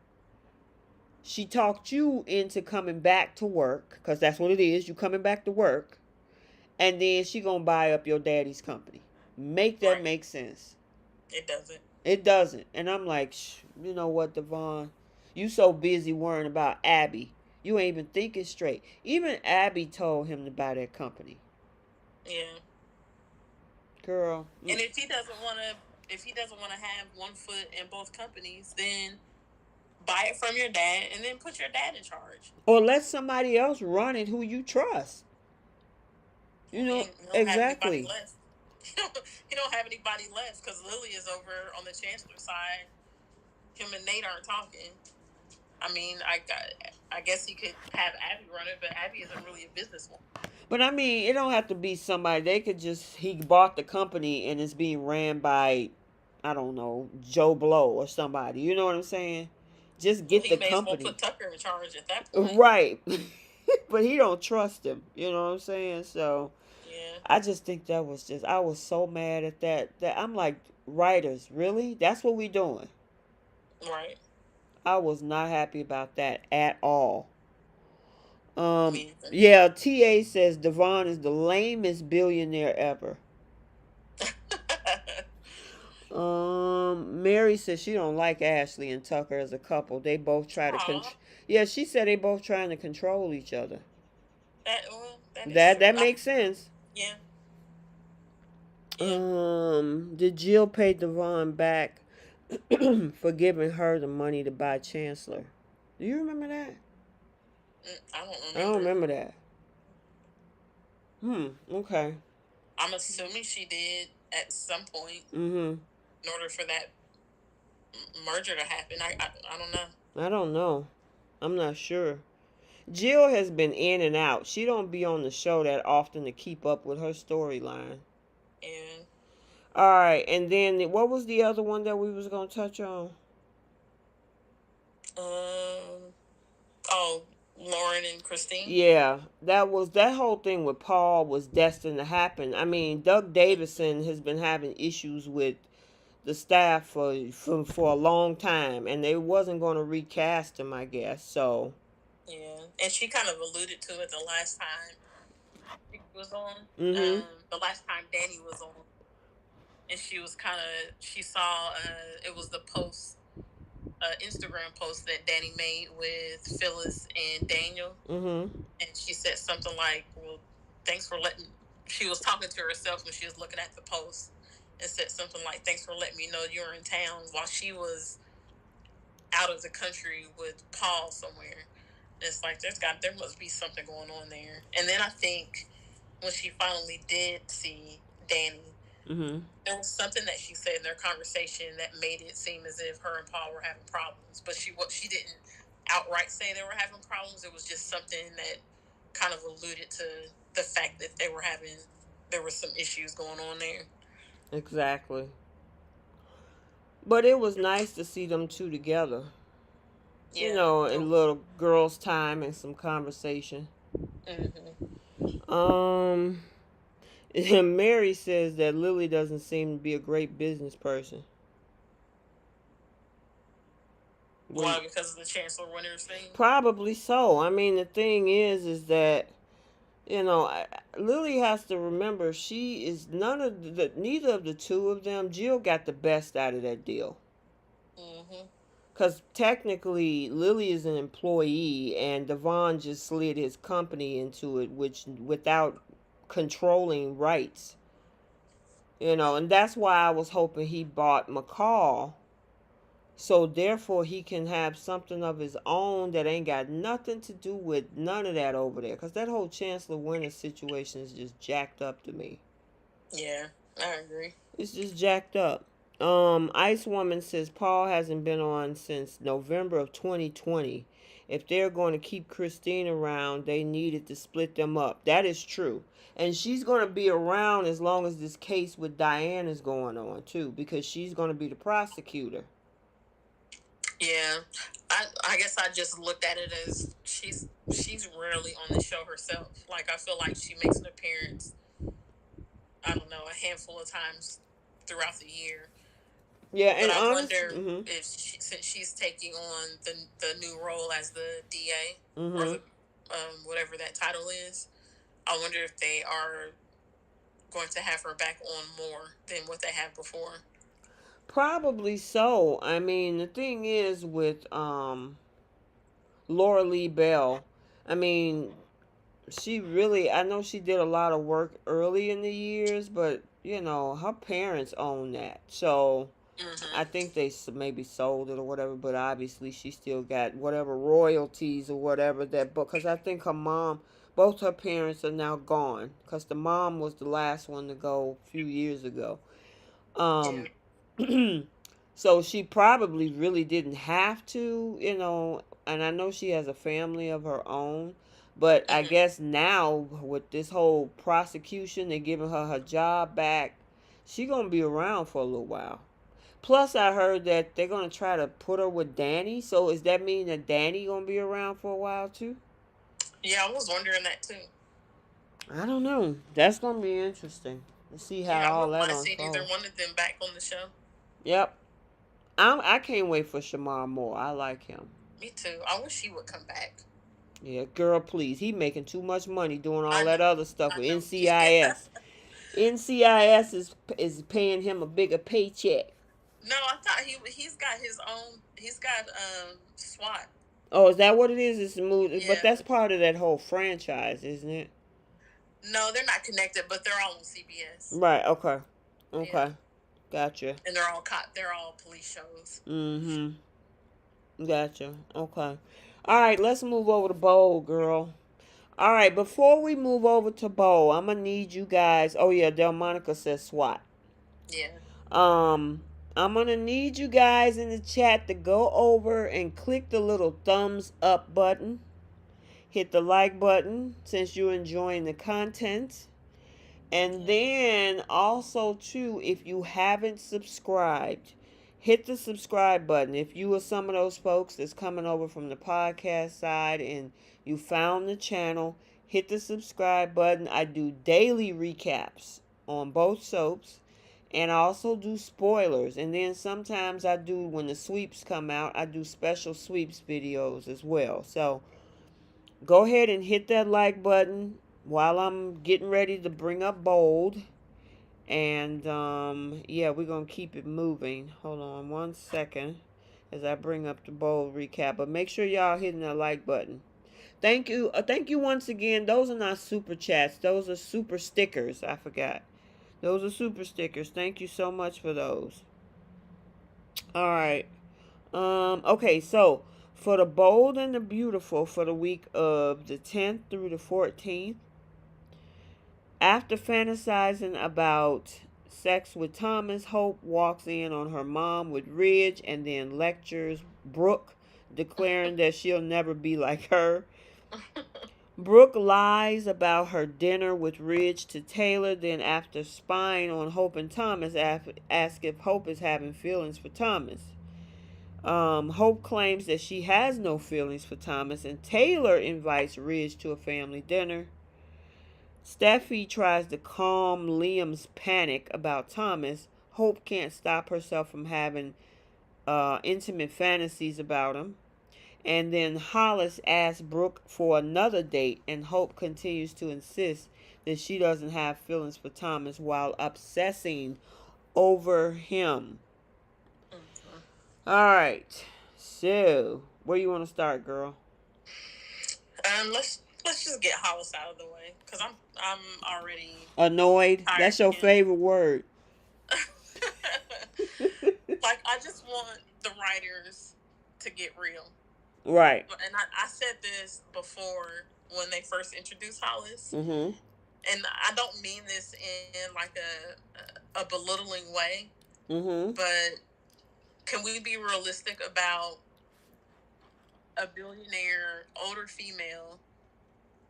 Speaker 1: She talked you into coming back to work, because that's what it is. You coming back to work. And then she gonna buy up your daddy's company. Make that
Speaker 2: Right.
Speaker 1: make sense.
Speaker 2: It doesn't.
Speaker 1: It doesn't. And I'm like, you know what, Devon? You so busy worrying about Abby. You ain't even thinking straight. Even Abby told him to buy that company.
Speaker 2: Yeah.
Speaker 1: Girl.
Speaker 2: And if he doesn't want to have one foot in both companies, then buy it from your dad and then put your dad in charge.
Speaker 1: Or let somebody else run it who you trust.
Speaker 2: Well,
Speaker 1: You
Speaker 2: he
Speaker 1: know,
Speaker 2: ain't, he don't have anybody
Speaker 1: exactly.
Speaker 2: left. He don't have anybody left because Lily is over on the chancellor side. Him and Nate aren't talking. I mean, I guess he could have Abby run it, but Abby isn't really a businesswoman.
Speaker 1: But I mean, it don't have to be somebody. They could just, he bought the company and it's being ran by, I don't know, Joe Blow or somebody. You know what I'm saying? Just
Speaker 2: Well,
Speaker 1: get
Speaker 2: he
Speaker 1: the
Speaker 2: may as well
Speaker 1: company.
Speaker 2: put Tucker in charge at that point.
Speaker 1: Right. But he don't trust him. You know what I'm saying? So
Speaker 2: Yeah.
Speaker 1: I just think that was just, I was so mad at that I'm like, writers, really? That's what we doing?
Speaker 2: Right.
Speaker 1: I was not happy about that at all.
Speaker 2: Me either.
Speaker 1: Yeah, TA says Devon is the lamest billionaire ever. Mary says she don't like Ashley and Tucker as a couple. They both try to
Speaker 2: Aw,
Speaker 1: control. Yeah, she said they both trying to control each other.
Speaker 2: that is
Speaker 1: That
Speaker 2: true.
Speaker 1: makes sense.
Speaker 2: Yeah. Yeah.
Speaker 1: Did Jill pay Devon back for giving her the money to buy Chancellor? Do you remember that?
Speaker 2: I don't
Speaker 1: I don't
Speaker 2: remember.
Speaker 1: remember that. Okay.
Speaker 2: I'm assuming she did at some point
Speaker 1: Mm-hmm.
Speaker 2: in order for that merger to happen. I don't know.
Speaker 1: I don't know. I'm not sure. Jill has been in and out. She don't be on the show that often to keep up with her storyline.
Speaker 2: And
Speaker 1: All right, and then what was the other one that we was gonna touch on?
Speaker 2: oh, Lauren and Christine.
Speaker 1: Yeah, that whole thing with Paul was destined to happen. I mean, Doug Davison has been having issues with the staff for a long time, and they wasn't going to recast him, I guess. So
Speaker 2: Yeah, and she kind of alluded to it the last time she was on.
Speaker 1: mm-hmm.
Speaker 2: The last time Danny was on, and she saw it was the post, Instagram post that Danny made with Phyllis and Daniel,
Speaker 1: Mm-hmm.
Speaker 2: and she said something like, "Well, thanks for letting." She was talking to herself when she was looking at the post, and said something like, "Thanks for letting me know you're in town," while she was out of the country with Paul somewhere. It's like there must be something going on there. And then I think when she finally did see Danny,
Speaker 1: Mm-hmm.
Speaker 2: there was something that she said in their conversation that made it seem as if her and Paul were having problems. But she didn't outright say they were having problems. It was just something that kind of alluded to the fact that there were some issues going on there.
Speaker 1: Exactly. But it was nice to see them two together. You
Speaker 2: Yeah.
Speaker 1: know, a little girls' time and some conversation.
Speaker 2: Mm-hmm.
Speaker 1: And Mary says that Lily doesn't seem to be a great business person.
Speaker 2: Why? Because of the Chancellor Winners thing?
Speaker 1: Probably so. I mean, the thing is that Lily has to remember she is neither of the two of them. Jill got the best out of that deal.
Speaker 2: Mm-hmm.
Speaker 1: Because technically, Lily is an employee, and Devon just slid his company into it, which without controlling rights. And that's why I was hoping he bought McCall, so therefore he can have something of his own that ain't got nothing to do with none of that over there. Because that whole Chancellor Winter situation is just jacked up to me.
Speaker 2: Yeah, I agree.
Speaker 1: It's just jacked up. Ice Woman says Paul hasn't been on since November of 2020. If they're going to keep Christine around, they needed to split them up. That is true. And she's going to be around as long as this case with Diane is going on, too, because she's going to be the prosecutor.
Speaker 2: Yeah, I guess I just looked at it as she's rarely on the show herself. Like, I feel like she makes an appearance, I don't know, a handful of times throughout the year.
Speaker 1: Yeah,
Speaker 2: but
Speaker 1: and
Speaker 2: I
Speaker 1: honestly,
Speaker 2: wonder if since she's taking on the new role as the DA, or the whatever that title is, I wonder if they are going to have her back on more than what they have before.
Speaker 1: Probably so. I mean, the thing is with Laura Lee Bell, I mean, I know she did a lot of work early in the years, but her parents own that. So I think they maybe sold it or whatever, but obviously she still got whatever royalties or whatever that, because I think both her parents are now gone, because the mom was the last one to go a few years ago. Um, so she probably really didn't have to, and I know she has a family of her own, but I guess now with this whole prosecution, they're giving her job back. She gonna be around for a little while. Plus, I heard that they're gonna try to put her with Danny. So, does that mean that Danny gonna be around for a while too?
Speaker 2: Yeah, I was wondering that too.
Speaker 1: I don't know. That's gonna be interesting to see how all that unfolds.
Speaker 2: I wouldn't mind seeing either one of them back on the show.
Speaker 1: Yep. I can't wait for Shamar Moore. I like him.
Speaker 2: Me too. I wish he would come back.
Speaker 1: Yeah, girl, please. He making too much money doing all that other stuff with NCIS. NCIS is paying him a bigger paycheck.
Speaker 2: No, I thought he's got his own. He's got SWAT.
Speaker 1: Oh, is that what it is? It's a movie, yeah. But that's part of that whole franchise, isn't it?
Speaker 2: No, they're not connected, but they're all on CBS.
Speaker 1: Right. Okay.
Speaker 2: Yeah.
Speaker 1: Okay. Gotcha.
Speaker 2: And they're all police shows.
Speaker 1: Mm-hmm. Gotcha. Okay. All right, let's move over to Bowl, girl. All right, before we move over to Bowl, I'm gonna need you guys. Oh yeah, Delmonica says SWAT.
Speaker 2: Yeah.
Speaker 1: Um, I'm gonna need you guys in the chat to go over and click the little thumbs up button. Hit the like button since you're enjoying the content. And
Speaker 2: Yeah.
Speaker 1: then also too, if you haven't subscribed, hit the subscribe button. If you are some of those folks that's coming over from the podcast side and you found the channel, hit the subscribe button. I do daily recaps on both soaps and I also do spoilers. And then sometimes I do, when the sweeps come out, I do special sweeps videos as well. So go ahead and hit that like button while I'm getting ready to bring up Bold. And yeah, we're gonna keep it moving. Hold on one second as I bring up the Bold recap. But make sure y'all hitting that like button. Thank you once again. Those are not super chats. Those are super stickers. I forgot. Those are super stickers. Thank you so much for those. All right. Okay, so for the Bold and the Beautiful for the week of the 10th through the 14th, after fantasizing about sex with Thomas, Hope walks in on her mom with Ridge and then lectures Brooke, declaring that she'll never be like her. Brooke lies about her dinner with Ridge to Taylor, then after spying on Hope and Thomas, asks if Hope is having feelings for Thomas. Hope claims that she has no feelings for Thomas, and Taylor invites Ridge to a family dinner. Steffi tries to calm Liam's panic about Thomas. Hope can't stop herself from having intimate fantasies about him. And then Hollis asks Brooke for another date, and Hope continues to insist that she doesn't have feelings for Thomas while obsessing over him.
Speaker 2: Mm-hmm.
Speaker 1: All right. So, where you want to start, girl?
Speaker 2: Let's just get Hollis out of the way because I'm already
Speaker 1: Annoyed?
Speaker 2: tired
Speaker 1: That's
Speaker 2: of
Speaker 1: your
Speaker 2: him.
Speaker 1: favorite word.
Speaker 2: Like I just want the writers to get real.
Speaker 1: Right.
Speaker 2: And I said this before when they first introduced Hollis,
Speaker 1: Mm-hmm.
Speaker 2: and I don't mean this in like a belittling way,
Speaker 1: Mm-hmm.
Speaker 2: but can we be realistic about a billionaire older female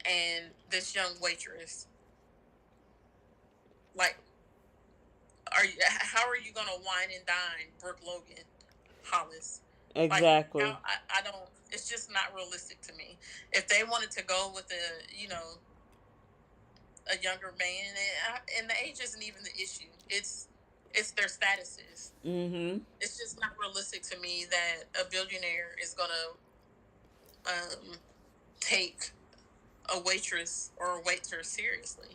Speaker 2: and this young waitress? Like, how are you gonna wine and dine Brooke Logan, Hollis? Like,
Speaker 1: Exactly.
Speaker 2: I don't. It's just not realistic to me. If they wanted to go with a younger man, and the age isn't even the issue. It's their statuses.
Speaker 1: Mm-hmm.
Speaker 2: It's just not realistic to me that a billionaire is gonna take a waitress or a waiter seriously.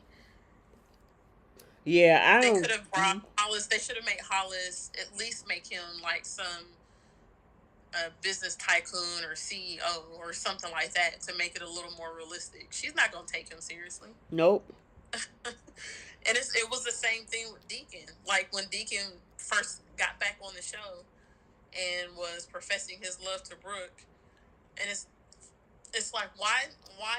Speaker 1: Yeah, I
Speaker 2: They
Speaker 1: don't.
Speaker 2: could have brought Hollis. They should have made Hollis at least make him like some business tycoon or CEO or something like that to make it a little more realistic. She's not gonna take him seriously.
Speaker 1: Nope.
Speaker 2: And it was the same thing with Deacon. Like when Deacon first got back on the show and was professing his love to Brooke, and it's like why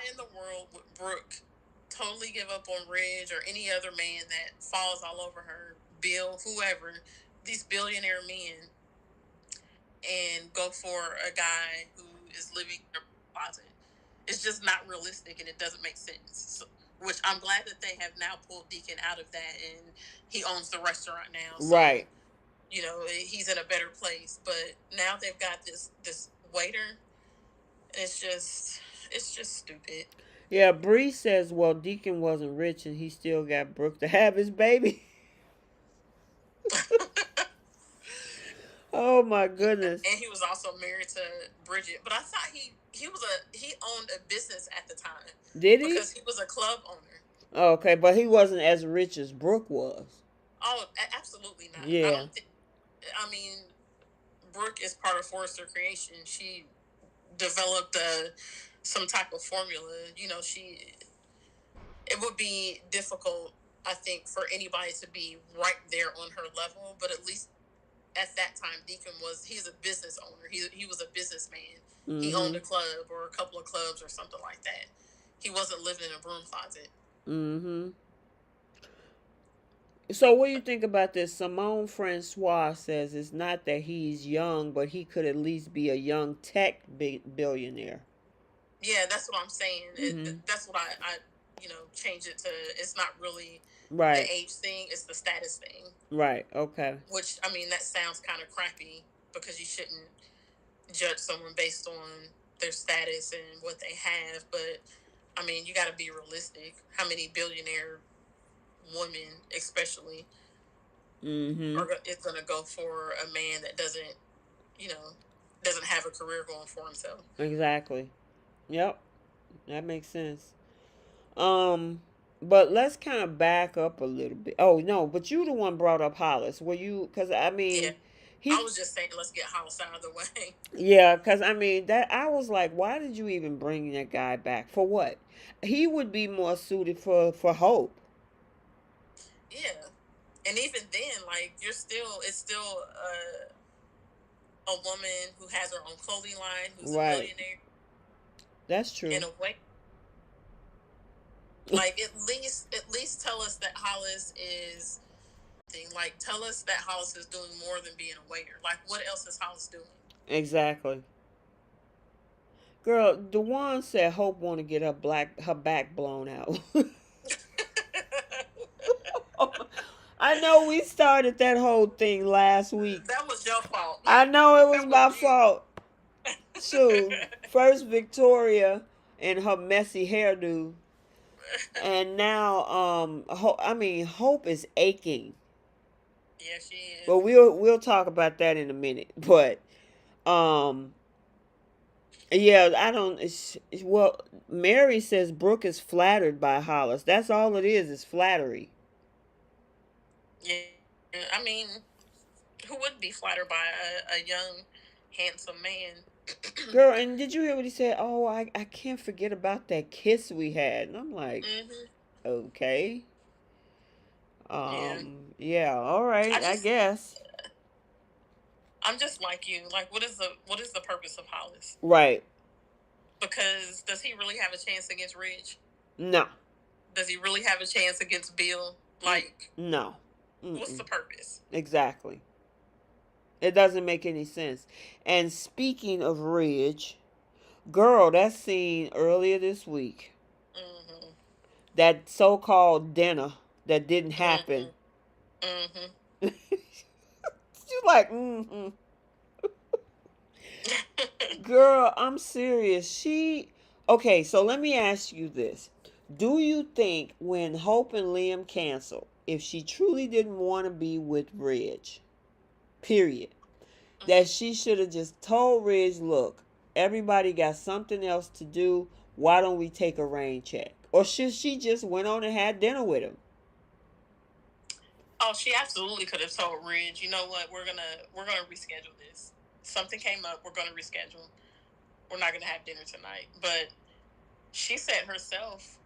Speaker 2: in the world would Brooke totally give up on Ridge or any other man that falls all over her, Bill, whoever, these billionaire men, and go for a guy who is living in a closet? It's just not realistic and it doesn't make sense. So, which I'm glad that they have now pulled Deacon out of that and he owns the restaurant now. So,
Speaker 1: Right.
Speaker 2: he's in a better place. But now they've got this waiter. It's just stupid.
Speaker 1: Yeah, Bree says, well, Deacon wasn't rich and he still got Brooke to have his baby. Oh my goodness.
Speaker 2: And he was also married to Bridget. But I thought he owned a business at the time
Speaker 1: Did he?
Speaker 2: because he was a club owner.
Speaker 1: Oh, okay, but he wasn't as rich as Brooke was.
Speaker 2: Oh, absolutely not. I
Speaker 1: Yeah.
Speaker 2: don't think. I mean, Brooke is part of Forrester Creation. She developed some type of formula. It would be difficult I think, for anybody to be right there on her level, but at least at that time, he's a business owner. He was a businessman. Mm-hmm. He owned a club or a couple of clubs or something like that. He wasn't living in a broom closet.
Speaker 1: Mm-hmm. So what do you think about this? Simone Francois says it's not that he's young, but he could at least be a young tech billionaire.
Speaker 2: Yeah, that's what I'm saying. Mm-hmm. That's what I change it to. It's not really
Speaker 1: right.
Speaker 2: the age thing. It's the status thing.
Speaker 1: Right. Okay.
Speaker 2: Which, I mean, that sounds kind of crappy because you shouldn't judge someone based on their status and what they have. But, I mean, you got to be realistic. How many billionaire women, especially, is going to go for a man that doesn't have a career going for himself?
Speaker 1: Exactly. Yep. That makes sense. But let's kind of back up a little bit. Oh no, but you the one brought up Hollis. Were you? Because I mean,
Speaker 2: yeah. I was just saying, let's get Hollis out of the way.
Speaker 1: Yeah, because I mean that I was like, why did you even bring that guy back? For what? He would be more suited for Hope.
Speaker 2: Yeah, and even then, like it's still a woman who has her own clothing line, who's right. a millionaire.
Speaker 1: That's true.
Speaker 2: In a way, like at least tell us that Hollis is. Like, tell us that Hollis is doing more than being a waiter. Like, what else is Hollis doing?
Speaker 1: Exactly. Girl, Dewan said Hope want to get her back blown out. I know we started that whole thing last week.
Speaker 2: That was your fault.
Speaker 1: I know it was my fault. So, first Victoria and her messy hairdo. And now, Hope is aching.
Speaker 2: Yeah, she is.
Speaker 1: But we'll talk about that in a minute. But, yeah, I don't. Well, Mary says Brooke is flattered by Hollis. That's all it is flattery.
Speaker 2: Yeah, I mean, who wouldn't be flattered by a young, handsome man?
Speaker 1: Girl, and did you hear what he said? Oh, I can't forget about that kiss we had. And I'm like, okay. Yeah, all right, I guess.
Speaker 2: I'm just like you. Like, what is the purpose of Hollis?
Speaker 1: Right.
Speaker 2: Because does he really have a chance against Ridge?
Speaker 1: No.
Speaker 2: Does he really have a chance against Bill? Like,
Speaker 1: no.
Speaker 2: What's the purpose?
Speaker 1: Exactly. It doesn't make any sense. And speaking of Ridge, girl, that scene earlier this week, that so-called dinner that didn't happen. She's like, Girl, I'm serious. Okay, so let me ask you this. Do you think when Hope and Liam canceled, if she truly didn't want to be with Ridge, period, that she should have just told Ridge, look, everybody got something else to do. Why don't we take a rain check? Or should she just went on and had dinner with him?
Speaker 2: Oh, she absolutely could have told Ridge, you know what, we're gonna reschedule this. Something came up, we're gonna reschedule. We're not gonna have dinner tonight. But she said herself,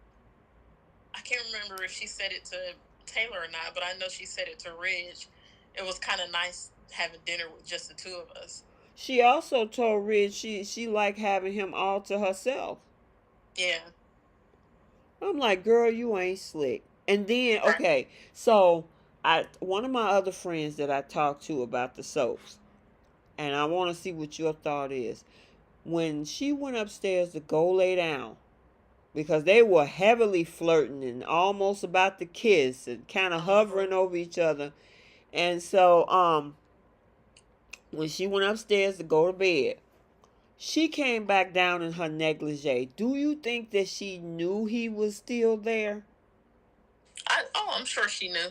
Speaker 2: I can't remember if she said it to Taylor or not, but I know she said it to Ridge. It was kind of nice having dinner with just the two of us.
Speaker 1: She also told Ridge she liked having him all to herself.
Speaker 2: Yeah.
Speaker 1: I'm like, girl, you ain't slick. And then, okay, so one of my other friends that I talked to about the soaps, and I want to see what your thought is. When she went upstairs to go lay down, because they were heavily flirting and almost about to kiss and kind of hovering over each other. And so, when she went upstairs to go to bed, she came back down in her negligee. Do you think that she knew he was still there?
Speaker 2: I'm sure she knew.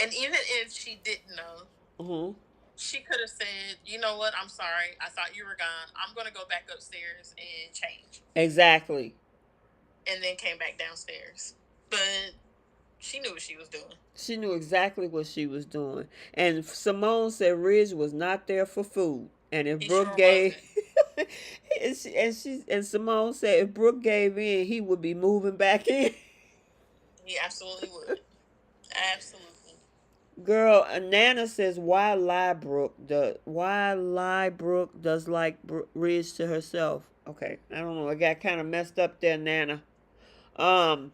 Speaker 2: And even if she didn't know, she could have said, you know what, I'm sorry. I thought you were gone. I'm going to go back upstairs and change.
Speaker 1: Exactly.
Speaker 2: And then came back downstairs. But she knew what she was doing.
Speaker 1: She knew exactly what she was doing. And Simone said Ridge was not there for food. And if Brooke gave... and Simone said if Brooke gave in, he would be moving back in.
Speaker 2: He absolutely would. Absolutely.
Speaker 1: Girl, Nana says, why lie Brooke does like Ridge to herself. Okay, I don't know. I got kind of messed up there, Nana. Um,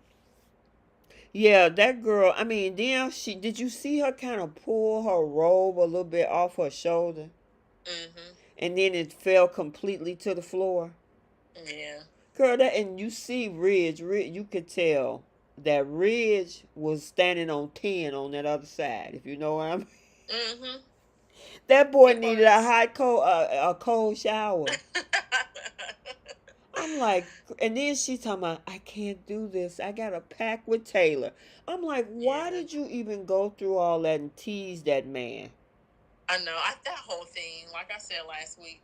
Speaker 1: yeah, that girl. I mean, then she did you see her kind of pull her robe a little bit off her shoulder,
Speaker 2: Mhm.
Speaker 1: and then it fell completely to the floor.
Speaker 2: Yeah.
Speaker 1: Girl, that and you see Ridge, you could tell that Ridge was standing on 10 on that other side. If you know what I mean.
Speaker 2: Mhm.
Speaker 1: That boy
Speaker 2: He
Speaker 1: needed
Speaker 2: was.
Speaker 1: a cold shower. I'm like, and then she talking about, I can't do this. I got a pact with Taylor. I'm like, why
Speaker 2: Yeah.
Speaker 1: did you even go through all that and tease that man?
Speaker 2: I know. That whole thing, like I said last week,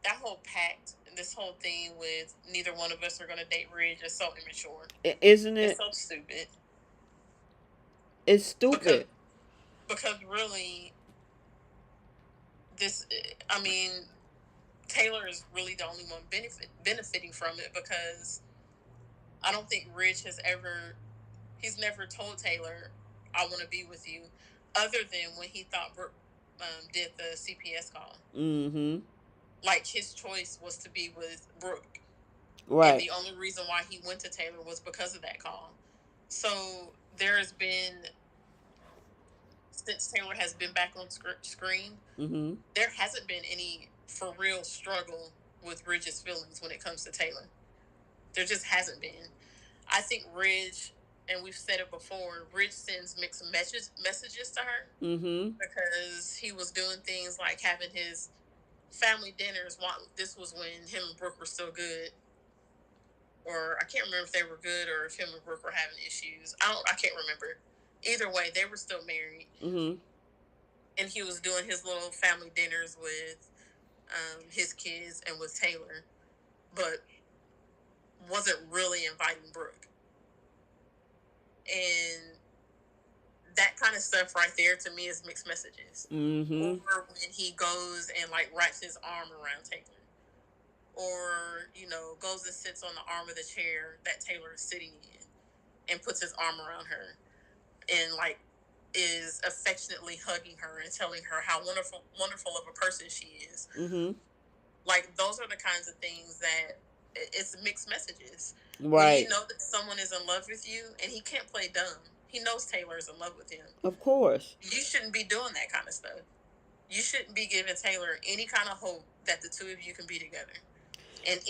Speaker 2: that whole pact, this whole thing with neither one of us are going to date Ridge is so immature.
Speaker 1: Isn't
Speaker 2: It's
Speaker 1: it?
Speaker 2: so stupid.
Speaker 1: It's
Speaker 2: Because
Speaker 1: stupid.
Speaker 2: really, this. I mean, Taylor is really the only one benefiting from it because I don't think Ridge has ever. He's never told Taylor, "I want to be with you," other than when he thought Brooke did the CPS call.
Speaker 1: Mm-hmm.
Speaker 2: Like his choice was to be with Brooke, and
Speaker 1: Right.
Speaker 2: the only reason why he went to Taylor was because of that call. So there has been, since Taylor has been back on screen,
Speaker 1: Mm-hmm.
Speaker 2: there hasn't been any for real struggle with Ridge's feelings when it comes to Taylor. There just hasn't been. I think Ridge, and we've said it before, Ridge sends mixed messages to her
Speaker 1: Mm-hmm.
Speaker 2: because he was doing things like having his family dinners. This was when him and Brooke were still good, or I can't remember if they were good or if him and Brooke were having issues. I can't remember. Either way, they were still married,
Speaker 1: Mm-hmm.
Speaker 2: and he was doing his little family dinners with his kids and with Taylor, but wasn't really inviting Brooke. And that kind of stuff right there to me is mixed messages.
Speaker 1: Mm-hmm.
Speaker 2: Or when he goes and like wraps his arm around Taylor, or goes and sits on the arm of the chair that Taylor is sitting in and puts his arm around her and like is affectionately hugging her and telling her how wonderful of a person she is.
Speaker 1: Mm-hmm.
Speaker 2: Like those are the kinds of things that it's mixed messages. When you
Speaker 1: Right.
Speaker 2: know that someone is in love with you and he can't play dumb, he knows Taylor is in love with him.
Speaker 1: Of course.
Speaker 2: You shouldn't be doing that kind of stuff. You shouldn't be giving Taylor any kind of hope that the two of you can be together. And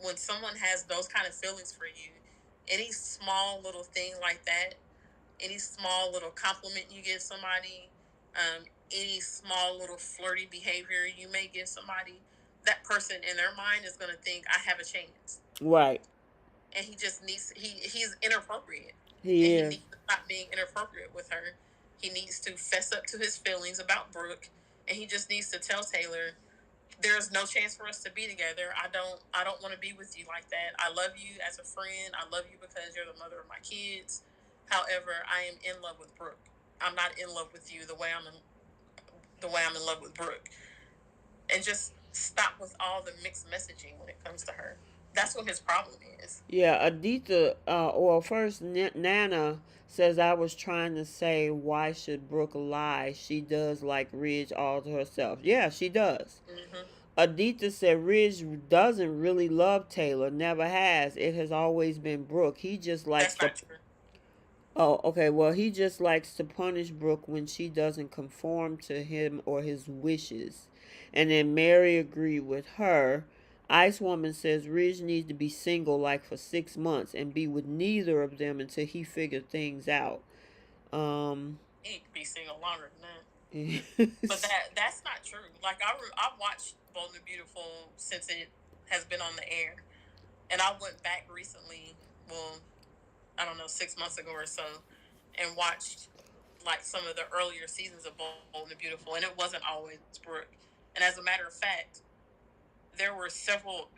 Speaker 2: when someone has those kind of feelings for you, any small little thing like that, any small little compliment you give somebody, any small little flirty behavior you may give somebody, that person in their mind is going to think, I have a chance.
Speaker 1: Right.
Speaker 2: And he just he's inappropriate. And
Speaker 1: He
Speaker 2: he
Speaker 1: is.
Speaker 2: needs to stop being inappropriate with her. He needs to fess up to his feelings about Brooke. And he just needs to tell Taylor, there's no chance for us to be together. I don't want to be with you like that. I love you as a friend. I love you because you're the mother of my kids. However, I am in love with Brooke. I'm not in love with you the way I'm in love with Brooke. And just stop with all the mixed messaging when it comes to her. That's what his problem is.
Speaker 1: Yeah, Aditha, well, first, Nana says, I was trying to say, why should Brooke lie? She does like Ridge all to herself. Yeah, she does.
Speaker 2: Mm-hmm.
Speaker 1: Aditha said, Ridge doesn't really love Taylor, never has. It has always been Brooke. He just likes
Speaker 2: That's
Speaker 1: to.
Speaker 2: not true.
Speaker 1: Oh, okay. Well, he just likes to punish Brooke when she doesn't conform to him or his wishes. And then Mary agreed with her. Ice Woman says Ridge needs to be single like for 6 months and be with neither of them until he figured things out. Um,
Speaker 2: He could be single longer than that. But
Speaker 1: yes.
Speaker 2: that's not true. Like I've watched Bold and Beautiful since it has been on the air, and I went back recently. Well, I don't know, 6 months ago or so, and watched like some of the earlier seasons of Bold and Beautiful, and it wasn't always Brooke. And as a matter of fact, there were several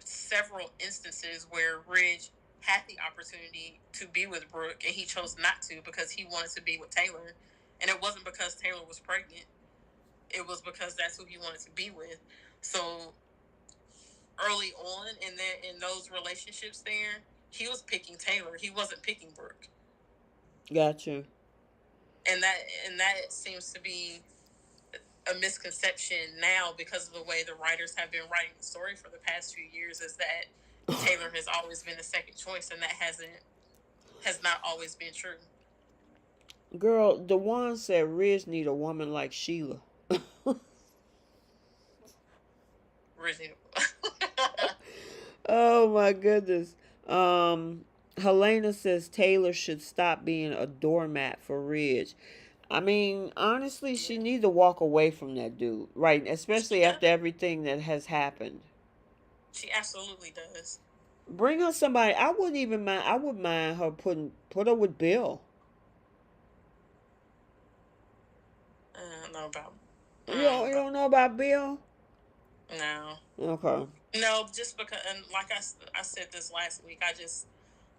Speaker 2: instances where Ridge had the opportunity to be with Brooke, and he chose not to because he wanted to be with Taylor, and it wasn't because Taylor was pregnant. It was because that's who he wanted to be with. So early on in those relationships there, he was picking Taylor. He wasn't picking Brooke.
Speaker 1: Gotcha.
Speaker 2: and that seems to be a misconception now because of the way the writers have been writing the story for the past few years, is that Taylor has always been the second choice, and that has not always been true.
Speaker 1: Girl, the one said Ridge need a woman like Sheila. Oh my goodness. Helena says Taylor should stop being a doormat for Ridge. I mean, honestly, she needs to walk away from that dude, right? Especially after everything that has happened.
Speaker 2: She absolutely does.
Speaker 1: Bring her somebody. I wouldn't even mind. I would mind her put her with Bill.
Speaker 2: I don't know about.
Speaker 1: You don't know about Bill?
Speaker 2: No.
Speaker 1: Okay.
Speaker 2: No, just because, and like I said this last week,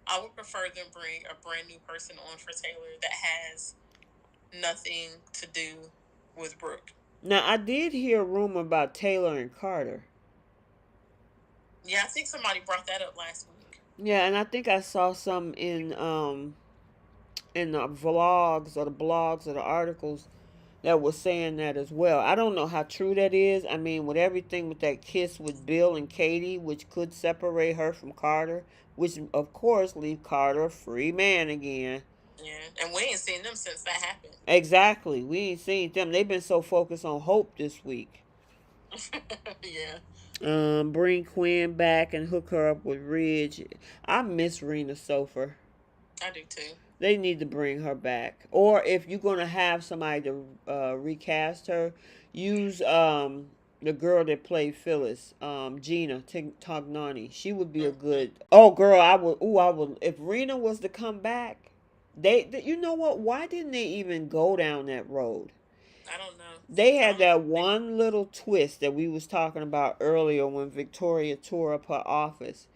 Speaker 2: I would prefer them bring a brand new person on for Taylor that has nothing to do with Brooke.
Speaker 1: Now, I did hear a rumor about Taylor and Carter.
Speaker 2: Yeah, I think somebody brought that up last week.
Speaker 1: Yeah, and I think I saw some in the vlogs or the blogs or the articles that was saying that as well. I don't know how true that is. I mean, with everything with that kiss with Bill and Katie, which could separate her from Carter, which of course leave Carter a free man again.
Speaker 2: Yeah, and we ain't seen them since that happened.
Speaker 1: Exactly. We ain't seen them. They've been so focused on Hope this week.
Speaker 2: Yeah.
Speaker 1: Bring Quinn back and hook her up with Ridge. I miss Rena Sofer.
Speaker 2: I do too.
Speaker 1: They need to bring her back. Or if you're gonna have somebody to recast her, use the girl that played Phyllis, Gina Tognani. She would be a good. Oh, girl, I would. Ooh, I would. If Rena was to come back, you know what? Why didn't they even go down that road?
Speaker 2: I don't know.
Speaker 1: They had that one little twist that we was talking about earlier when Victoria tore up her office.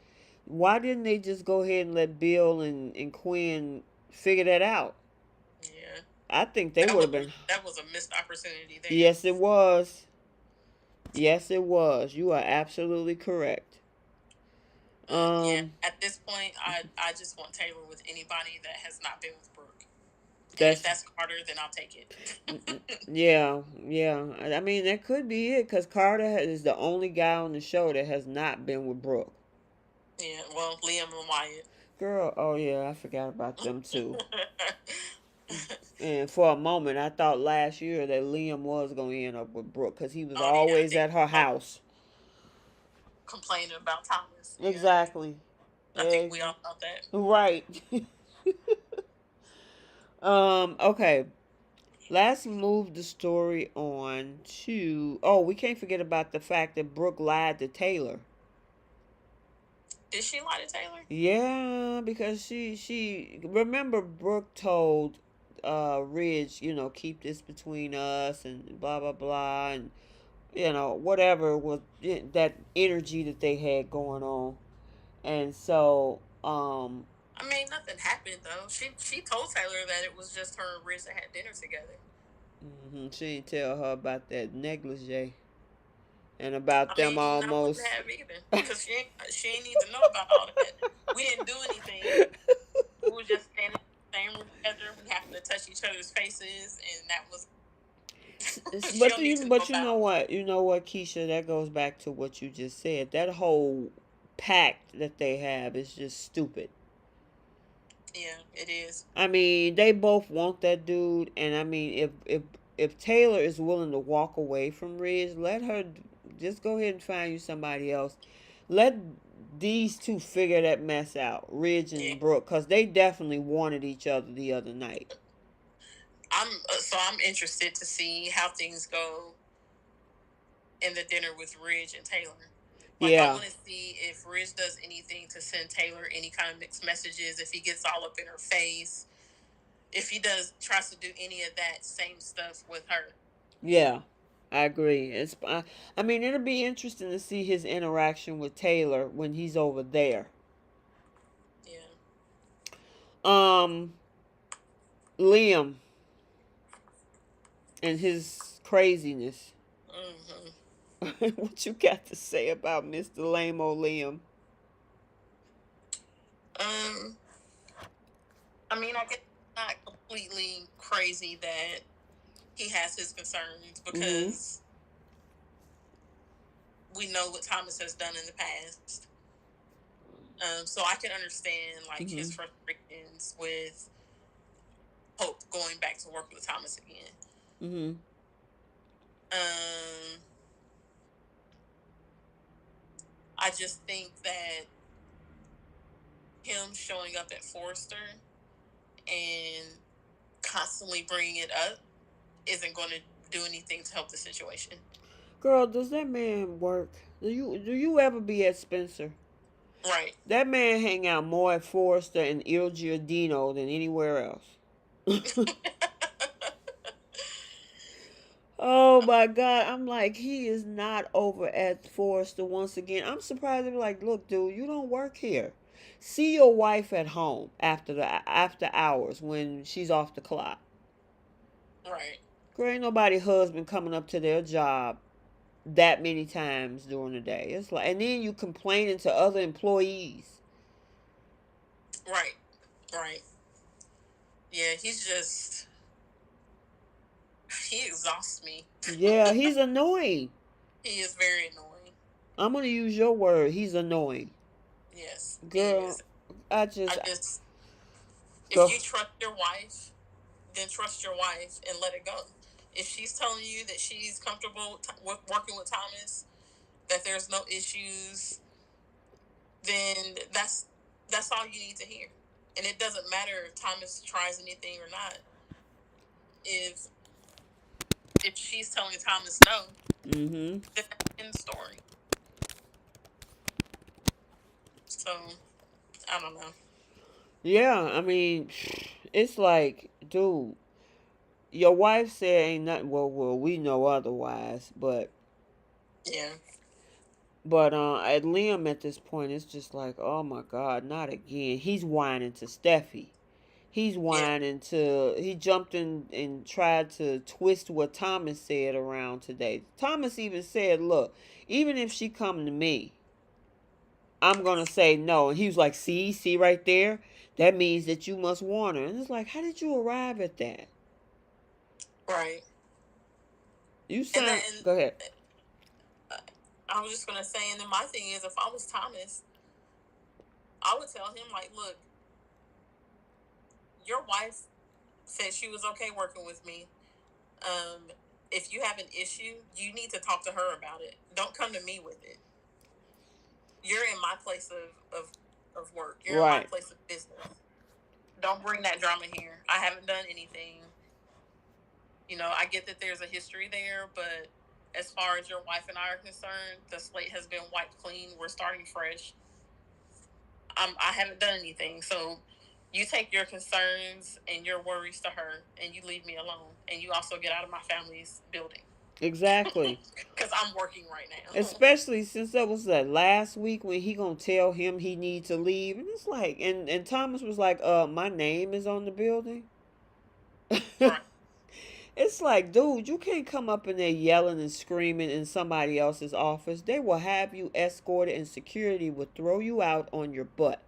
Speaker 1: Why didn't they just go ahead and let Bill and Quinn figure that out?
Speaker 2: Yeah.
Speaker 1: I think they would have been.
Speaker 2: That was a missed opportunity there.
Speaker 1: Yes, it was. Yes, it was. You are absolutely correct.
Speaker 2: Yeah. At this point, I just want Taylor with anybody that has not been with Brooke. If that's Carter, then I'll take it.
Speaker 1: Yeah. I mean, that could be it because Carter is the only guy on the show that has not been with Brooke.
Speaker 2: Yeah, well, Liam and Wyatt.
Speaker 1: Girl, oh yeah, I forgot about them too. And for a moment, I thought last year that Liam was going to end up with Brooke because he was always at her house.
Speaker 2: Complaining about Thomas.
Speaker 1: Yeah. Exactly.
Speaker 2: I think we all thought that.
Speaker 1: Right. Okay. Let's move the story on to... Oh, we can't forget about the fact that Brooke lied to Taylor.
Speaker 2: Did she lie to Taylor?
Speaker 1: Yeah, because she remember Brooke told Ridge, keep this between us and blah blah blah, and whatever was that energy that they had going on. And so
Speaker 2: I mean, nothing happened though. She told Taylor that it was just her and Ridge that had dinner together.
Speaker 1: She didn't tell her about that negligee. And about them almost.
Speaker 2: I wouldn't have either, because she ain't need to know about all that. We didn't do anything. We were just standing in the same room together. We happened to touch each other's faces, and that was.
Speaker 1: But you know what? You know what, Keisha? That goes back to what you just said. That whole pact that they have is just stupid.
Speaker 2: Yeah, it is.
Speaker 1: I mean, they both want that dude, and I mean, if Taylor is willing to walk away from Ridge, let her just go ahead and find you somebody else. Let these two figure that mess out, Ridge and Brooke, because they definitely wanted each other the other night.
Speaker 2: I'm interested to see how things go in the dinner with Ridge and Taylor. I want to see if Ridge does anything to send Taylor any kind of mixed messages, if he gets all up in her face, if he tries to do any of that same stuff with her.
Speaker 1: Yeah, I agree. I mean, it'll be interesting to see his interaction with Taylor when he's over there. Yeah. Liam and his craziness. What you got to say about Mr. Lame-O Liam?
Speaker 2: I mean, I guess not completely crazy that he has his concerns
Speaker 1: Mm-hmm.
Speaker 2: because we know what Thomas has done in the past. So I can understand like
Speaker 1: Mm-hmm.
Speaker 2: his frustrations with Hope going back to work with Thomas again.
Speaker 1: Mm-hmm.
Speaker 2: Um, I just think that him showing up at Forrester and constantly bringing it up isn't going to do anything to help the situation.
Speaker 1: Girl, does that man work? Do you ever be at Spencer?
Speaker 2: Right.
Speaker 1: That man hang out more at Forrester and Il Giardino than anywhere else. Oh my God. I'm like, he is not over at Forrester once again. I'm surprised. I'm like, look, dude, you don't work here. See your wife at home after hours when she's off the clock.
Speaker 2: Right.
Speaker 1: Girl, ain't nobody husband coming up to their job that many times during the day. It's like, and then you complaining to other employees.
Speaker 2: Right. Right. Yeah, he exhausts me.
Speaker 1: Yeah, he's annoying.
Speaker 2: He is very annoying.
Speaker 1: I'm gonna use your word. He's annoying.
Speaker 2: Yes, he
Speaker 1: Girl,
Speaker 2: is.
Speaker 1: I just
Speaker 2: I just, if
Speaker 1: go.
Speaker 2: you trust your wife, then trust your wife and let it go. If she's telling you that she's comfortable with working with Thomas, that there's no issues, then that's all you need to hear. And it doesn't matter if Thomas tries anything or not. If if she's telling Thomas no,
Speaker 1: Mm-hmm.
Speaker 2: then that's the end story. So I don't know.
Speaker 1: Yeah, I mean, it's like, dude, your wife said ain't nothing. Well, we know otherwise,
Speaker 2: Yeah.
Speaker 1: at Liam at this point, it's just like, oh my God, not again. He's whining to Steffi. He's
Speaker 2: Yeah.
Speaker 1: whining to. He jumped in and tried to twist what Thomas said around today. Thomas even said, "Look, even if she come to me, I'm gonna say no." And he was like, see right there. That means that you must want her. And it's like, how did you arrive at that?
Speaker 2: Right.
Speaker 1: You
Speaker 2: And
Speaker 1: sound.
Speaker 2: then
Speaker 1: Go ahead.
Speaker 2: uh, I was just gonna say, and then my thing is, if I was Thomas, I would tell him like, look, your wife said she was okay working with me. Um, if you have an issue, you need to talk to her about it. Don't come to me with it. You're in my place of work. You're in my
Speaker 1: Right.
Speaker 2: place of business. Don't bring that drama here. I haven't done anything. I get that there's a history there, but as far as your wife and I are concerned, the slate has been wiped clean. We're starting fresh. I haven't done anything. So you take your concerns and your worries to her and you leave me alone. And you also get out of my family's building.
Speaker 1: Exactly.
Speaker 2: Because I'm working right now.
Speaker 1: Especially since that was that last week when he gonna tell him he needs to leave, and it's like, and Thomas was like, my name is on the building.
Speaker 2: Right.
Speaker 1: It's like, dude, you can't come up in there yelling and screaming in somebody else's office. They will have you escorted, and security will throw you out on your butt.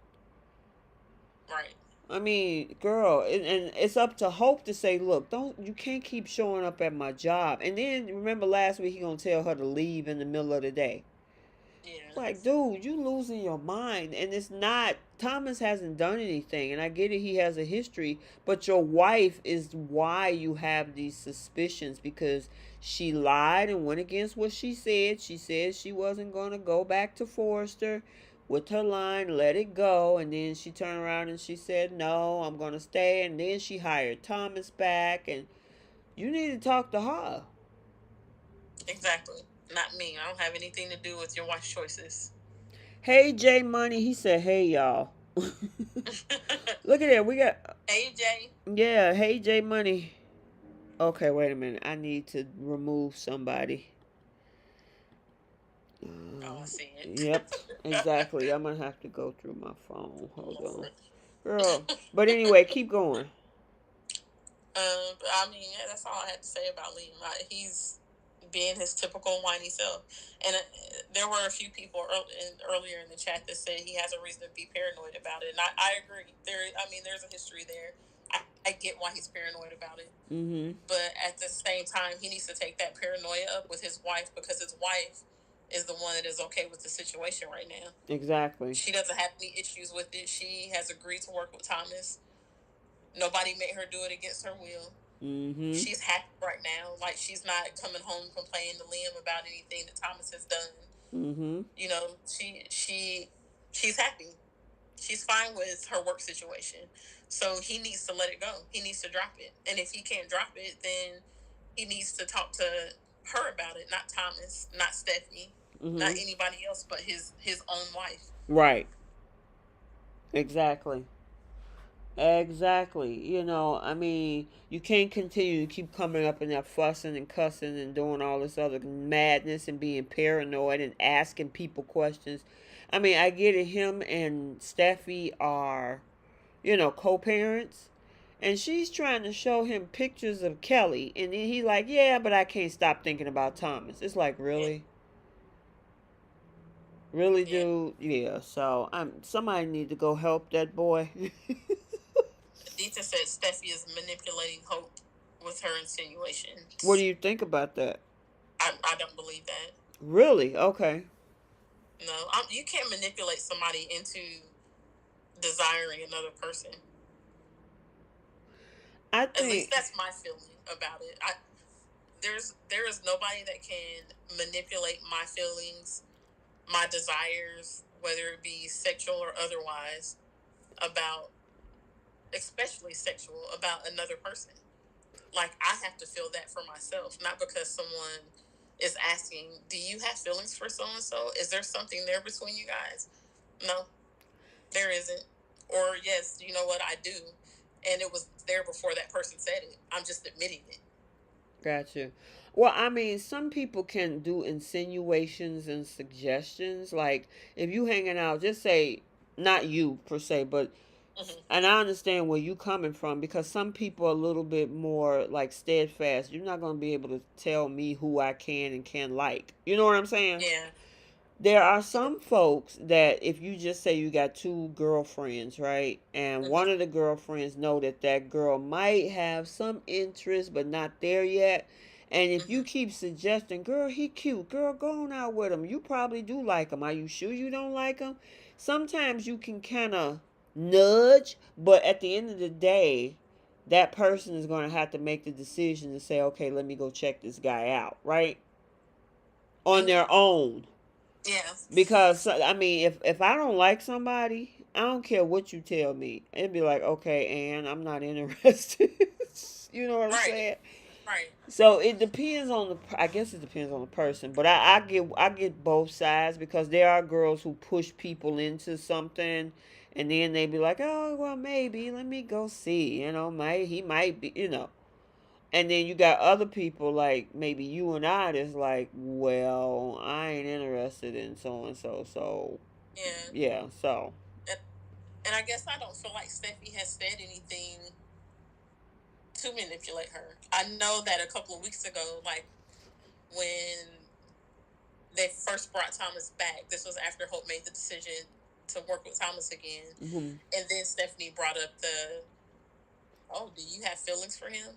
Speaker 2: Right.
Speaker 1: I mean, girl, and it's up to Hope to say, look, don't, you can't keep showing up at my job. And then remember last week he gonna tell her to leave in the middle of the day.
Speaker 2: Yeah.
Speaker 1: Like, dude, you losing your mind. And it's not, Thomas hasn't done anything. And I get it, he has a history. But your wife is why you have these suspicions, because she lied and went against what she said. She said she wasn't going to go back to Forrester with her line, let it go. And then she turned around and she said, no, I'm going to stay. And then she hired Thomas back. And you need to talk to her.
Speaker 2: Exactly. Not me. I don't have anything to do with your wife's choices.
Speaker 1: Hey, J Money. He said, hey, y'all. Look at that. We got.
Speaker 2: AJ.
Speaker 1: Yeah, hey, J Money. Okay, wait a minute. I need to remove somebody.
Speaker 2: Oh, I see it.
Speaker 1: Yep, exactly. I'm going to have to go through my phone. Hold on. Girl. But anyway, keep going.
Speaker 2: But I mean, yeah, that's all I had to say about Liam. He's being his typical whiny self. And there were a few people earlier in the chat that said he has a reason to be paranoid about it. And I agree. There's a history there. I get why he's paranoid about it.
Speaker 1: Mm-hmm.
Speaker 2: But at the same time, he needs to take that paranoia up with his wife, because his wife is the one that is okay with the situation right now.
Speaker 1: Exactly.
Speaker 2: She doesn't have any issues with it. She has agreed to work with Thomas. Nobody made her do it against her will.
Speaker 1: Mm-hmm.
Speaker 2: She's happy right now. Like, she's not coming home complaining to Liam about anything that Thomas has done.
Speaker 1: Mm-hmm.
Speaker 2: You know, she's happy. She's fine with her work situation. So he needs to let it go. He needs to drop it. And if he can't drop it, then he needs to talk to her about it, not Thomas, not Stephanie, not
Speaker 1: Mm-hmm.
Speaker 2: anybody else, but his own wife.
Speaker 1: Right. Exactly. Exactly. You know, I mean, you can't continue to keep coming up in that fussing and cussing and doing all this other madness and being paranoid and asking people questions. I mean, I get it. Him and Steffi are, co-parents. And she's trying to show him pictures of Kelly. And then he's like, yeah, but I can't stop thinking about Thomas. It's like,
Speaker 2: Yeah.
Speaker 1: really? Really,
Speaker 2: Yeah.
Speaker 1: dude? Yeah. So somebody need to go help that boy.
Speaker 2: Adita said Steffi is manipulating Hope with her
Speaker 1: What do
Speaker 2: insinuations.
Speaker 1: you think about that?
Speaker 2: I don't believe that.
Speaker 1: Really? Okay.
Speaker 2: No, you can't manipulate somebody into desiring another person.
Speaker 1: I
Speaker 2: At least
Speaker 1: think
Speaker 2: that's my feeling about it. There is nobody that can manipulate my feelings, my desires, whether it be sexual or otherwise, about, especially sexual, about another person. Like, I have to feel that for myself, not because someone is asking, do you have feelings for so and so? Is there something there between you guys? No, there isn't. Or, yes, you know what, I do. And it was there before that person said it. I'm just admitting it.
Speaker 1: Gotcha. Well, I mean, some people can do insinuations and suggestions. Like, if you hanging out, just say, not you per se, but,
Speaker 2: Mm-hmm.
Speaker 1: and I understand where you coming from because some people are a little bit more like steadfast. You're not going to be able to tell me who I can and can like. You know what I'm saying?
Speaker 2: Yeah.
Speaker 1: There are some folks that if you just say you got two girlfriends, right, and
Speaker 2: Mm-hmm.
Speaker 1: one of the girlfriends know that that girl might have some interest but not there yet, and if you
Speaker 2: Mm-hmm.
Speaker 1: keep suggesting, girl, he cute, girl, go on out with him, you probably do like him. Are you sure you don't like him? Sometimes you can kind of nudge, but at the end of the day, that person is going to have to make the decision to say, okay, let me go check this guy out, right? On
Speaker 2: Mm-hmm.
Speaker 1: their own.
Speaker 2: Yeah.
Speaker 1: Because I mean, if I don't like somebody, I don't care what you tell me. It'd be like, okay, and I'm not interested. You know what I'm
Speaker 2: Right.
Speaker 1: saying?
Speaker 2: Right.
Speaker 1: So it depends on the. I guess it depends on the person, but I get both sides because there are girls who push people into something, and then they be like, oh well, maybe let me go see. He might be. And then you got other people like maybe you and I that's like, well, I ain't interested in so and so. So
Speaker 2: Yeah.
Speaker 1: yeah, so
Speaker 2: And, and I guess I don't feel like Steffi has said anything to manipulate her. I know that a couple of weeks ago, like when they first brought Thomas back, this was after Hope made the decision to work with Thomas again.
Speaker 1: mhm.
Speaker 2: And then Stephanie brought up oh, do you have feelings for him?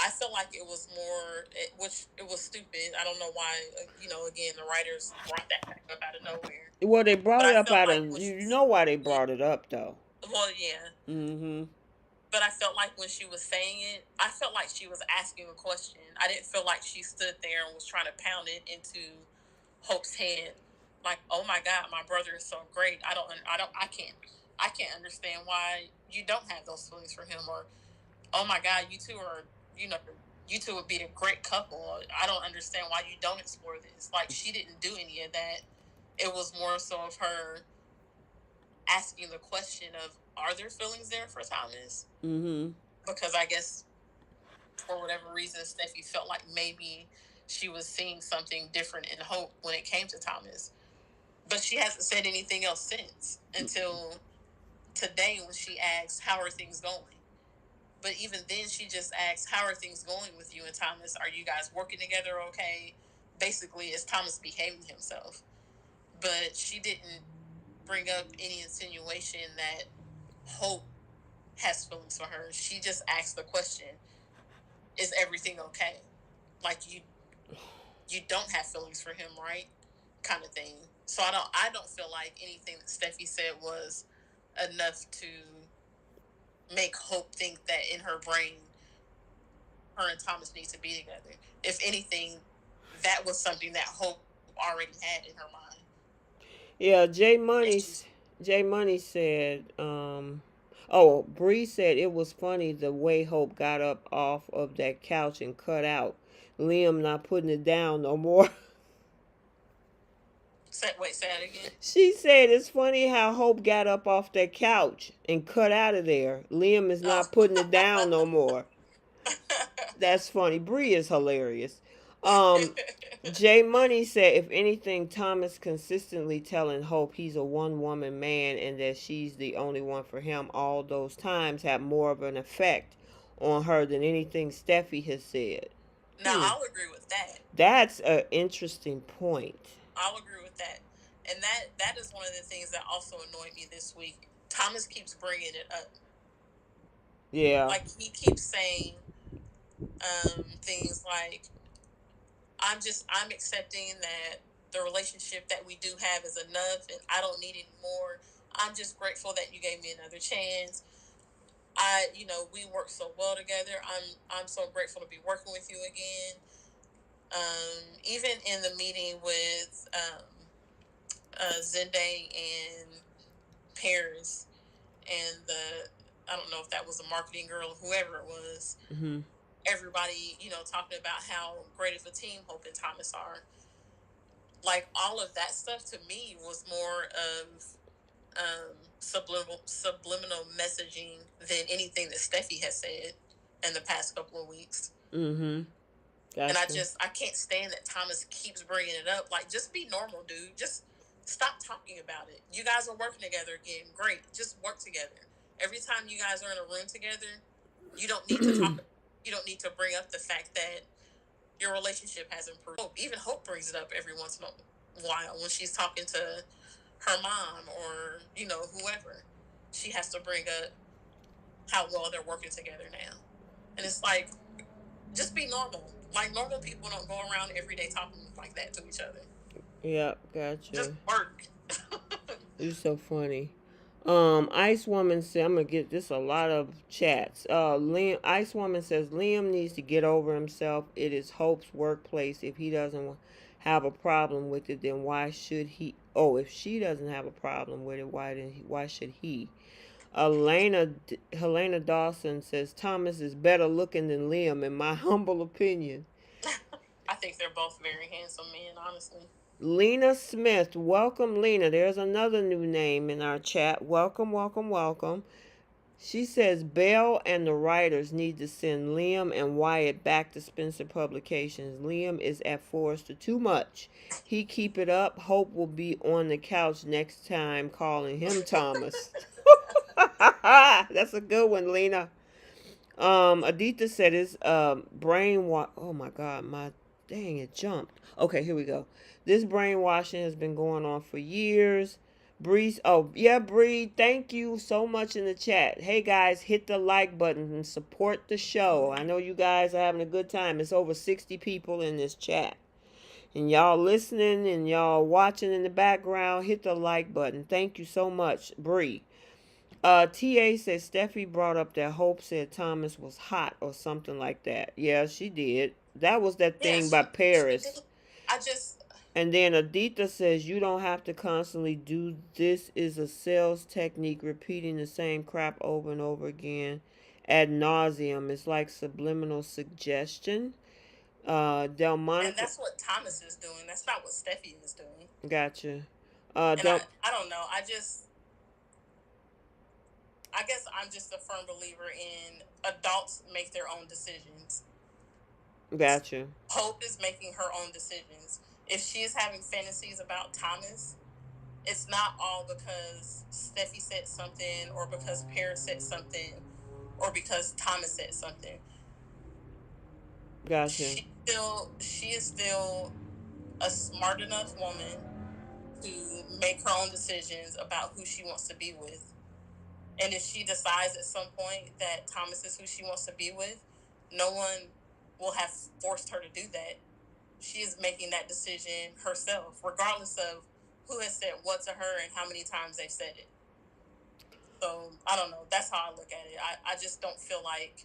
Speaker 2: I felt like it was more, which it was stupid. I don't know why, again, the writers brought that back up out of nowhere.
Speaker 1: Well, they
Speaker 2: But
Speaker 1: brought it
Speaker 2: I
Speaker 1: up
Speaker 2: felt
Speaker 1: out
Speaker 2: like
Speaker 1: of
Speaker 2: when
Speaker 1: you.
Speaker 2: she,
Speaker 1: You know why they
Speaker 2: yeah,
Speaker 1: brought it up though.
Speaker 2: well, yeah.
Speaker 1: Mhm.
Speaker 2: But I felt like when she was saying it, I felt like she was asking a question. I didn't feel like she stood there and was trying to pound it into Hope's head. Like, oh my God, my brother is so great. I can't understand why you don't have those feelings for him. Or, oh my God, you know, you two would be a great couple. I don't understand why you don't explore this. Like, she didn't do any of that. It was more so of her asking the question of, are there feelings there for Thomas?
Speaker 1: Mhm.
Speaker 2: Because I guess for whatever reason, Steffi felt like maybe she was seeing something different in Hope when it came to Thomas. But she hasn't said anything else since until today when she asks, how are things going? But even then, she just asks, how are things going with you and Thomas? Are you guys working together okay? Basically, is Thomas behaving himself? But she didn't bring up any insinuation that Hope has feelings for her. She just asked the question, "Is everything okay?" Like you don't have feelings for him, right? Kind of thing. So I don't feel like anything that Steffi said was enough to make Hope think that in her brain her and Thomas need to be together. If anything, that was something that Hope already had in her mind.
Speaker 1: Yeah,
Speaker 2: And she's
Speaker 1: J Money said, oh, Bree said it was funny the way Hope got up off of that couch and cut out. Liam not putting it down no more.
Speaker 2: say that again.
Speaker 1: She said it's funny how Hope got up off that couch and cut out of there. Liam is
Speaker 2: Oh.
Speaker 1: not putting it down no more. That's funny. Bree is hilarious. Um, Jay Money said, if anything, Thomas consistently telling Hope he's a one woman man and that she's the only one for him all those times have more of an effect on her than anything Steffi has said.
Speaker 2: Now I'll agree with that.
Speaker 1: That's an interesting point.
Speaker 2: I'll agree with that. And that is one of the things that also annoyed me this week. Thomas keeps bringing it up.
Speaker 1: Yeah.
Speaker 2: Like he keeps saying things like, I'm accepting that the relationship that we do have is enough and I don't need any more. I'm just grateful that you gave me another chance. We work so well together. I'm so grateful to be working with you again. Even in the meeting with Zende and Paris and I don't know if that was a marketing girl, whoever it was.
Speaker 1: Mm-hmm.
Speaker 2: Everybody, talking about how great of a team Hope and Thomas are. Like all of that stuff to me was more of subliminal messaging than anything that Steffi has said in the past couple of weeks.
Speaker 1: Mm-hmm.
Speaker 2: And
Speaker 1: Gotcha.
Speaker 2: I can't stand that Thomas keeps bringing it up. Like, just be normal, dude. Just stop talking about it. You guys are working together again. Great. Just work together. Every time you guys are in a room together, you don't need to talk. You don't need to bring up the fact that your relationship has improved. Even Hope brings it up every once in a while when she's talking to her mom or whoever. She has to bring up how well they're working together now, and it's like, just be normal. Like normal people don't go around every day talking like that to each other.
Speaker 1: Yep, gotcha.
Speaker 2: Just work.
Speaker 1: You're so funny. Ice Woman said, I'm gonna get this a lot of chats. Ice Woman says Liam needs to get over himself. It is Hope's workplace. If he doesn't have a problem with it, then why should he? Oh, if she doesn't have a problem with it, why should he? Helena Dawson says Thomas is better looking than Liam, in my humble opinion.
Speaker 2: I think they're both very handsome men, honestly.
Speaker 1: Lena Smith, welcome, Lena. There's another new name in our chat. Welcome, welcome, welcome. She says Bell and the writers need to send Liam and Wyatt back to Spencer Publications. Liam is at Forrester too much. He keep it up. Hope will be on the couch next time calling him Thomas. That's a good one, Lena. Aditya said his brainwash. Oh my God, my dang it jumped. Okay, here we go. This brainwashing has been going on for years. Bree, oh yeah, Bree, thank you so much in the chat. Hey guys, hit the like button and support the show. I know you guys are having a good time. It's over 60 people in this chat. And y'all listening and y'all watching in the background, hit the like button. Thank you so much, Bree. TA said Steffi brought up that Hope said Thomas was hot or something like that. Yeah, she did. That was that thing by Paris.
Speaker 2: I just.
Speaker 1: And then Aditya says you don't have to constantly do this is a sales technique, repeating the same crap over and over again ad nauseum. It's like subliminal suggestion. Delmonica.
Speaker 2: And that's what Thomas is doing. That's not what Steffi is doing.
Speaker 1: Gotcha.
Speaker 2: And I don't know. I guess I'm just a firm believer in adults make their own decisions.
Speaker 1: Gotcha.
Speaker 2: Hope is making her own decisions. If she is having fantasies about Thomas, it's not all because Steffi said something or because Paris said something or because Thomas said something.
Speaker 1: Gotcha.
Speaker 2: She is still a smart enough woman to make her own decisions about who she wants to be with. And if she decides at some point that Thomas is who she wants to be with, no one will have forced her to do that. She is making that decision herself, regardless of who has said what to her and how many times they've said it. So I don't know. That's how I look at it. I just don't feel like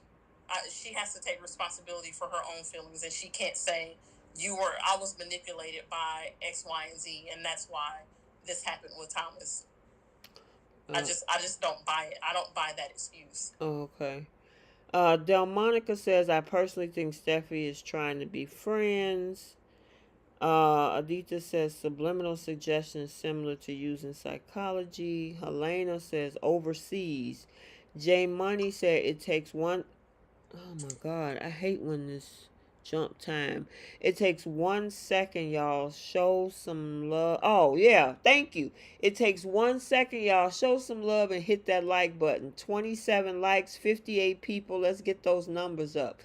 Speaker 2: she has to take responsibility for her own feelings, and she can't say I was manipulated by X, Y, and Z, and that's why this happened with Thomas. I just don't buy it. I don't buy that excuse.
Speaker 1: Okay. Delmonica says, I personally think Steffi is trying to be friends. Aditya says subliminal suggestions similar to using psychology. Helena says overseas. J Money said it takes one. Oh my God, I hate when this jump time. It takes 1 second, y'all. Show some love. Oh yeah, thank you. It takes 1 second, y'all. Show some love and hit that like button. 27 likes, 58 people. Let's get those numbers up.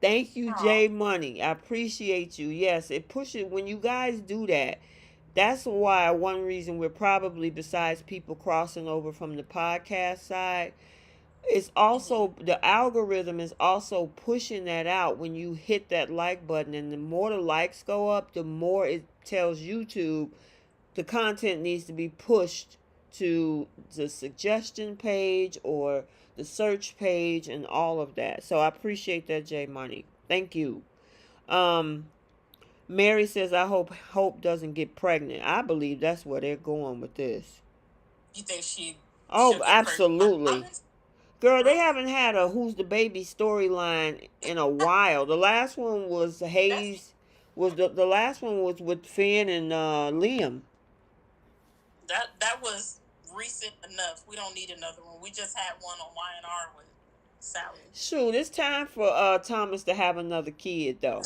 Speaker 1: Thank you, Jay Money. I appreciate you. Yes, it pushes when you guys do that. That's why one reason we're probably, besides people crossing over from the podcast side, it's also the algorithm is also pushing that out when you hit that like button, and the more the likes go up, the more it tells YouTube the content needs to be pushed to the suggestion page or the search page and all of that. So I appreciate that, J Money. Thank you. Um, Mary says, I hope Hope doesn't get pregnant. I believe that's where they're going with this.
Speaker 2: You think she?
Speaker 1: Oh, absolutely. Girl, they
Speaker 2: Really?
Speaker 1: haven't had a Who's the Baby storyline in a while. The last one was Hayes. Was the last one was with Finn and Liam.
Speaker 2: That was recent enough. We don't need another one. We just had one on Y&R with Sally.
Speaker 1: Shoot, it's time for Thomas to have another kid though.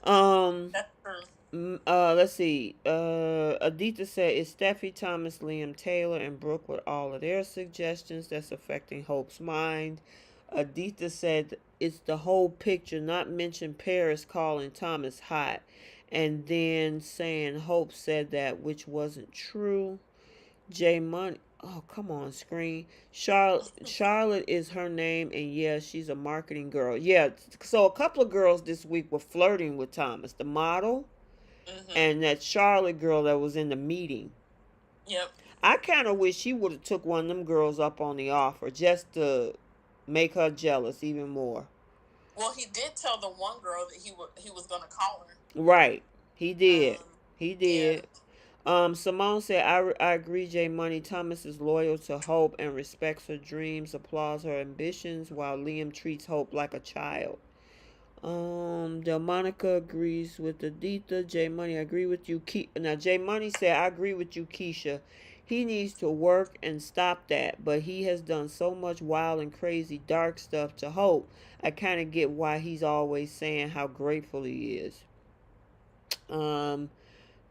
Speaker 2: That's true.
Speaker 1: Let's see. Aditya said it's Steffi, Thomas, Liam, Taylor, and Brooke with all of their suggestions that's affecting Hope's mind. Aditya said it's the whole picture, not mention Paris calling Thomas hot, and then saying Hope said that, which wasn't true. J Money. Oh, come on, screen. Charlotte is her name, and yeah, she's a marketing girl. Yeah, so a couple of girls this week were flirting with Thomas, the model, and that Charlotte girl that was in the meeting.
Speaker 2: Yep.
Speaker 1: I kind of wish he would have took one of them girls up on the offer just to make her jealous even more.
Speaker 2: Well, he did tell the one girl that he was gonna call her.
Speaker 1: Right, he did. He did. Yeah. Simone said, I agree, J Money. Thomas is loyal to Hope and respects her dreams, applauds her ambitions, while Liam treats Hope like a child. Delmonica agrees with Aditya. J Money, I agree with you. Now, J Money said, I agree with you, Keisha. He needs to work and stop that, but he has done so much wild and crazy dark stuff to Hope. I kind of get why he's always saying how grateful he is.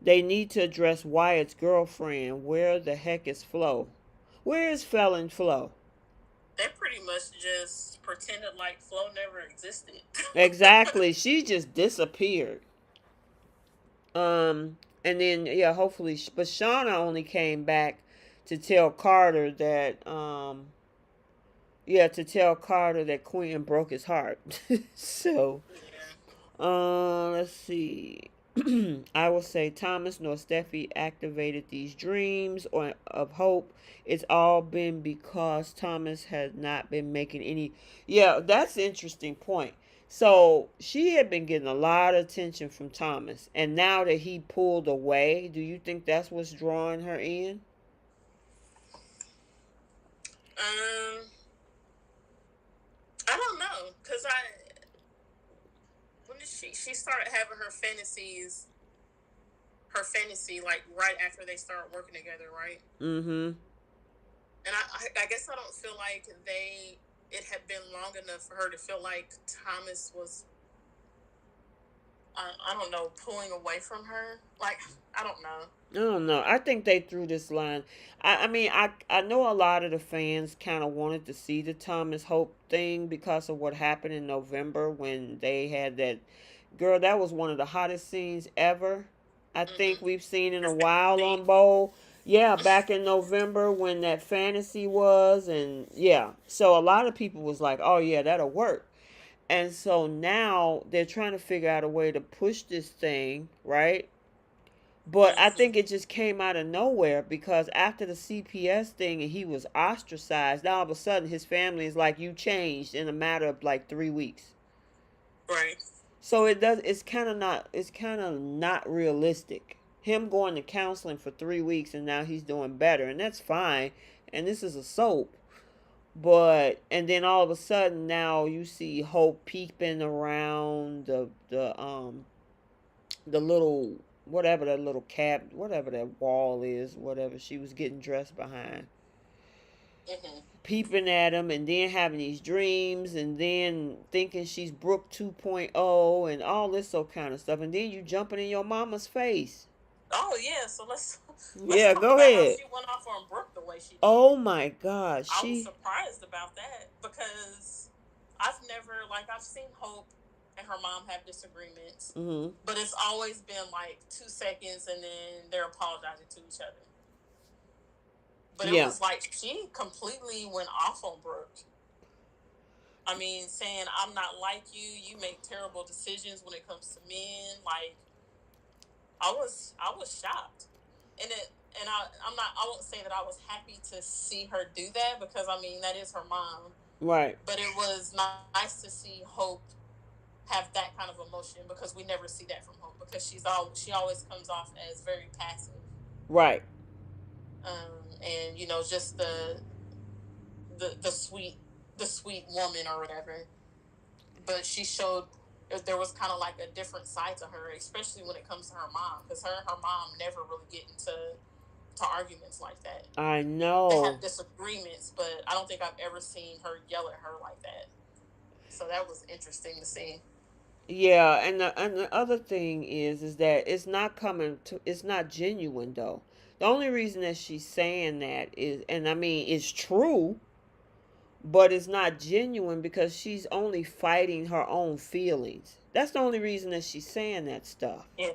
Speaker 1: They need to address Wyatt's girlfriend. Where the heck is Flo? Where is Felon Flo?
Speaker 2: They pretty much just pretended like Flo never existed.
Speaker 1: Exactly. She just disappeared. And then yeah, hopefully, but Shauna only came back to tell Carter that to tell Carter that Quinn broke his heart. So, let's see. I will say Thomas nor Steffi activated these dreams or of Hope. It's all been because Thomas has not been making any. Yeah, that's an interesting point. So she had been getting a lot of attention from Thomas, and now that he pulled away, do you think that's what's drawing her in?
Speaker 2: I don't know, cause when did she started having her fantasy like right after they started working together, right?
Speaker 1: Mm-hmm.
Speaker 2: And I guess I don't feel like it had been long enough for her to feel like Thomas was, I don't know, pulling away from her. Like, I don't know.
Speaker 1: I don't know. I think they threw this line. I mean, I know a lot of the fans kind of wanted to see the Thomas Hope thing because of what happened in November when they had that girl. That was one of the hottest scenes ever. I think we've seen in a while on Bowl. Yeah, back in November when that fantasy was, and yeah. So a lot of people was like, "Oh yeah, that'll work." And so now they're trying to figure out a way to push this thing, right? But I
Speaker 2: Mm-hmm.
Speaker 1: think it just came out of nowhere because after the CPS thing and he was ostracized, now all of a sudden his family is like, "You changed in a matter of like 3 weeks."
Speaker 2: Right.
Speaker 1: So it's kind of not realistic. Him going to counseling for 3 weeks and now he's doing better, and that's fine. And this is a soap. But and then all of a sudden now you see Hope peeping around the little whatever that little cab whatever that wall is, whatever she was getting dressed behind.
Speaker 2: Mm-hmm.
Speaker 1: Peeping at him and then having these dreams and then thinking she's Brooke 2.0 and all this so kind of stuff, and then you jumping in your mama's face.
Speaker 2: Oh yeah, so let's
Speaker 1: Yeah,
Speaker 2: talk
Speaker 1: go
Speaker 2: about how
Speaker 1: ahead.
Speaker 2: she went off on Brooke the way she did.
Speaker 1: Oh my god,
Speaker 2: I was
Speaker 1: she
Speaker 2: surprised about that because I've seen Hope and her mom have disagreements,
Speaker 1: mhm.
Speaker 2: but it's always been like 2 seconds and then they're apologizing to each other. But it
Speaker 1: Yeah.
Speaker 2: was like she completely went off on Brooke. I mean, saying I'm not like you. You make terrible decisions when it comes to men. Like I was shocked, and I won't say that I was happy to see her do that because I mean that is her mom,
Speaker 1: Right.
Speaker 2: but it was nice to see Hope have that kind of emotion because we never see that from Hope because she always comes off as very passive,
Speaker 1: Right.
Speaker 2: and just the the sweet woman or whatever. But she showed there was kind of like a different side to her, especially when it comes to her mom, because her and her mom never really get into to arguments like that.
Speaker 1: I
Speaker 2: They
Speaker 1: know.
Speaker 2: have disagreements, but I don't think I've ever seen her yell at her like that. So that was interesting to see.
Speaker 1: Yeah, and the other thing is that it's not genuine though. The only reason that she's saying that is, and I mean it's true, but it's not genuine because she's only fighting her own feelings. That's the only reason that she's saying that stuff.
Speaker 2: Yeah.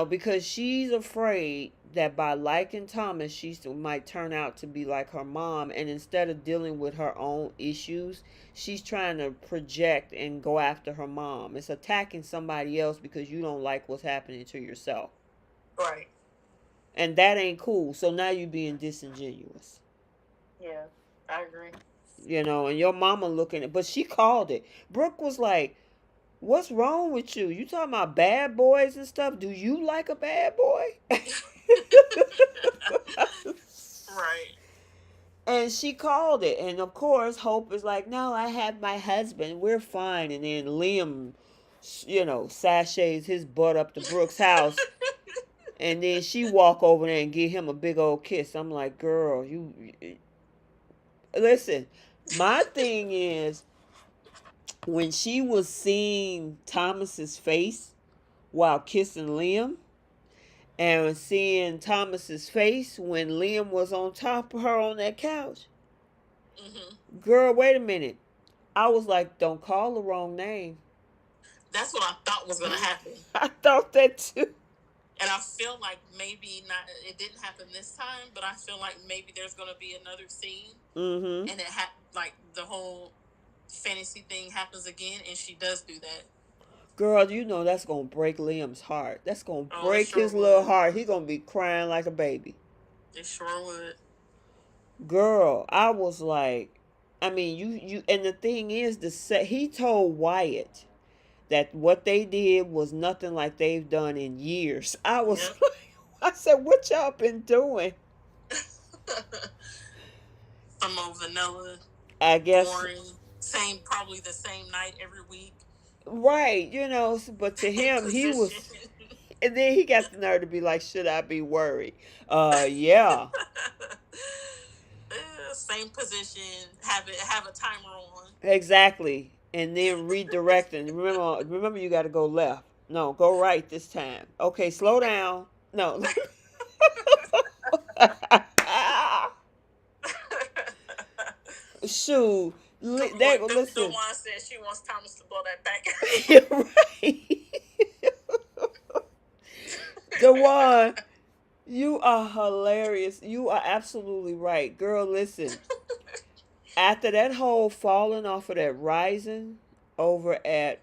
Speaker 1: Because she's afraid that by liking Thomas, she might turn out to be like her mom, and instead of dealing with her own issues, she's trying to project and go after her mom. It's attacking somebody else because you don't like what's happening to yourself.
Speaker 2: Right.
Speaker 1: And that ain't cool. So now you're being disingenuous.
Speaker 2: Yeah, I agree.
Speaker 1: And your mama looking at, but she called it. Brooke was like, "What's wrong with you? You talking about bad boys and stuff? Do you like a bad boy?"
Speaker 2: Right.
Speaker 1: And she called it. And of course, Hope is like, "No, I have my husband. We're fine." And then Liam, sashays his butt up to Brooke's house. And then she walk over there and give him a big old kiss. I'm like, "Girl, listen." My thing is, when she was seeing Thomas's face while kissing Liam, and seeing Thomas's face when Liam was on top of her on that couch.
Speaker 2: Mm-hmm.
Speaker 1: Girl, wait a minute. I was like, don't call the wrong name.
Speaker 2: That's what I thought was gonna happen.
Speaker 1: I thought that too.
Speaker 2: And I feel like maybe not. It didn't happen this time, but I feel like maybe there's gonna be another scene,
Speaker 1: Mm-hmm.
Speaker 2: and like the whole fantasy thing happens again, and she does do that.
Speaker 1: Girl, that's gonna break Liam's heart. That's gonna
Speaker 2: Oh, it
Speaker 1: break
Speaker 2: sure
Speaker 1: his little
Speaker 2: would.
Speaker 1: heart. He gonna be crying like a baby.
Speaker 2: It sure would.
Speaker 1: Girl, I was like, I mean, and the thing is, he told Wyatt that what they did was nothing like they've done in years. I was
Speaker 2: Yep.
Speaker 1: like, I said, what y'all been doing?
Speaker 2: Some old vanilla,
Speaker 1: I guess,
Speaker 2: boring, probably the same night every week.
Speaker 1: right, but to him, he
Speaker 2: Position.
Speaker 1: was, and then he got the nerve to be like, should I be worried? Yeah.
Speaker 2: Same position. Have a timer on.
Speaker 1: Exactly. And then redirecting. Remember, you got to go left. No, go right this time. Okay, slow down. No. Shoot.
Speaker 2: The
Speaker 1: Listen.
Speaker 2: one said she wants Thomas to blow that back.
Speaker 1: Right. The one. You are hilarious. You are absolutely right. Girl, listen. After that whole falling off of that rising over at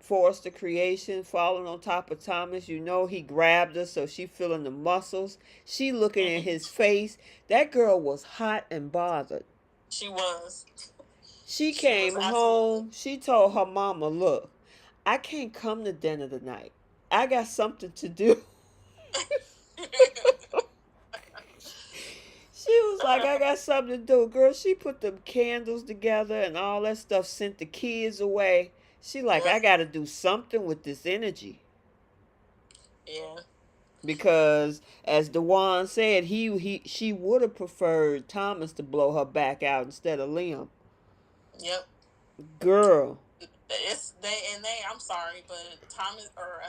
Speaker 1: Forest of Creation, falling on top of Thomas, you know he grabbed her, so she feeling the muscles. She looking at
Speaker 2: Mhm.
Speaker 1: his face. That girl was hot and bothered.
Speaker 2: She was.
Speaker 1: She
Speaker 2: She was
Speaker 1: came
Speaker 2: absolutely.
Speaker 1: home. She told her mama, "Look, I can't come to dinner tonight. I got something to do." She was like, "I got something to do." Girl, she put them candles together and all that stuff, sent the kids away. She like, "I
Speaker 2: Yep.
Speaker 1: got to do something with this energy."
Speaker 2: Yeah.
Speaker 1: Because as Dewan said, she would have preferred Thomas to blow her back out instead of Liam.
Speaker 2: Yep.
Speaker 1: Girl.
Speaker 2: It's they. I'm sorry, but Thomas or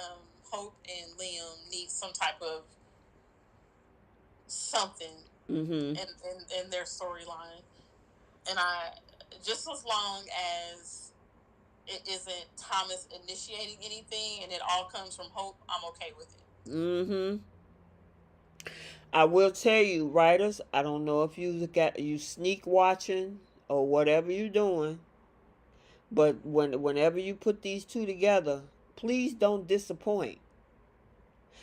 Speaker 2: Hope and Liam need some type of something
Speaker 1: Mm-hmm.
Speaker 2: in their storyline, and I just as long as it isn't Thomas initiating anything and it all comes from Hope, I'm okay with it.
Speaker 1: Mm-hmm. I will tell you, writers, I don't know if you sneak watching or whatever you're doing, but whenever you put these two together, please don't disappoint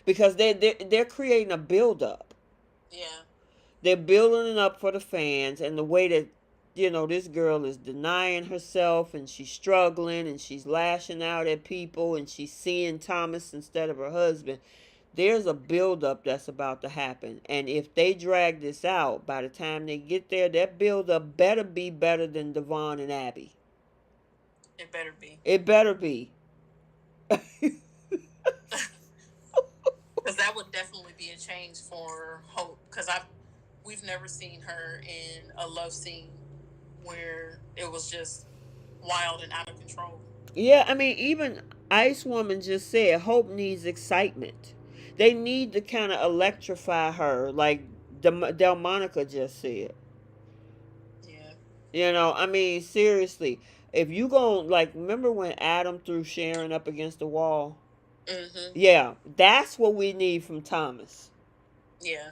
Speaker 1: because they're creating a build up.
Speaker 2: Yeah.
Speaker 1: They're building it up for the fans, and the way that this girl is denying herself and she's struggling and she's lashing out at people and she's seeing Thomas instead of her husband. There's a build up that's about to happen, and if they drag this out, by the time they get there, that build up better be better than Devon and Abby.
Speaker 2: It better be.
Speaker 1: It better be.
Speaker 2: Because that would definitely be a change for Hope. Because we've never seen her in a love scene where it was just wild and out of control.
Speaker 1: Yeah, I mean, even Ice Woman just said Hope needs excitement. They need to kind of electrify her, like Delmonica just said.
Speaker 2: Yeah.
Speaker 1: I mean, seriously, if you gon' like, remember when Adam threw Sharon up against the wall?
Speaker 2: Mm-hmm.
Speaker 1: Yeah, that's what we need from Thomas.
Speaker 2: Yeah.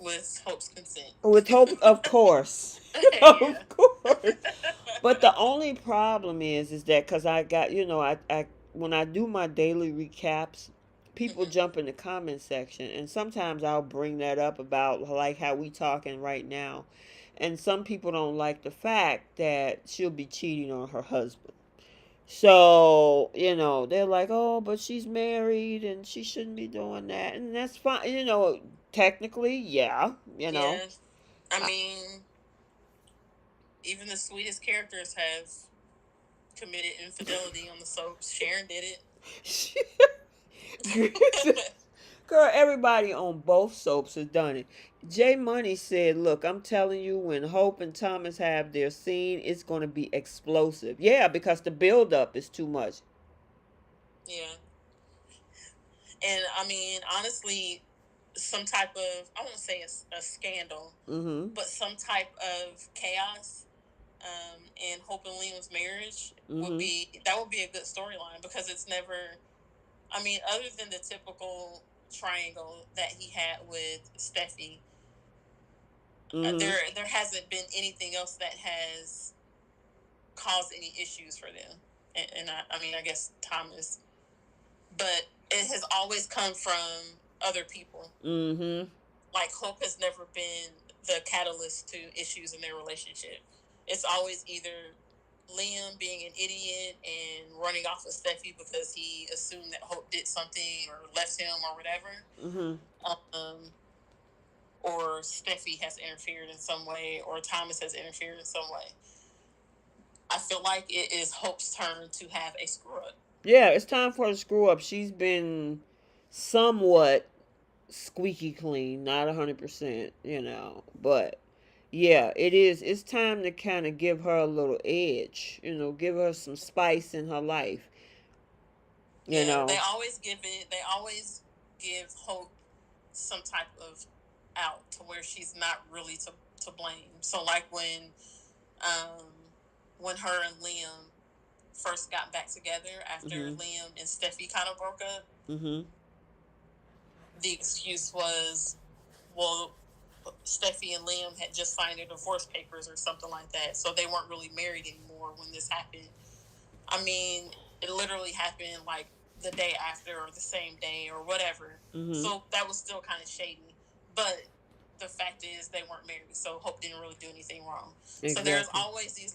Speaker 2: With Hope's consent.
Speaker 1: With Hope, of course,
Speaker 2: Yeah.
Speaker 1: of course. But the only problem is that because I got I when I do my daily recaps, people
Speaker 2: Mm-hmm.
Speaker 1: jump in the comment section, and sometimes I'll bring that up about like how we talking right now, and some people don't like the fact that she'll be cheating on her husband. So, they're like, "Oh, but she's married and she shouldn't be doing that." And that's fine. Technically, yeah,
Speaker 2: Yeah. I mean, even the sweetest characters have committed infidelity on the soaps. Sharon did it.
Speaker 1: Girl, everybody on both soaps has done it. Jay Money said, "Look, I'm telling you, when Hope and Thomas have their scene, it's going to be explosive." Yeah, because the build up is too much.
Speaker 2: Yeah. And I mean, honestly, some type of, I won't say a scandal,
Speaker 1: Mm-hmm.
Speaker 2: but some type of chaos in Hope and Liam's marriage
Speaker 1: Mm-hmm.
Speaker 2: would be a good storyline because it's never, I mean, other than the typical triangle that he had with Steffi,
Speaker 1: Mm-hmm.
Speaker 2: there hasn't been anything else that has caused any issues for them. And I mean, I guess Thomas, but it has always come from other people.
Speaker 1: Mm-hmm.
Speaker 2: Like Hope has never been the catalyst to issues in their relationship. It's always either Liam being an idiot and running off with Steffi because he assumed that Hope did something or left him or whatever.
Speaker 1: Mm-hmm.
Speaker 2: Um, or Steffi has interfered in some way, or Thomas has interfered in some way. I feel like it is Hope's turn to have a screw up.
Speaker 1: Yeah, it's time for her to screw up. She's been somewhat squeaky clean, not 100%, but yeah, it is. It's time to kind of give her a little edge, give her some spice in her life, you
Speaker 2: Yeah,
Speaker 1: know.
Speaker 2: they always give Hope some type of out to where she's not really to blame. So like um when her and Liam first got back together after
Speaker 1: Mhm.
Speaker 2: Liam and Steffi kind of broke up,
Speaker 1: Mhm.
Speaker 2: the excuse was, well, Steffi and Liam had just signed their divorce papers or something like that, so they weren't really married anymore when this happened. I mean, it literally happened like the day after or the same day or whatever. Mm-hmm. So that was still kind of shady. But the fact is they weren't married, so Hope didn't really do anything wrong. Exactly. So there's always these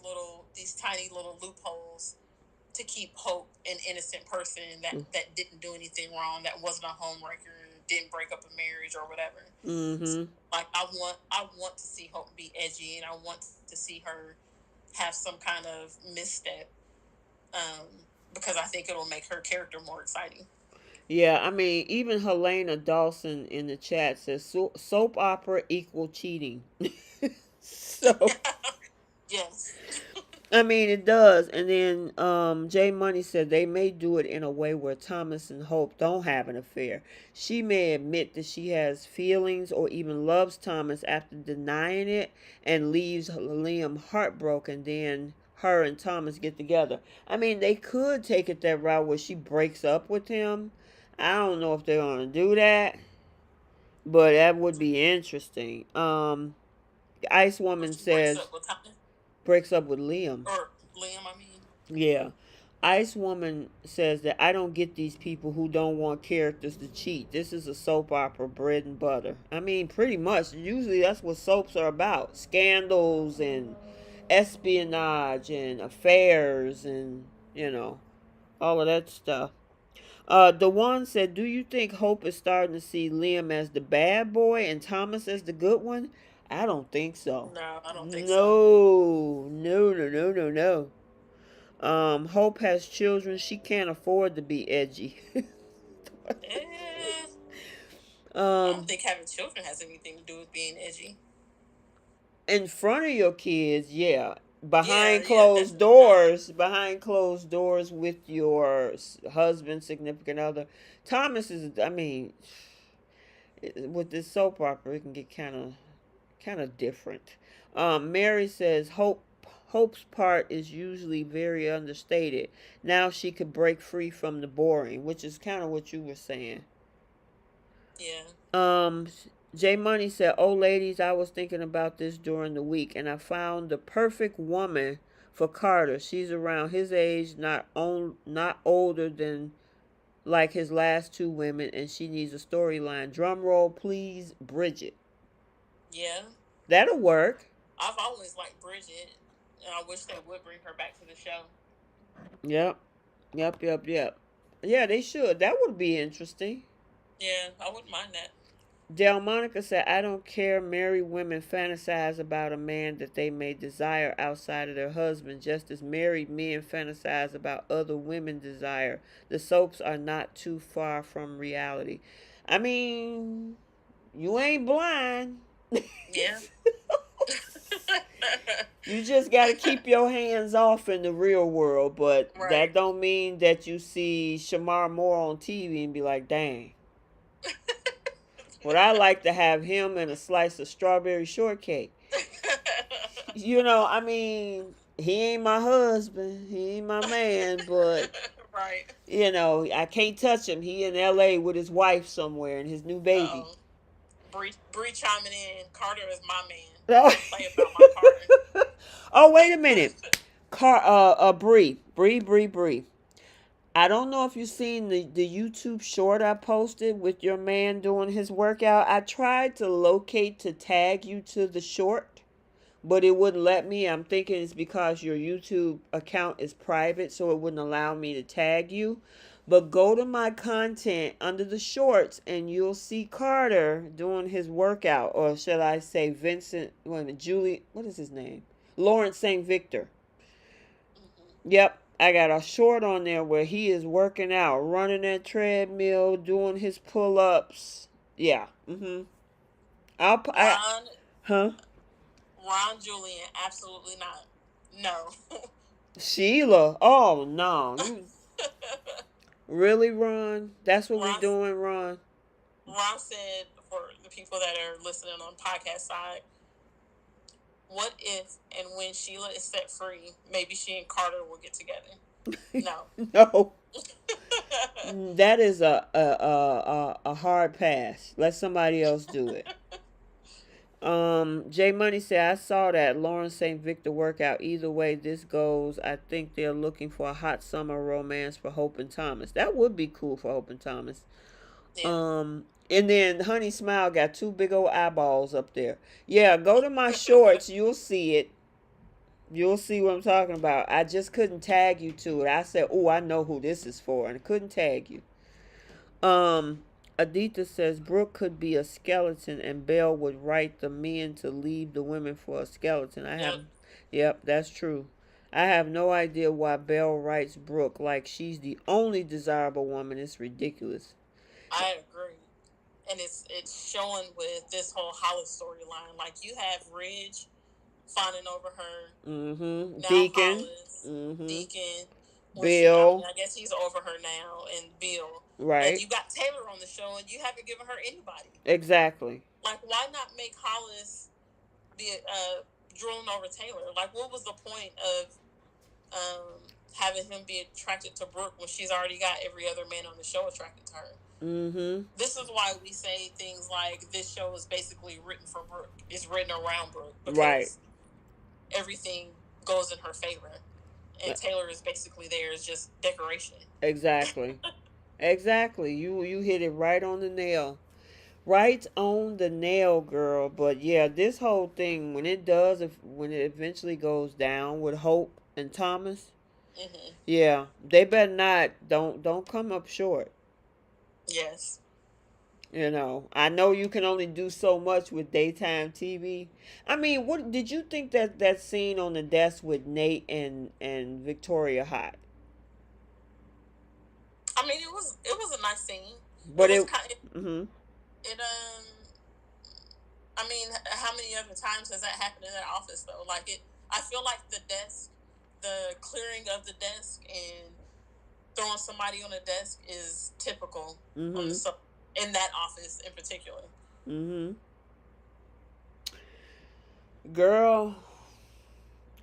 Speaker 2: tiny little loopholes to keep Hope an innocent person that didn't do anything wrong, that wasn't a homewrecker, didn't break up a marriage or whatever. Mm-hmm. So, like I want to see Hope be edgy, and I want to see her have some kind of misstep, because I think it'll make her character more exciting.
Speaker 1: Yeah, I mean, even Helena Dawson in the chat says soap opera equal cheating. So
Speaker 2: yes.
Speaker 1: I mean, it does. And then Jay Money said they may do it in a way where Thomas and Hope don't have an affair. She may admit that she has feelings or even loves Thomas after denying it and leaves Liam heartbroken. Then her and Thomas get together. I mean, they could take it that route where she breaks up with him. I don't know if they're going to do that, but that would be interesting. Ice Woman says breaks up with Liam.
Speaker 2: Or Liam, I mean.
Speaker 1: Yeah. Ice Woman says that I don't get these people who don't want characters to cheat. This is a soap opera, bread and butter. I mean, pretty much. Usually that's what soaps are about. Scandals and espionage and affairs and, all of that stuff. The one said, do you think Hope is starting to see Liam as the bad boy and Thomas as the good one? I don't think so.
Speaker 2: No, I don't think so.
Speaker 1: No. Hope has children. She can't afford to be edgy.
Speaker 2: I don't think having children has anything to do with being edgy.
Speaker 1: In front of your kids, yeah. Behind closed doors with your husband, significant other. Thomas is, I mean, with this soap opera, it can get kind of different. Mary says Hope's part is usually very understated. Now she could break free from the boring, which is kind of what you were saying.
Speaker 2: Yeah.
Speaker 1: J Money said, "Oh, ladies, I was thinking about this during the week, and I found the perfect woman for Carter. She's around his age, not older than like his last two women, and she needs a storyline. Drum roll, please, Bridget."
Speaker 2: Yeah.
Speaker 1: That'll work.
Speaker 2: I've always liked Bridget, and I wish they would bring her back to the show.
Speaker 1: Yep. Yeah, they should. That would be interesting.
Speaker 2: Yeah, I wouldn't mind that.
Speaker 1: Delmonica said, I don't care. Married women fantasize about a man that they may desire outside of their husband, just as married men fantasize about other women desire. The soaps are not too far from reality. I mean, you ain't blind.
Speaker 2: Yeah.
Speaker 1: You just got to keep your hands off in the real world, but
Speaker 2: right.
Speaker 1: That don't mean that you see Shamar Moore on TV and be like, dang. Would I like to have him and a slice of strawberry shortcake? I mean, he ain't my husband. He ain't my man, but,
Speaker 2: right.
Speaker 1: I can't touch him. He in L.A. with his wife somewhere and his new baby.
Speaker 2: Bree chiming in, Carter is my man. Don't play about my Carter.
Speaker 1: Oh, wait a minute. Bree. I don't know if you've seen the YouTube short I posted with your man doing his workout. I tried to locate to tag you to the short, but it wouldn't let me. I'm thinking it's because your YouTube account is private, so it wouldn't allow me to tag you. But go to my content under the shorts and you'll see Carter doing his workout. Or should I say Vincent, Julie, what is his name? Lawrence St. Victor. Mm-hmm. Yep. I got a short on there where he is working out, running that treadmill, doing his pull-ups. Yeah. Mm-hmm.
Speaker 2: Ron Julian, absolutely not. No.
Speaker 1: Sheila, oh no. Really, Ron? That's what we're doing, Ron?
Speaker 2: Ron said, for the people that are listening on podcast side, what if and when Sheila is set free, maybe she and Carter will get together? No.
Speaker 1: No. That is a hard pass. Let somebody else do it. J Money said, I saw that Lawrence St. Victor workout. Either way this goes, I think they're looking for a hot summer romance for Hope and Thomas. That would be cool for Hope and Thomas.
Speaker 2: Yeah.
Speaker 1: And then Honey Smile got two big old eyeballs up there. Yeah, go to my shorts. You'll see it. You'll see what I'm talking about. I just couldn't tag you to it. I said, oh, I know who this is for. And I couldn't tag you. Um, Aditya says Brooke could be a skeleton and Belle would write the men to leave the women for a skeleton.
Speaker 2: Yep.
Speaker 1: Yep, that's true. I have no idea why Belle writes Brooke like she's the only desirable woman. It's ridiculous.
Speaker 2: I agree. And it's showing with this whole Hollis storyline. Like, you have Ridge fawning over her.
Speaker 1: Mm-hmm.
Speaker 2: Now
Speaker 1: Deacon.
Speaker 2: Hollis,
Speaker 1: Mm-hmm.
Speaker 2: Deacon, which
Speaker 1: Bill.
Speaker 2: I guess he's over her now, and Bill. And
Speaker 1: Right.
Speaker 2: you got Taylor on the show, and you haven't given her anybody.
Speaker 1: Exactly.
Speaker 2: Like, why not make Hollis be drooling over Taylor? Like, what was the point of having him be attracted to Brooke when she's already got every other man on the show attracted to her?
Speaker 1: Mm-hmm.
Speaker 2: This is why we say things like this show is basically written for Brooke. It's written around Brooke because
Speaker 1: Right.
Speaker 2: everything goes in her favor. And Taylor is basically there as just decoration.
Speaker 1: Exactly. Exactly. You hit it right on the nail. Right on the nail, girl. But yeah, this whole thing when it does, if when it eventually goes down with Hope and Thomas, yeah, they better not don't come up short.
Speaker 2: Yes.
Speaker 1: You know, I know you can only do so much with daytime TV. I mean, what did you think that scene on the desk with Nate and Victoria hot?
Speaker 2: I mean, it was a nice scene.
Speaker 1: But
Speaker 2: it was
Speaker 1: it,
Speaker 2: kind of,
Speaker 1: mm-hmm.
Speaker 2: it I mean, how many other times has that happened in that office though? Like, I feel like the desk, the clearing of the desk and throwing somebody on a desk is typical on the in that office in particular.
Speaker 1: Mm-hmm. Girl,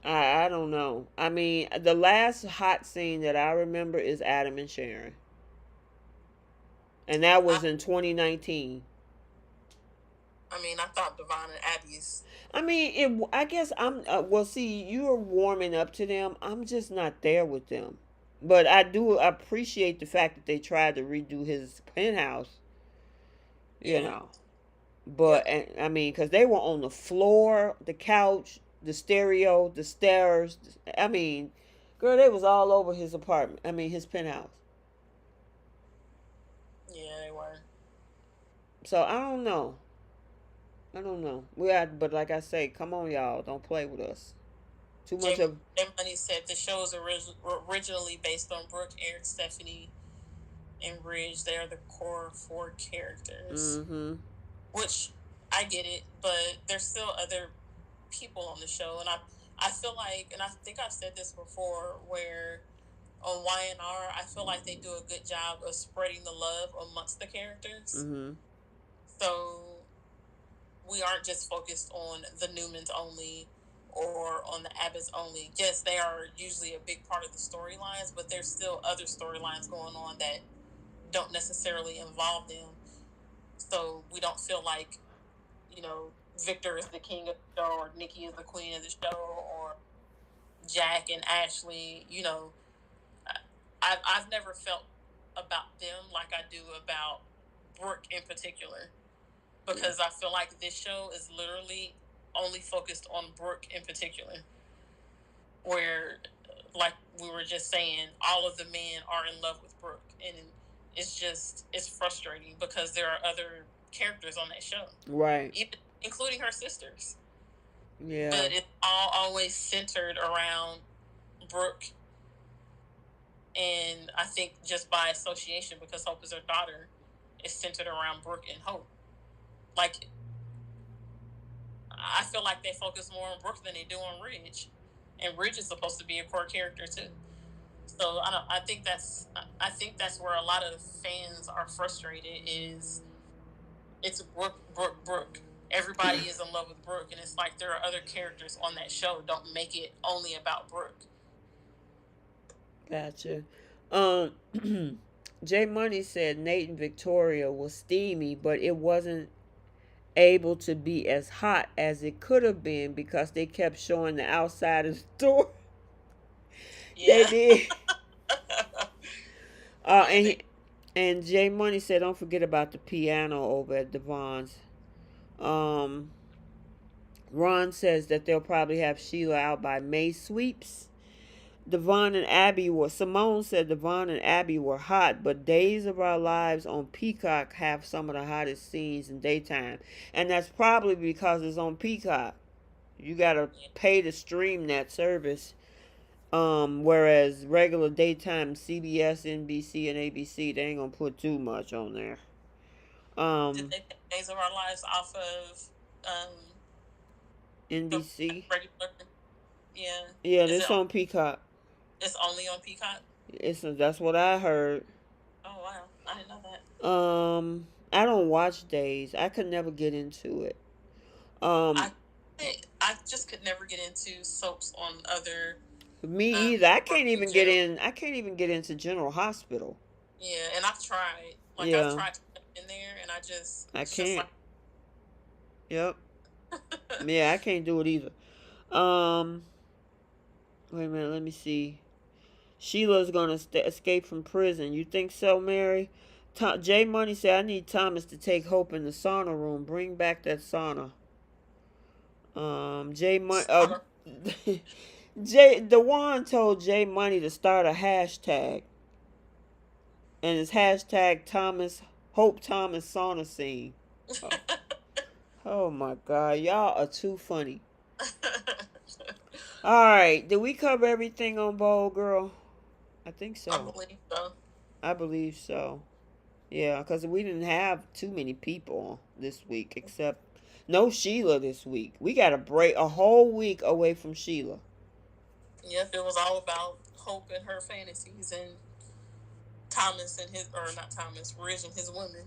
Speaker 1: I don't know. I mean, the last hot scene that I remember is Adam and Sharon, and that was in 2019.
Speaker 2: I mean, I thought Devon and Abby's.
Speaker 1: I mean, I guess I'm. Well, see, you're warming up to them. I'm just not there with them. But I do appreciate the fact that they tried to redo his penthouse. You know, but and I mean, because they were on the floor, the couch, the stereo, the stairs. I mean, girl, they was all over his apartment. I mean, his penthouse.
Speaker 2: Yeah, they were.
Speaker 1: So I don't know. I don't know. We had, but like I say, come on, y'all, don't play with us. Too much of.
Speaker 2: Money said the show is originally based on Brooke, Eric, Stephanie, and Ridge. They are the core four characters.
Speaker 1: Mm-hmm.
Speaker 2: Which I get it, but there's still other people on the show, and I feel like, and I think I've said this before, where on YNR, I feel like they do a good job of spreading the love amongst the characters.
Speaker 1: Mm-hmm.
Speaker 2: So we aren't just focused on the Newmans only or on the Abbotts only. Yes, they are usually a big part of the storylines, but there's still other storylines going on that don't necessarily involve them. So we don't feel like, Victor is the king of the show or Nikki is the queen of the show or Jack and Ashley. I've never felt about them like I do about Brooke in particular, because I feel like this show is literally only focused on Brooke in particular, where, like we were just saying, all of the men are in love with Brooke, and it's frustrating because there are other characters on that show,
Speaker 1: right,
Speaker 2: even including her sisters.
Speaker 1: Yeah.
Speaker 2: But it's all always centered around Brooke, and I think just by association, because Hope is her daughter, it's centered around Brooke and Hope. Like, I feel like they focus more on Brooke than they do on Ridge, and Ridge is supposed to be a core character too. So I think that's where a lot of fans are frustrated. Is it's Brooke, Brooke, Brooke. Everybody is in love with Brooke, and it's like there are other characters on that show. Don't make it only about Brooke.
Speaker 1: Gotcha. J Money said Nate and Victoria was steamy, but it wasn't able to be as hot as it could have been because they kept showing the outside of the door. They
Speaker 2: Yeah.
Speaker 1: did. Uh,
Speaker 2: Yeah.
Speaker 1: and he, and J Money said, "Don't forget about the piano over at Devon's." Um, Ron says that they'll probably have Sheila out by May sweeps. Devon and Abby were. Simone said Devon and Abby were hot, but Days of Our Lives on Peacock have some of the hottest scenes in daytime, and that's probably because it's on Peacock. You gotta pay to stream that service. Whereas regular daytime CBS, NBC, and ABC, they ain't gonna put too much on there.
Speaker 2: Did
Speaker 1: Um,
Speaker 2: they take Days of Our Lives off of the
Speaker 1: NBC,
Speaker 2: regular? Yeah.
Speaker 1: yeah,
Speaker 2: Is it?
Speaker 1: this on Peacock.
Speaker 2: It's only on Peacock.
Speaker 1: That's what I heard.
Speaker 2: Oh wow, I didn't know that.
Speaker 1: I don't watch Days. I could never get into it. Um,
Speaker 2: I I just could never get into soaps on other
Speaker 1: Me
Speaker 2: um
Speaker 1: either. I
Speaker 2: or
Speaker 1: can't
Speaker 2: in
Speaker 1: even get
Speaker 2: general.
Speaker 1: in. I can't even get into General Hospital.
Speaker 2: Yeah, and I've tried. Like I've
Speaker 1: Yeah,
Speaker 2: tried to get in there, and I just
Speaker 1: I
Speaker 2: it's just
Speaker 1: can't.
Speaker 2: like
Speaker 1: Yep. Yeah, I can't do it either. Um, Wait a minute. Let me see. Sheila's gonna escape from prison. You think so, Mary? J Money said, "I need Thomas to take Hope in the sauna room. Bring back that sauna." J Money.
Speaker 2: slaughter.
Speaker 1: J Dewan told J Money to start a hashtag, and it's hashtag Thomas Hope Thomas sauna scene. Oh, oh my God, y'all are too funny. All right, did we cover everything on Bowl Girl? I think
Speaker 2: I
Speaker 1: so.
Speaker 2: believe so.
Speaker 1: I believe so. Yeah, because we didn't have too many people this week, except no Sheila this week. We got to break a whole week away from Sheila.
Speaker 2: Yep, it was all about Hope and her fantasies and Thomas and his, or not Thomas, Ridge and his women.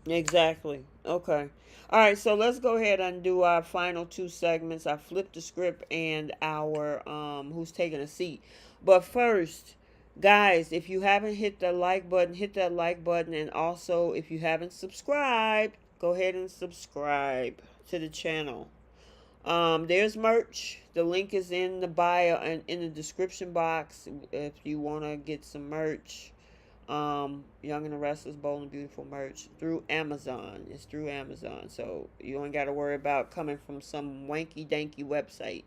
Speaker 1: Exactly. Okay. All right, so let's go ahead and do our final two segments. I flipped the script and our who's taking a seat. But first, guys, if you haven't hit the like button, hit that like button, and also if you haven't subscribed, go ahead and subscribe to the channel. There's merch. The link is in the bio and in the description box if you want to get some merch. Young and the Restless, Bold and Beautiful merch through Amazon. It's through Amazon, so you ain't got to worry about coming from some wanky danky website.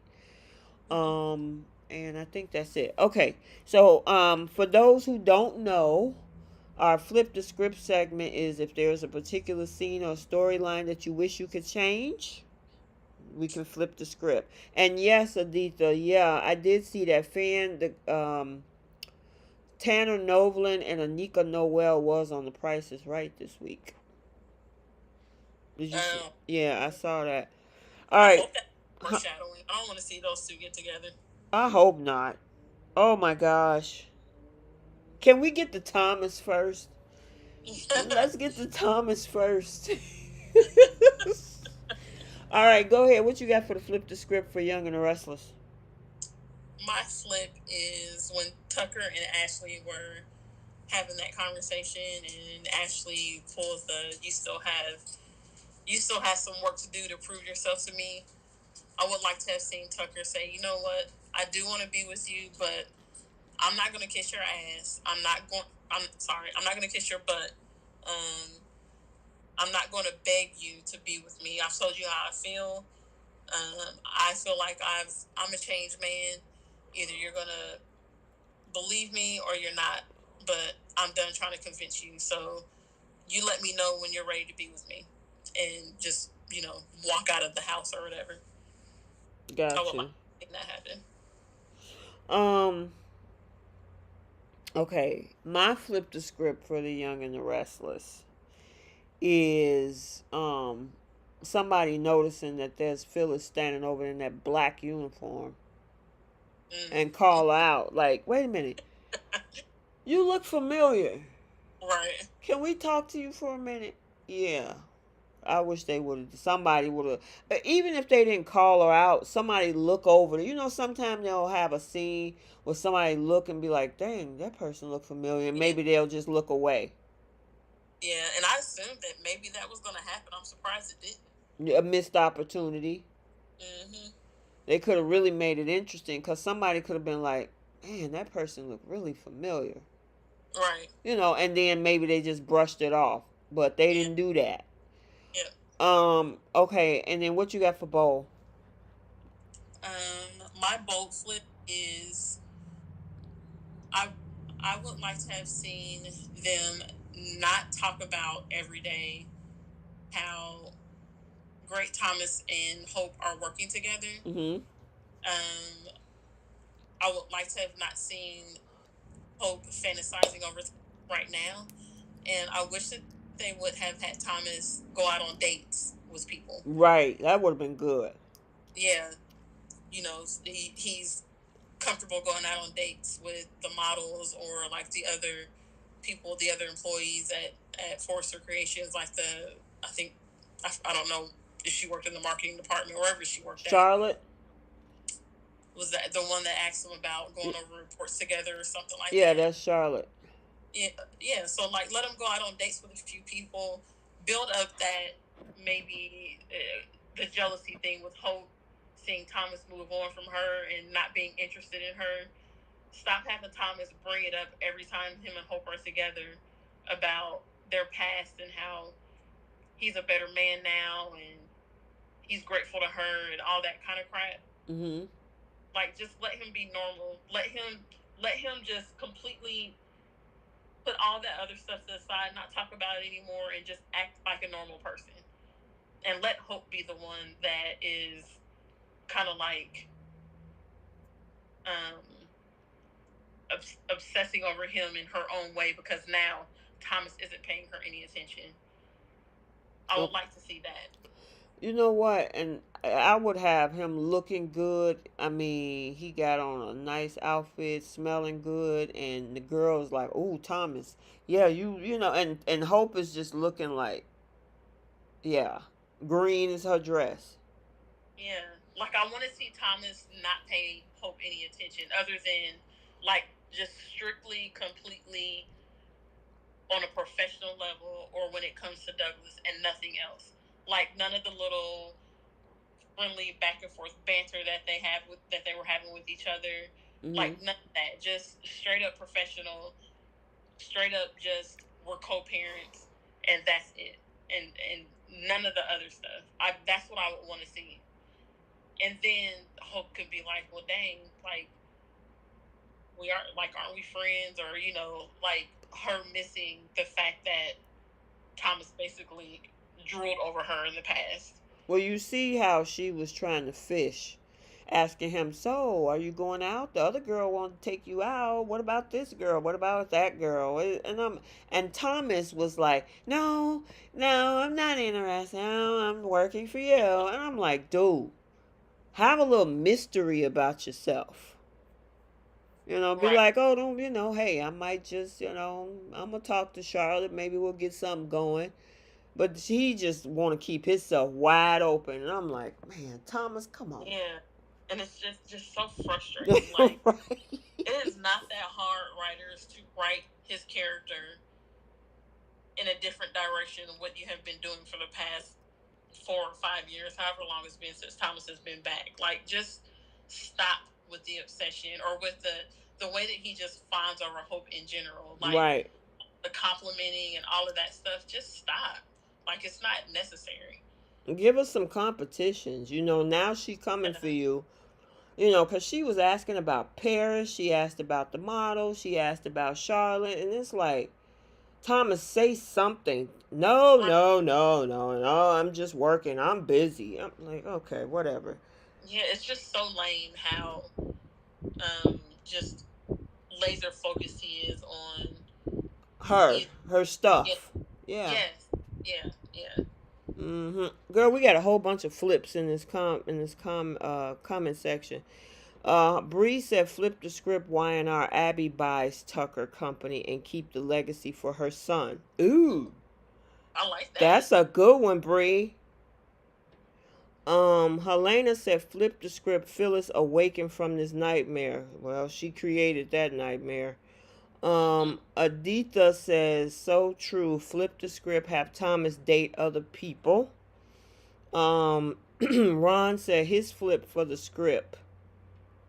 Speaker 1: And I think that's it. Okay, so for those who don't know, our flip the script segment is if there's a particular scene or storyline that you wish you could change, we can flip the script. And yes, Aditha, yeah, I did see that fan. The Tanner Novlin and Anika Noel was on The Price is Right this week. Did you see? Yeah, I saw that. All
Speaker 2: I
Speaker 1: right.
Speaker 2: hope that's foreshadowing. I don't want to see those two get together.
Speaker 1: I hope not. Oh my gosh. Can we get the Thomas first? Let's get the Thomas first. All right, go ahead. What you got for the flip the script for Young and the Restless?
Speaker 2: My flip is when Tucker and Ashley were having that conversation, and Ashley pulls the you still have some work to do to prove yourself to me. I would like to have seen Tucker say, you know what, I do want to be with you, but I'm not going to kiss your ass. I'm sorry, I'm not going to kiss your butt. Um, I'm not going to beg you to be with me. I've told you how I feel. I feel like I'm a changed man. Either you're going to believe me or you're not, but I'm done trying to convince you. So you let me know when you're ready to be with me, and just walk out of the house or whatever. I would like
Speaker 1: Gotcha.
Speaker 2: to see that happen.
Speaker 1: Um. Okay, my flip the script for the Young and the Restless is somebody noticing that there's Phyllis standing over in that black uniform and call out like, "Wait a minute, you look familiar.
Speaker 2: Right.
Speaker 1: Can we talk to you for a minute?" Yeah. I wish they would have. Somebody would have. Even if they didn't call her out, somebody look over. You know, sometimes they'll have a scene where somebody look and be like, "Dang, that person look familiar." And maybe they'll just look away.
Speaker 2: Yeah, and I assumed that maybe that was going to happen. I'm surprised it didn't.
Speaker 1: A missed opportunity.
Speaker 2: Mm-hmm.
Speaker 1: They could have really made it interesting because somebody could have been like, "Man, that person looked really familiar."
Speaker 2: Right.
Speaker 1: You know, and then maybe they just brushed it off, but they didn't do that.
Speaker 2: Yeah.
Speaker 1: Okay, and then what you got for bowl?
Speaker 2: My bold flip is I I would like to have seen them not talk about every day how great Thomas and Hope are working together.
Speaker 1: Mm-hmm.
Speaker 2: Um, I would like to have not seen Hope fantasizing over right now, and I wish that they would have had Thomas go out on dates with people.
Speaker 1: Right, that would have been good.
Speaker 2: Yeah, he's comfortable going out on dates with the models or like the other people, the other employees at Forrester Creations, like I think I don't know if she worked in the marketing department or wherever she worked
Speaker 1: Charlotte?
Speaker 2: at. Was that the one that asked them about going over reports together or something like
Speaker 1: Yeah,
Speaker 2: that?
Speaker 1: that's Charlotte.
Speaker 2: Yeah. So like, let them go out on dates with a few people, build up that maybe the jealousy thing with Hope, seeing Thomas move on from her and not being interested in her. Stop having Thomas bring it up every time him and Hope are together about their past and how he's a better man now and he's grateful to her and all that kind of crap.
Speaker 1: Mm-hmm.
Speaker 2: Like, just let him be normal. Let him just completely put all that other stuff to the side, not talk about it anymore, and just act like a normal person. And let Hope be the one that is kind of like obsessing over him in her own way because now Thomas isn't paying her any attention. I would like to see that.
Speaker 1: You know what? And I would have him looking good. I mean, he got on a nice outfit, smelling good, and the girl's like, "Oh, Thomas, yeah, you know." And Hope is just looking like, yeah, green is her dress.
Speaker 2: Yeah, like I want to see Thomas not pay Hope any attention other than like just strictly, completely on a professional level or when it comes to Douglas and nothing else. Like none of the little friendly back and forth banter that they were having with each other. Mm-hmm. Like none of that. Just straight up professional. Straight up just we're co-parents and that's it. And none of the other stuff. That's what I would want to see. And then Hope could be like, well, dang, like aren't we friends? Or like her missing the fact that Thomas basically drooled over her in the past.
Speaker 1: Well, you see how she was trying to fish, asking him, "So, are you going out? The other girl won't take you out. What about this girl? What about that girl?" And Thomas was like, "No, no, I'm not interested. No, I'm working for you." And I'm like, "Dude, have a little mystery about yourself." You know, be like, "Oh, don't, hey, I might just, I'm gonna talk to Charlotte. Maybe we'll get something going." But he just want to keep himself wide open, and I'm like, man, Thomas, come on.
Speaker 2: Yeah, and it's just so frustrating. Like, right. It is not that hard, writers, to write his character in a different direction than what you have been doing for the past 4 or 5 years, however long it's been since Thomas has been back. Like, just stop with the obsession or with the way that he just fawns over Hope in general. Like, right. The complimenting and all of that stuff. Just stop. Like, it's not necessary.
Speaker 1: Give us some competitions. Now she's coming for you. Because she was asking about Paris. She asked about the model. She asked about Charlotte. And it's like, Thomas, say something. No, no, no, no, no. I'm just working. I'm busy. I'm like, okay, whatever.
Speaker 2: Yeah, it's just so lame how just laser focused he is on
Speaker 1: her stuff.
Speaker 2: Yeah. Yes. Yeah. Yeah.
Speaker 1: Mm-hmm. Girl, we got a whole bunch of flips in this comment section. Bree said, "Flip the script. Y&R Abby buys Tucker Company and keep the legacy for her son." Ooh.
Speaker 2: I like that.
Speaker 1: That's a good one, Bree. Helena said, flip the script. Phyllis awakened from this nightmare. Well, she created that nightmare. Aditha says, so true. Flip the script. Have Thomas date other people. Ron said his flip for the script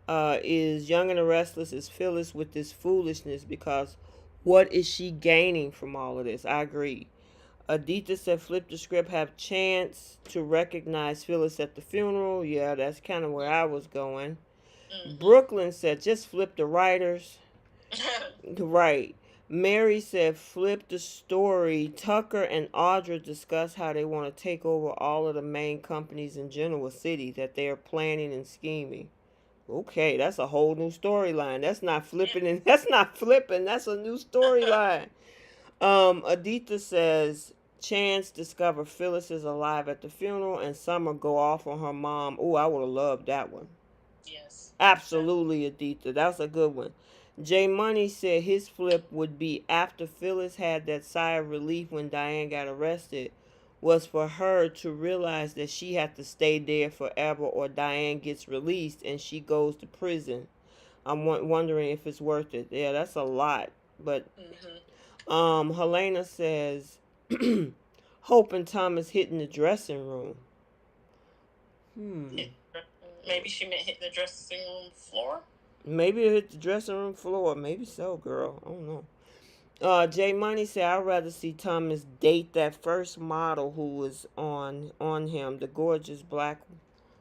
Speaker 1: is Young and the Restless is Phyllis with this foolishness because what is she gaining from all of this? I agree. Aditya said flip the script, have chance to recognize Phyllis at the funeral. Yeah, that's kind of where I was going. Brooklyn said just flip the writers. Right. Mary said flip the story. Tucker and Audra discuss how they want to take over all of the main companies in Genoa City that they are planning and scheming. Okay, that's a whole new storyline. That's not flipping and that's not flipping. That's a new storyline. Aditya says Chance discover Phyllis is alive at the funeral and Summer go off on her mom. Oh, I would have loved that one.
Speaker 2: Yes.
Speaker 1: Absolutely, Aditya. That's a good one. J Money said his flip would be after Phyllis had that sigh of relief when Diane got arrested, was for her to realize that she had to stay there forever or Diane gets released and she goes to prison. I'm wondering if it's worth it. Yeah, that's a lot. But Helena says Hope and Thomas hitting the dressing room.
Speaker 2: Maybe she meant hit the dressing room floor.
Speaker 1: Maybe it hit the dressing room floor. Maybe so, girl. I don't know. Jay Money said I'd rather see Thomas date that first model who was on him, the gorgeous black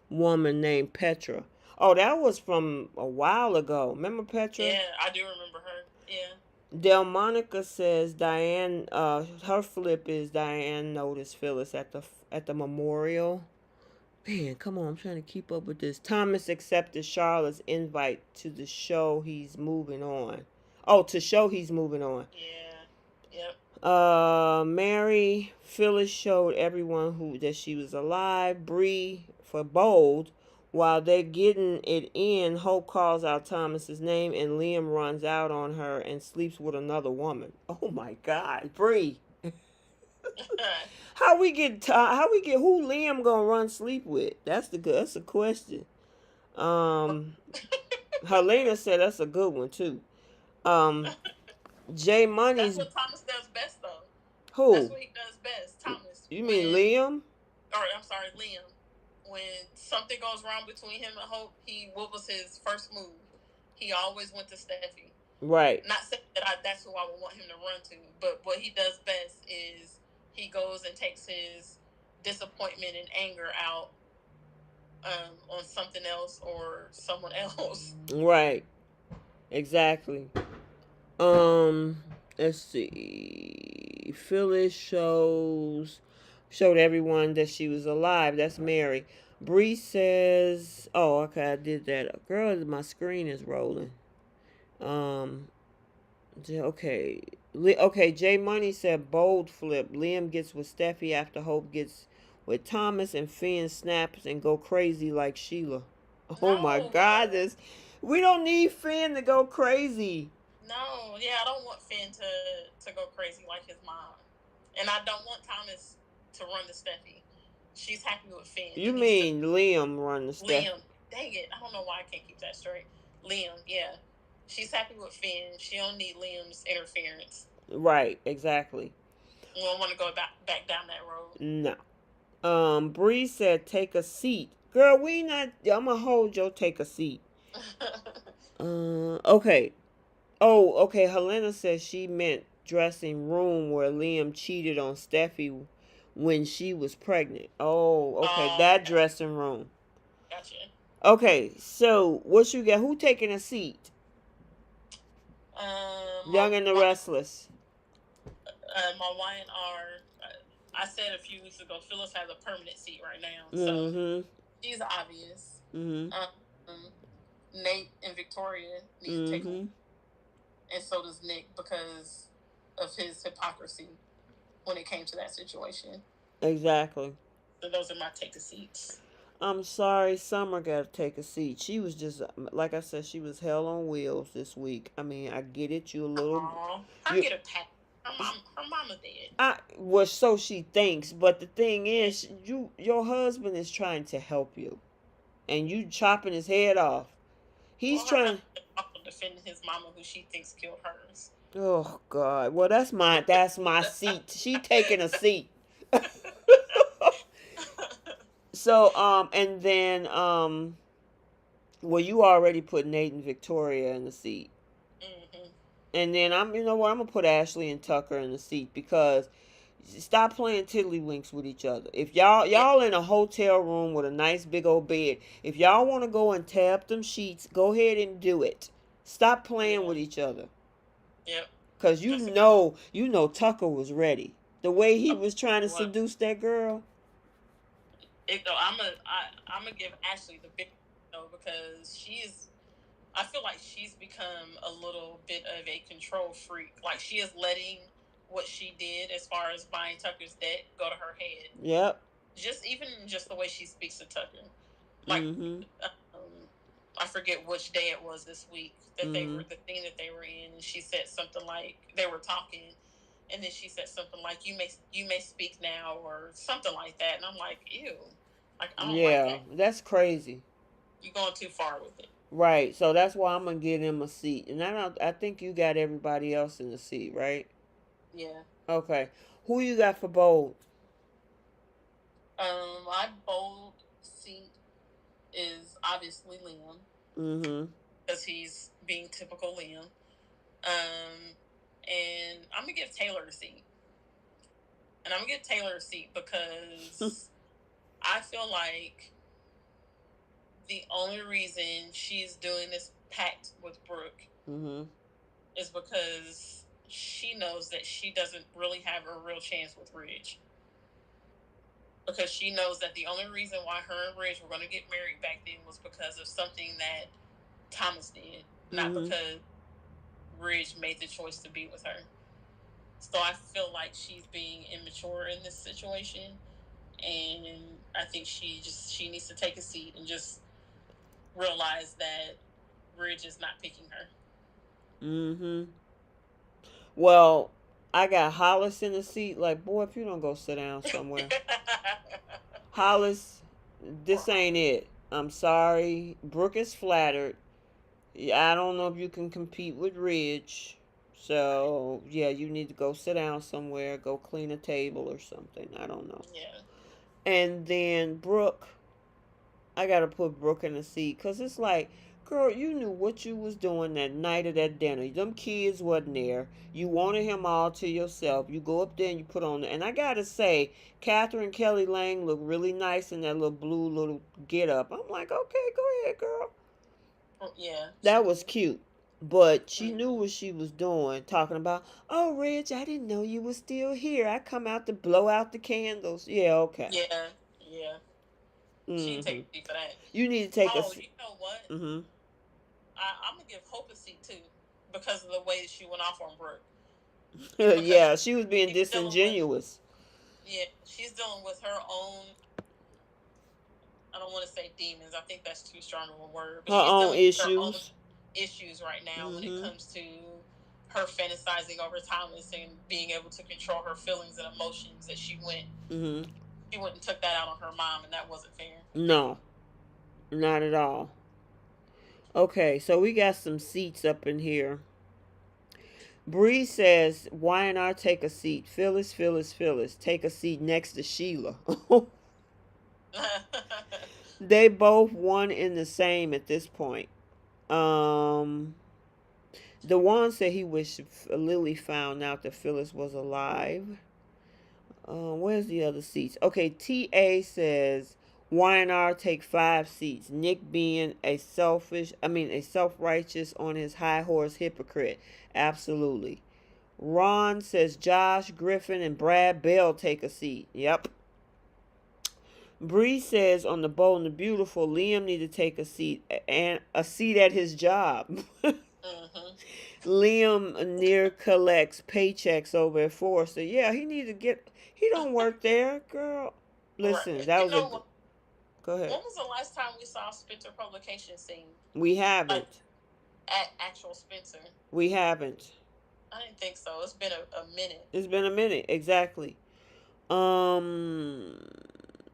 Speaker 1: woman named Petra. Oh, that was from a while ago. Remember Petra?
Speaker 2: Yeah, I do remember her. Yeah.
Speaker 1: Delmonica says Diane. Her flip is Diane noticed Phyllis at the memorial. Man, come on, I'm trying to keep up with this. Thomas accepted Charlotte's invite to the show he's moving on. Oh, to show he's moving on.
Speaker 2: Yeah. Yep.
Speaker 1: Mary, Phyllis showed everyone that she was alive. Bree for bold. While they're getting it in, Hope calls out Thomas's name and Liam runs out on her and sleeps with another woman. Oh my God, Bree. How we get who Liam gonna run sleep with? That's a question. Helena said that's a good one too. Jay Money's.
Speaker 2: That's what Thomas does best though.
Speaker 1: Who?
Speaker 2: That's what he does best, Thomas.
Speaker 1: You mean Liam?
Speaker 2: Or I'm sorry, Liam. When something goes wrong between him and Hope, what was his first move? He always went to Steffi.
Speaker 1: Right.
Speaker 2: Not saying that that's who I would want him to run to, but what he does best is he goes and takes his disappointment and anger out on something else or someone else.
Speaker 1: Right. Exactly. Let's see. Phyllis showed everyone that she was alive. That's Mary. Bree says, "Oh, okay, I did that." Girl, my screen is rolling. Okay. Okay, Jay Money said bold flip. Liam gets with Steffi after Hope gets with Thomas and Finn snaps and go crazy like Sheila. Oh my God, we don't need Finn to go crazy.
Speaker 2: No, yeah, I don't want Finn to go crazy like his mom. And I don't want Thomas to run to Steffi. She's happy with Finn.
Speaker 1: You mean Liam run to Steffi?
Speaker 2: Liam. Dang it. I don't know why I can't keep that straight. Liam, yeah. She's happy with Finn. She don't need Liam's interference.
Speaker 1: Right, exactly.
Speaker 2: We don't want to go back down that road.
Speaker 1: No. Bree said take a seat. Girl, I'm gonna hold your take a seat. Okay. Oh, okay. Helena says she meant dressing room where Liam cheated on Steffi when she was pregnant. Oh, okay. That dressing room.
Speaker 2: Gotcha.
Speaker 1: Okay, so what you got? Who taking a seat? Young and the Restless.
Speaker 2: My Y&R, I said a few weeks ago, Phyllis has a permanent seat right now. So she's obvious. Nate and Victoria need to take one. And so does Nick because of his hypocrisy when it came to that situation.
Speaker 1: Exactly.
Speaker 2: So those are my take a seats.
Speaker 1: I'm sorry, Summer got to take a seat. She was just, like I said, she was hell on wheels this week. I mean, I get it. You a little.
Speaker 2: Aww, I get a pat. Her mama dead.
Speaker 1: Well, so she thinks, but the thing is, your husband is trying to help you, and you chopping his head off. He's
Speaker 2: Well, her
Speaker 1: trying.
Speaker 2: husband is also defending his mama, who she thinks killed hers.
Speaker 1: Oh God. Well, that's my seat. She taking a seat. So and then well, you already put Nate and Victoria in the seat.
Speaker 2: Mm-hmm.
Speaker 1: And then you know what, I'm gonna put Ashley and Tucker in the seat because stop playing tiddlywinks with each other. If y'all in a hotel room with a nice big old bed, if y'all want to go and tear up them sheets, go ahead and do it. Stop playing with each other.
Speaker 2: Yep.
Speaker 1: Cause you know Tucker was ready. The way he was trying to seduce that girl.
Speaker 2: I'm gonna give Ashley the big no because I feel like she's become a little bit of a control freak. Like she is letting what she did as far as buying Tucker's debt go to her head.
Speaker 1: Yep.
Speaker 2: Just the way she speaks to Tucker. Like I forget which day it was this week that they were the thing that they were in, and she said something like they were talking, and then she said something like you may speak now or something like that, and I'm like, ew, like I don't like that.
Speaker 1: That's crazy.
Speaker 2: You're going too far with it.
Speaker 1: Right, so that's why I'm gonna give him a seat, and I think you got everybody else in the seat, right?
Speaker 2: Yeah.
Speaker 1: Okay, who you got for bold?
Speaker 2: My bold seat is obviously Liam.
Speaker 1: Mm-hmm.
Speaker 2: Because he's being typical Liam. And I'm gonna give Taylor a seat. And I'm gonna give Taylor a seat because I feel like the only reason she's doing this pact with Brooke is because she knows that she doesn't really have a real chance with Ridge. Because she knows that the only reason why her and Ridge were going to get married back then was because of something that Thomas did, not because Ridge made the choice to be with her. So I feel like she's being immature in this situation, and I think she needs to take a seat and just realize that Ridge is not picking her.
Speaker 1: Mm-hmm. Well, I got Hollis in the seat. Like, boy, if you don't go sit down somewhere, Hollis, this ain't it. I'm sorry. Brooke is flattered. I don't know if you can compete with Ridge. So, yeah, you need to go sit down somewhere, go clean a table or something. I don't know.
Speaker 2: Yeah.
Speaker 1: And then Brooke, I got to put Brooke in the seat because it's like, girl, you knew what you was doing that night of that dinner. Them kids wasn't there. You wanted him all to yourself. You go up there and you put on, and I got to say, Catherine Kelly Lang looked really nice in that little blue little get up. I'm like, okay, go ahead, girl.
Speaker 2: Yeah.
Speaker 1: That was cute. But she knew what she was doing, talking about, oh, Rich, I didn't know you were still here. I come out to blow out the candles. Yeah, okay.
Speaker 2: Yeah, yeah. She take a seat for that.
Speaker 1: You need to take a
Speaker 2: seat. Oh, you know what?
Speaker 1: Mm-hmm.
Speaker 2: I'm going to give Hope a seat, too, because of the way that she went off on Brooke.
Speaker 1: Yeah, she was being disingenuous.
Speaker 2: She's dealing with her own, I don't want to say demons. I think that's too strong of a word. But
Speaker 1: her own issues.
Speaker 2: Her own issues right now when it comes to her fantasizing over Thomas and being able to control her feelings and emotions that she went and took that out on her mom, and that wasn't fair.
Speaker 1: No, not at all. Okay, so we got some seats up in here. Bree says, Y&R, take a seat. Phyllis, take a seat next to Sheila. They both one in the same at this point. The one said he wished Lily found out that Phyllis was alive. Where's the other seats? Okay, TA says Y&R take 5 seats. Nick being a self-righteous on his high horse hypocrite. Absolutely. Ron says Josh, Griffin, and Brad Bell take a seat. Yep. Bree says on the Bold and the Beautiful, Liam need to take a seat and a seat at his job. Liam near collects paychecks over at Forrester. Yeah, he need to get. He don't work there, girl. Listen, right. That was a. Go ahead.
Speaker 2: When was the last time we saw Spencer publication scene?
Speaker 1: We haven't.
Speaker 2: At actual Spencer.
Speaker 1: We haven't.
Speaker 2: I didn't think so. It's been a minute.
Speaker 1: It's been a minute, exactly. Um,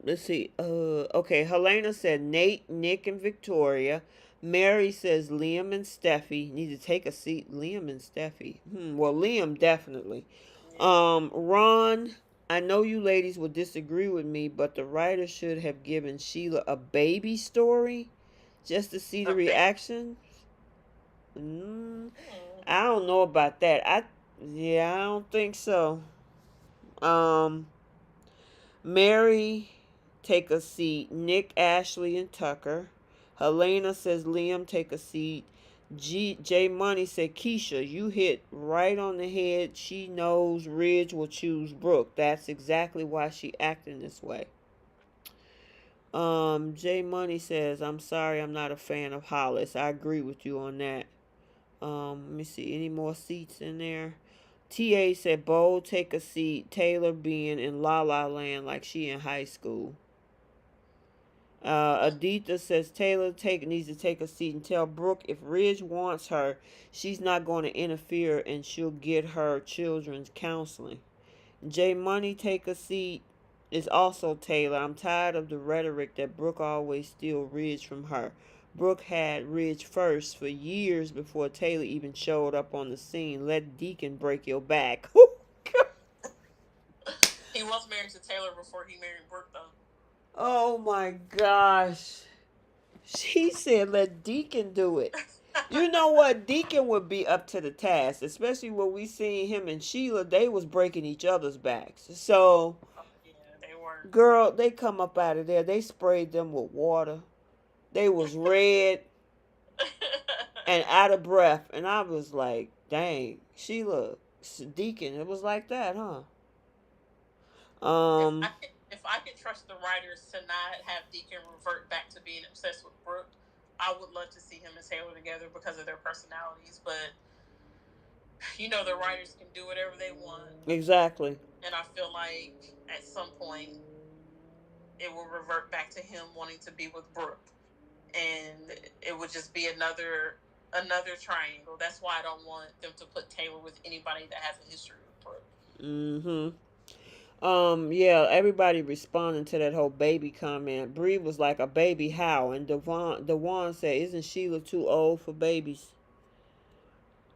Speaker 1: let's see. Okay. Helena said Nate, Nick, and Victoria. Mary says Liam and Steffi need to take a seat. Liam and Steffi. Well, Liam definitely.
Speaker 2: Yeah.
Speaker 1: Ron, I know you ladies will disagree with me, but the writer should have given Sheila a baby story just to see the
Speaker 2: Okay.
Speaker 1: reaction. I don't know about that. I don't think so. Um, Mary, take a seat. Nick, Ashley, and Tucker. Helena says Liam, take a seat. J Money said Keisha, you hit right on the head. She knows Ridge will choose Brooke. That's exactly why she acting this way. J Money says, I'm sorry, I'm not a fan of Hollis. I agree with you on that. Let me see, any more seats in there? TA said, Bo, take a seat. Taylor being in La La Land like she in high school. Aditha says Taylor needs to take a seat and tell Brooke if Ridge wants her, she's not going to interfere and she'll get her children's counseling. J Money, take a seat is also Taylor. I'm tired of the rhetoric that Brooke always steal Ridge from her. Brooke had Ridge first for years before Taylor even showed up on the scene. Let Deacon break your back.
Speaker 2: He was married to Taylor before he married Brooke, though.
Speaker 1: Oh my gosh. She said let Deacon do it. You know what? Deacon would be up to the task, especially when we seen him and Sheila. They was breaking each other's backs. So,
Speaker 2: yeah, they were.
Speaker 1: girl, they come up out of there. They sprayed them with water. They was red and out of breath. And I was like, dang, Sheila, Deacon, it was like that, huh?
Speaker 2: If I could trust the writers to not have Deacon revert back to being obsessed with Brooke, I would love to see him and Taylor together because of their personalities. But the writers can do whatever they want.
Speaker 1: Exactly.
Speaker 2: And I feel like at some point it will revert back to him wanting to be with Brooke, and it would just be another triangle. That's why I don't want them to put Taylor with anybody that has a history with Brooke.
Speaker 1: Yeah, everybody responding to that whole baby comment. Bree was like, a baby how? And Dewan said, isn't Sheila too old for babies?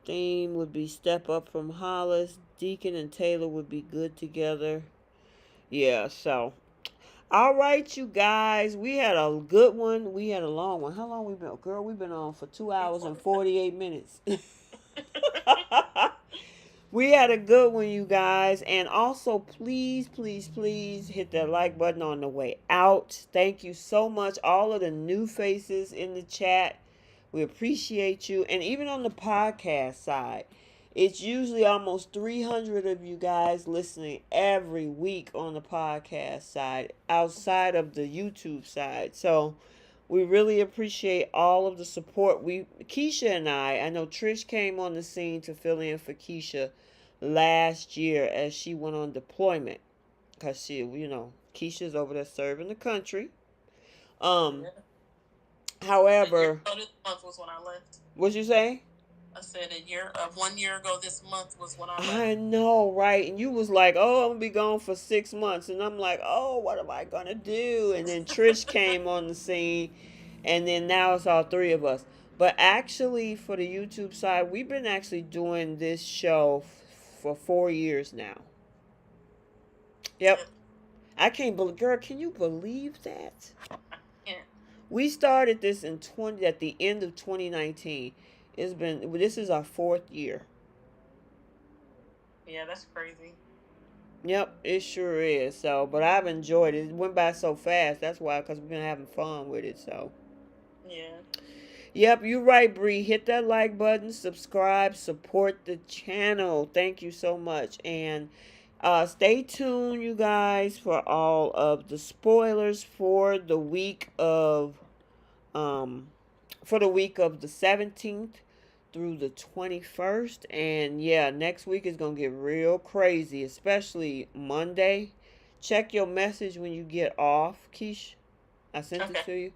Speaker 1: Theme would be step up from Hollis. Deacon and Taylor would be good together. Yeah, so. All right, you guys. We had a good one. We had a long one. How long we been? Girl, we've been on for 2 hours and 48 minutes. We had a good one, you guys. And also, please, please, please hit that like button on the way out. Thank you so much. All of the new faces in the chat. We appreciate you. And even on the podcast side, it's usually almost 300 of you guys listening every week on the podcast side, outside of the YouTube side. So we really appreciate all of the support. Keisha and I know Trish came on the scene to fill in for Keisha last year as she went on deployment. Because Keisha's over there serving the country. However,
Speaker 2: this month was when I left.
Speaker 1: What'd you say?
Speaker 2: I said 1 year ago this month was when I left.
Speaker 1: I know, right? And you was like, oh, I'm going to be gone for 6 months. And I'm like, oh, what am I going to do? And then Trish came on the scene. And then now it's all three of us. But actually, for the YouTube side, we've been actually doing this show for 4 years now. Yep. I can't believe, girl, can you believe that?
Speaker 2: Yeah.
Speaker 1: We started this at the end of 2019. This is our 4th year.
Speaker 2: Yeah, that's crazy.
Speaker 1: Yep, it sure is. So, but I've enjoyed it. It went by so fast. That's why, because we've been having fun with it. So.
Speaker 2: Yeah.
Speaker 1: Yep, you're right, Bree. Hit that like button, subscribe, support the channel. Thank you so much. And stay tuned, you guys, for all of the spoilers for the week of the 17th through the 21st. And yeah, next week is gonna get real crazy, especially Monday. Check your message when you get off, Keish. I sent it to you.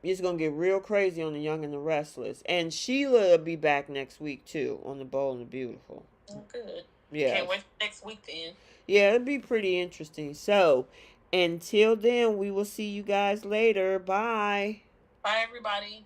Speaker 1: It's gonna get real crazy on the Young and the Restless, and Sheila will be back next week too on the Bold and the Beautiful.
Speaker 2: Oh, good.
Speaker 1: Yeah.
Speaker 2: Can't wait for next week then.
Speaker 1: Yeah, it'll be pretty interesting. So, until then, we will see you guys later. Bye.
Speaker 2: Bye, everybody.